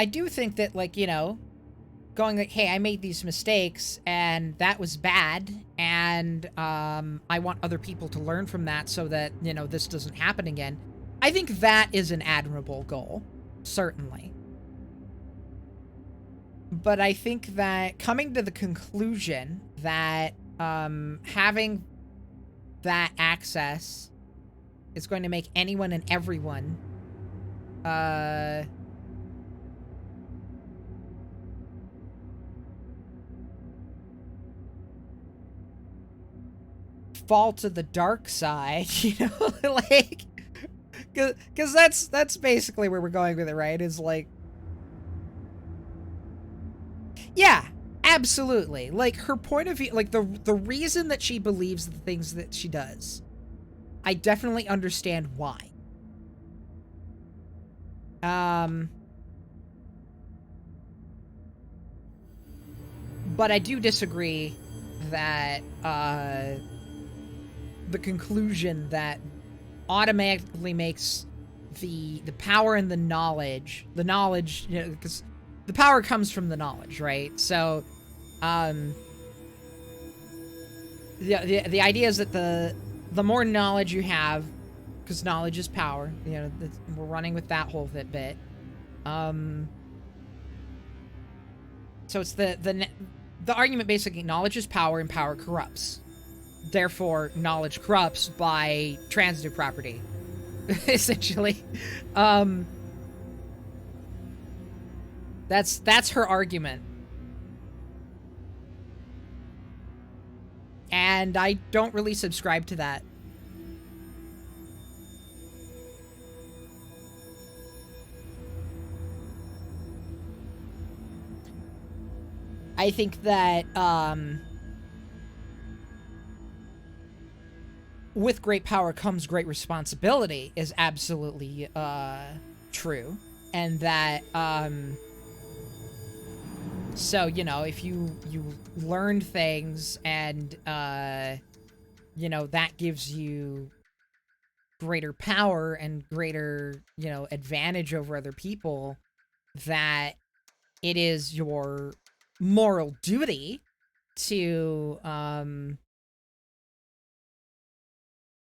do think that, like, you know, going like, hey, I made these mistakes and that was bad, and I want other people to learn from that so that, you know, this doesn't happen again. I think that is an admirable goal, certainly. But I think that coming to the conclusion that having that access is going to make anyone and everyone fall to the dark side, you know, like, because that's basically where we're going with it, right? Is like, yeah, absolutely. Like, her point of view, like the reason that she believes the things that she does, I definitely understand why. But I do disagree that the conclusion that automatically makes the power and the knowledge, you know, because the power comes from the knowledge, right? So the idea is that the more knowledge you have, because knowledge is power, you know, we're running with that whole bit. So it's the argument basically, knowledge is power and power corrupts. Therefore, knowledge corrupts by transitive property, essentially. That's her argument. And I don't really subscribe to that. I think that, with great power comes great responsibility is absolutely, true. And that, so, you know, if you learn things and, you know, that gives you greater power and greater, you know, advantage over other people, that it is your moral duty to,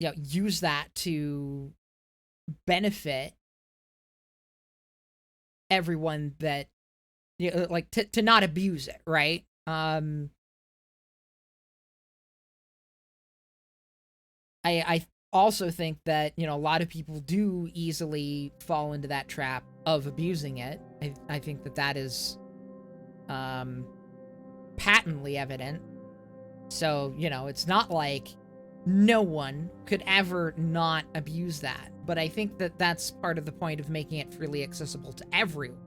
you know, use that to benefit everyone that, you know, like, to not abuse it, right? I also think that, you know, a lot of people do easily fall into that trap of abusing it. I think that that is, patently evident. So, you know, it's not like no one could ever not abuse that. But I think that that's part of the point of making it freely accessible to everyone,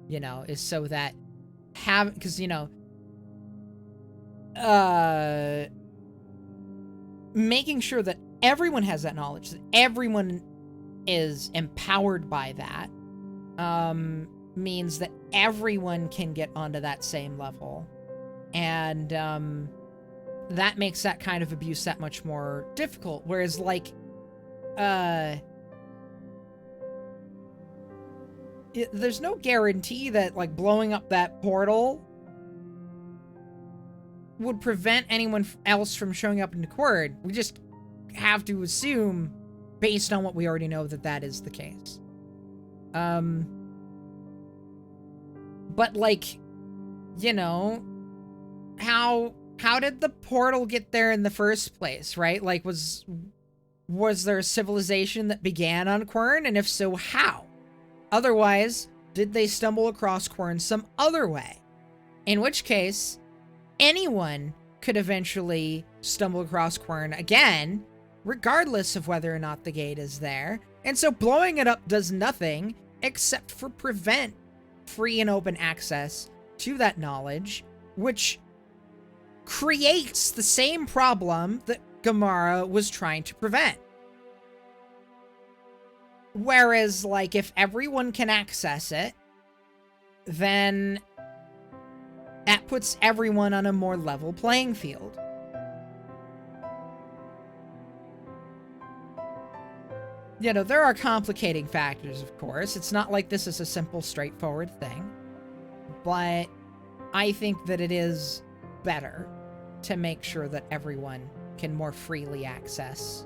you know, is so that because, you know, making sure that everyone has that knowledge, that everyone is empowered by that, means that everyone can get onto that same level. And, that makes that kind of abuse that much more difficult. Whereas, like, there's no guarantee that, like, blowing up that portal would prevent anyone else from showing up into Quern. We just have to assume, based on what we already know, that that is the case. But, like, you know, how did the portal get there in the first place, right? Like, was there a civilization that began on Quern? And if so, how? Otherwise, did they stumble across Quern some other way? In which case, anyone could eventually stumble across Quern again, regardless of whether or not the gate is there. And so blowing it up does nothing except for prevent free and open access to that knowledge, which creates the same problem that Gamara was trying to prevent. Whereas, like, if everyone can access it, then that puts everyone on a more level playing field. You know, there are complicating factors, of course. It's not like this is a simple, straightforward thing. But I think that it is better to make sure that everyone can more freely access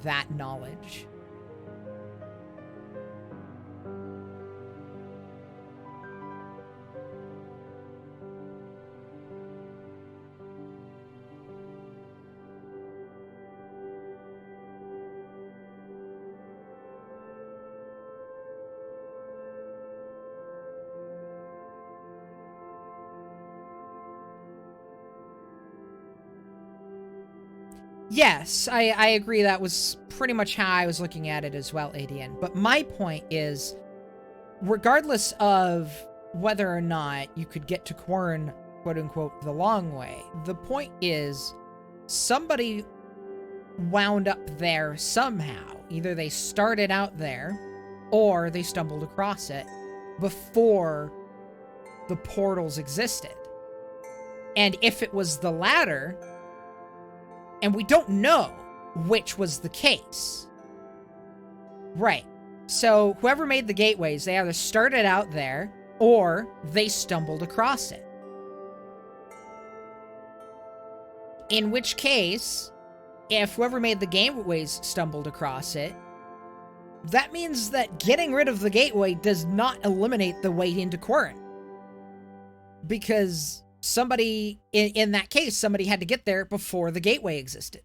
that knowledge. Yes, I agree. That was pretty much how I was looking at it as well, ADN. But my point is, regardless of whether or not you could get to Quern, quote-unquote, the long way, the point is somebody wound up there somehow. Either they started out there, or they stumbled across it before the portals existed. And if it was the latter, and we don't know which was the case. Right. So whoever made the gateways, they either started out there or they stumbled across it. In which case, if whoever made the gateways stumbled across it, that means that getting rid of the gateway does not eliminate the way into Quern. Because somebody, in that case, somebody had to get there before the gateway existed.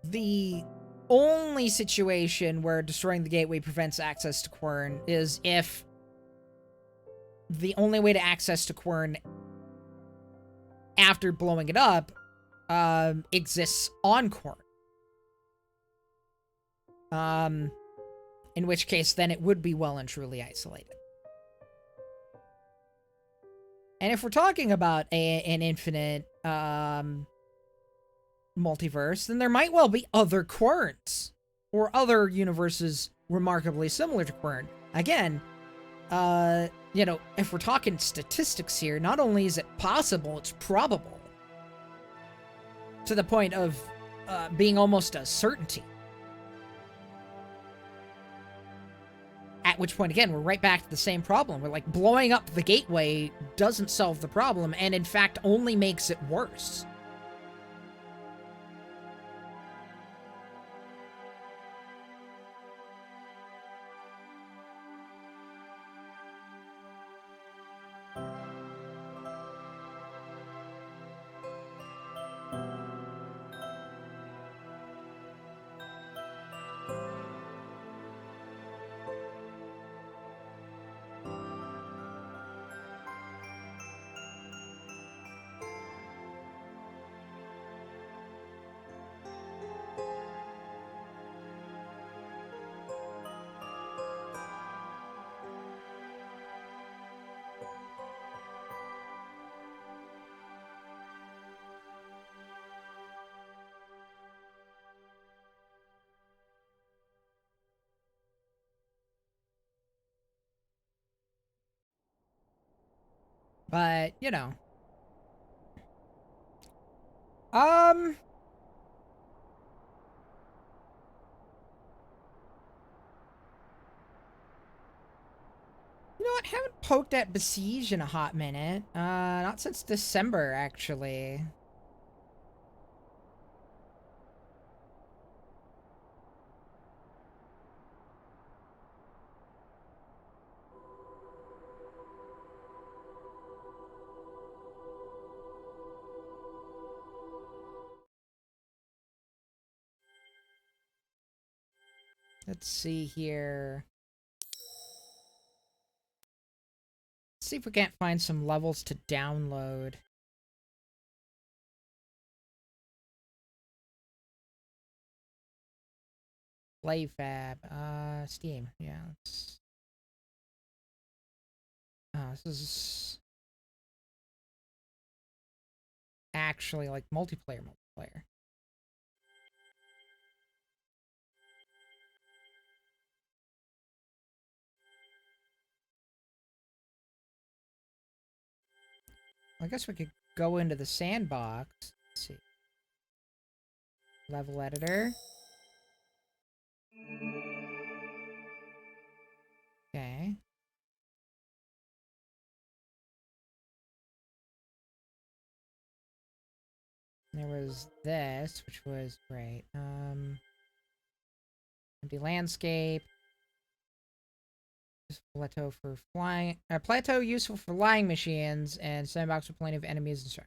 The only situation where destroying the gateway prevents access to Quern is if the only way to access to Quern after blowing it up exists on Quern. In which case, then it would be well and truly isolated. And if we're talking about an infinite multiverse, then there might well be other Querns or other universes remarkably similar to Quern. Again, you know, if we're talking statistics here, not only is it possible, it's probable. To the point of being almost a certainty. At which point, again, we're right back to the same problem. We're like, blowing up the gateway doesn't solve the problem, and in fact only makes it worse. But, you know. You know what? Haven't poked at Besiege in a hot minute. Not since December, actually. Let's see here. Let's see if we can't find some levels to download. Playfab. Steam. Yeah, let's... Oh, this is... actually like multiplayer. I guess we could go into the sandbox. Let's see. Level editor. Okay. There was this, which was great. Empty landscape. Plateau for flying. Plateau useful for flying machines, and sandbox with plenty of enemies and stuff.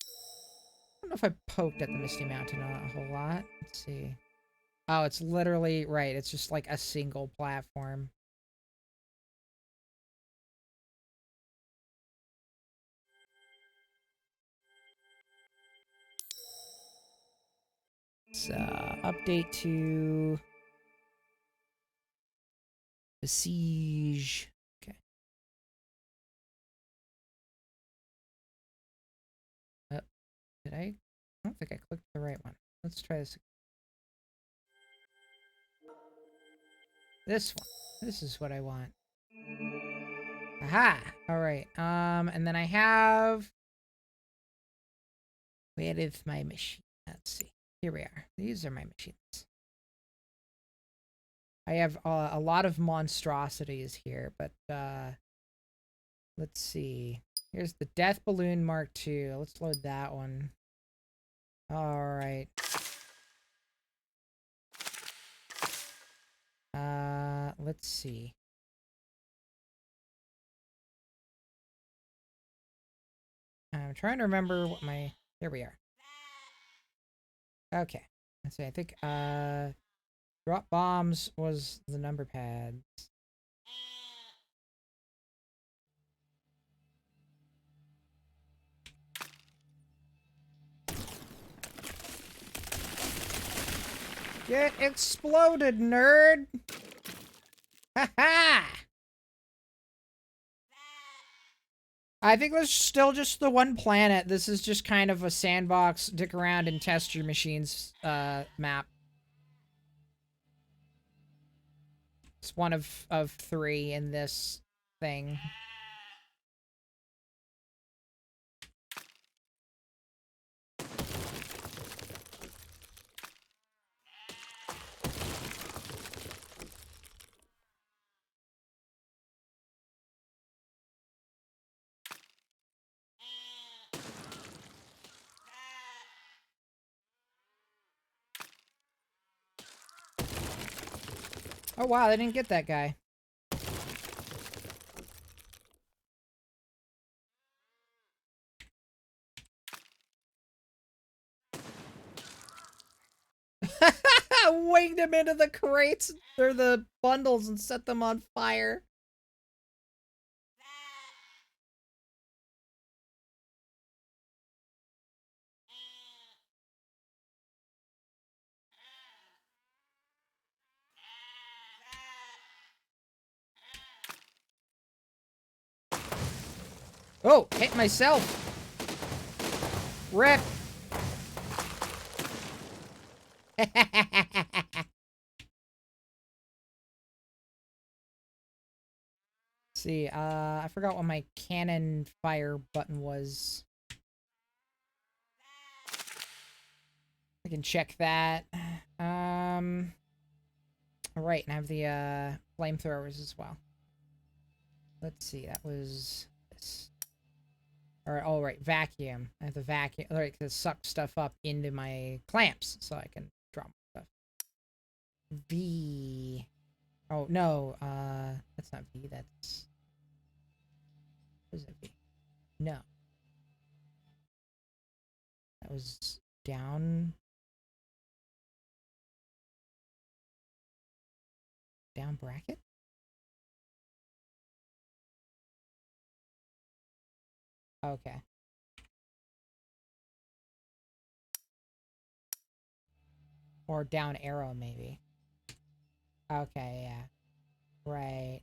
I don't know if I poked at the Misty Mountain a whole lot. Let's see. Oh, it's literally right. It's just like a single platform. Let's update to Besiege. Okay. Did I? I don't think I clicked the right one. Let's try this. This one. This is what I want. Aha! Alright. And then I have... Where is my machine? Let's see. Here we are. These are my machines. I have a lot of monstrosities here, but let's see. Here's the Death Balloon Mark II. Let's load that one. Alright. Let's see. I'm trying to remember what my... There we are. Okay. Let's see. I think, drop bombs was the number pads. Get exploded, nerd! Ha ha! I think there's still just the one planet. This is just kind of a sandbox, dick around and test your machines map. It's one of 3 in this thing. Oh wow, they didn't get that guy. Winged him into the crates or the bundles and set them on fire. Oh, hit myself. Rip. See, I forgot what my cannon fire button was. I can check that. Alright, and I have the flamethrowers as well. Let's see, that was this. Alright, all right, vacuum. I have the vacuum, like to suck stuff up into my clamps so I can drop stuff. V. Oh no, that's not V, that's what is it V? No. That was down bracket? Okay. Or down arrow, maybe. Okay, yeah. Right.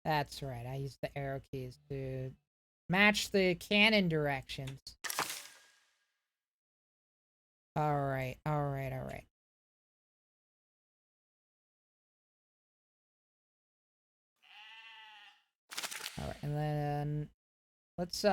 That's right. I used the arrow keys to match the cannon directions. Alright, alright, alright. Alright, and then let's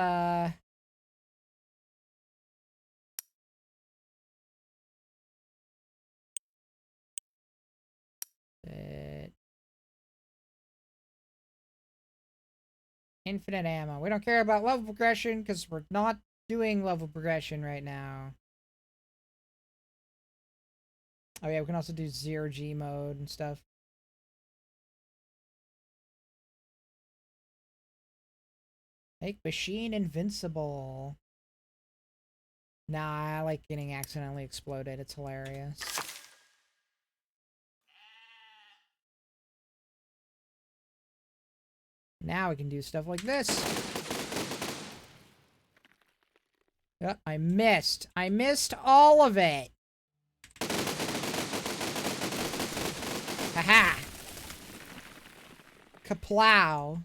infinite ammo. We don't care about level progression because we're not doing level progression right now. Oh yeah, we can also do 0G mode and stuff. Make machine invincible. Nah, I like getting accidentally exploded. It's hilarious. Now we can do stuff like this. Yep, I missed. I missed all of it. Haha. Kaplow.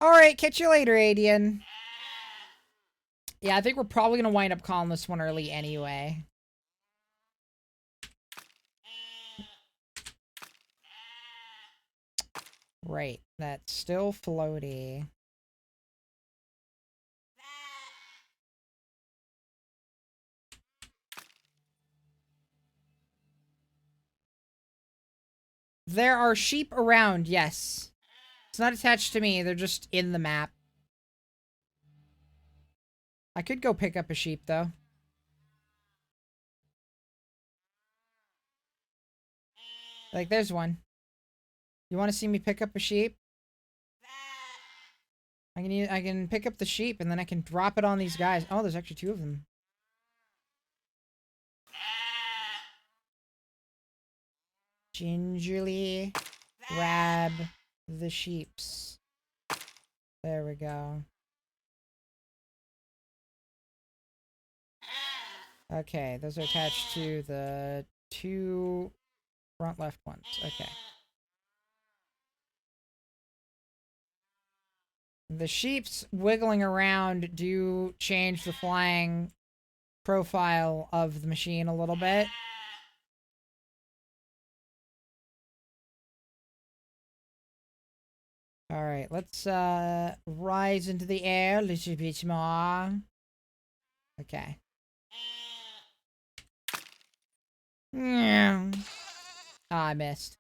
Alright, catch you later, Adian. Yeah, I think we're probably going to wind up calling this one early anyway. Right, that's still floaty. There are sheep around, yes. It's not attached to me, they're just in the map. I could go pick up a sheep, though. Like, there's one. You want to see me pick up a sheep? I can pick up the sheep, and then I can drop it on these guys. Oh, there's actually 2 of them. Gingerly grab the sheeps. There we go. Okay, those are attached to the 2 front left ones. Okay. The sheeps wiggling around do change the flying profile of the machine a little bit. Alright, let's rise into the air a little bit more. Okay. Ah, I missed.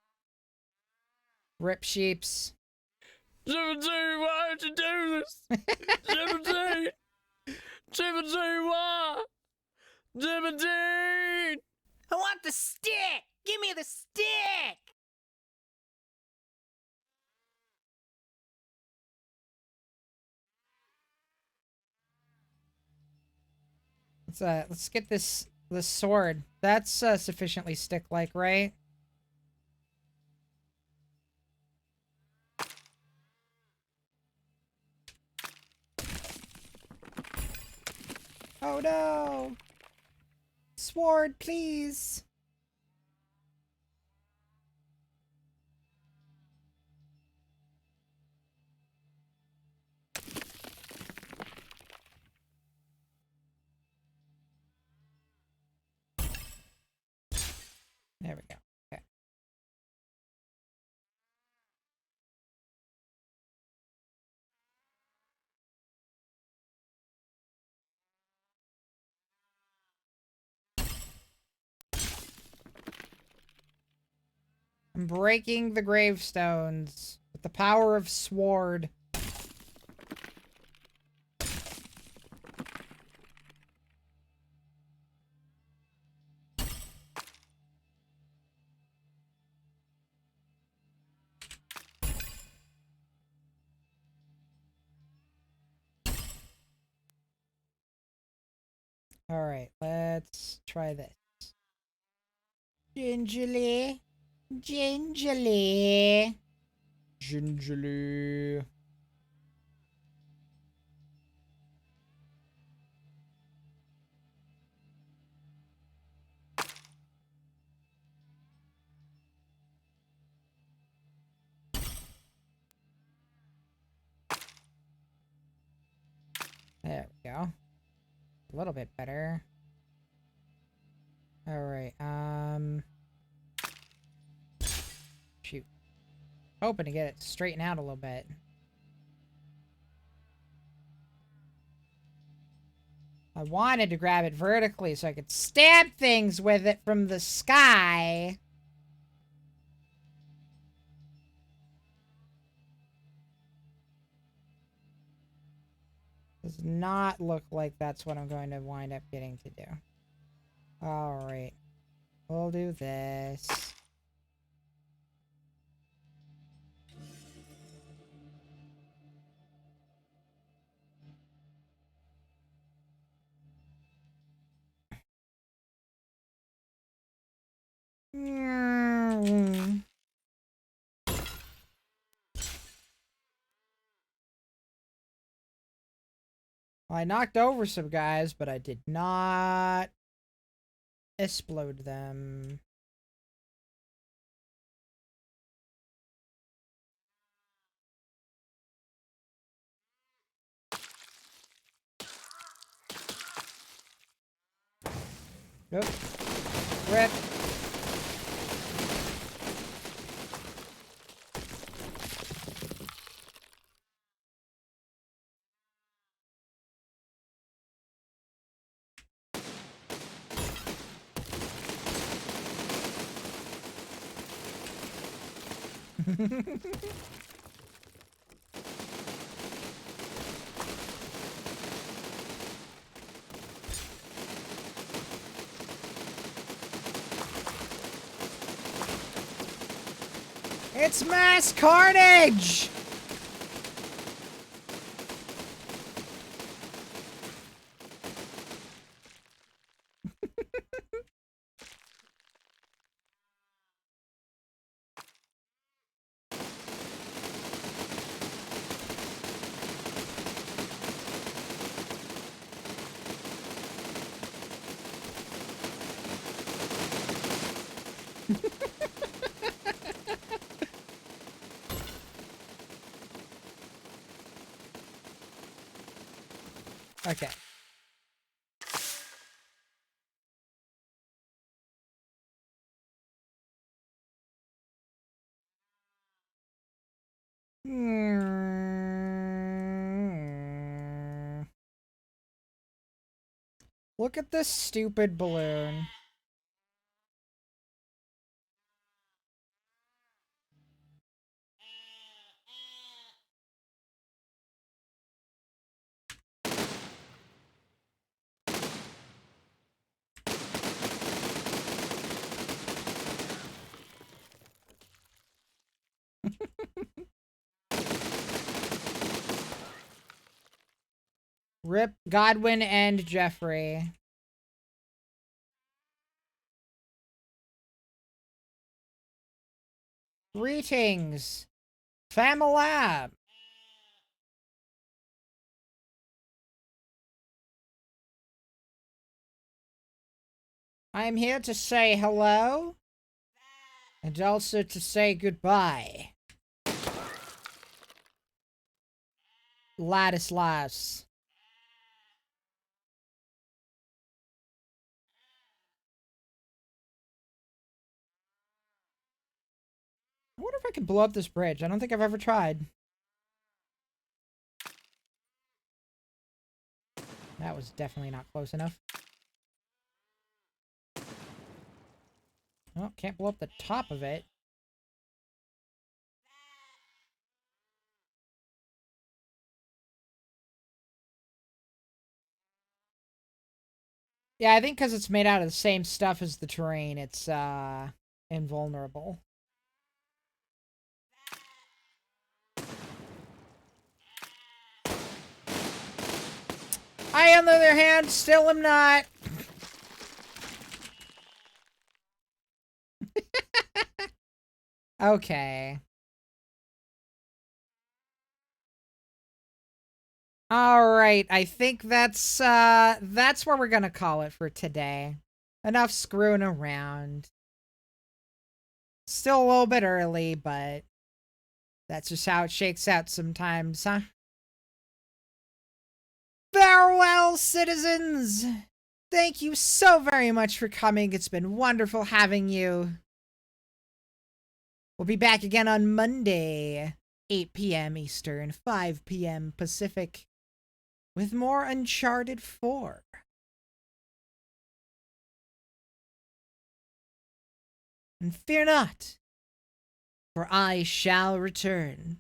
Rip sheeps. 17, why did you do this? 17! 17, why? 17! I want the stick! Give me the stick! Let's get this sword. That's sufficiently stick-like, right? Oh no! Sword, please! There we go. Okay. I'm breaking the gravestones with the power of sword. Alright, let's try this. Gingerly. Gingerly. Gingerly. There we go. A little bit better. Alright, shoot. Hoping to get it straightened out a little bit. I wanted to grab it vertically so I could stab things with it from the sky. Does not look like that's what I'm going to wind up getting to do. Alright. We'll do this. I knocked over some guys, but I did not explode them. Nope. Rip. It's mass carnage! Okay. Look at this stupid balloon. Rip Godwin and Jeffrey. Greetings, Familab. I'm here to say hello and also to say goodbye. Ladislas. I wonder if I can blow up this bridge. I don't think I've ever tried. That was definitely not close enough. Oh, can't blow up the top of it. Yeah, I think because it's made out of the same stuff as the terrain, it's, invulnerable. I, on the other hand, still am not. Okay. Alright, I think that's where we're gonna call it for today. Enough screwing around. Still a little bit early, but that's just how it shakes out sometimes, huh? Farewell, citizens! Thank you so very much for coming. It's been wonderful having you. We'll be back again on Monday, 8 p.m. Eastern, 5 p.m. Pacific, with more Uncharted 4. And fear not, for I shall return.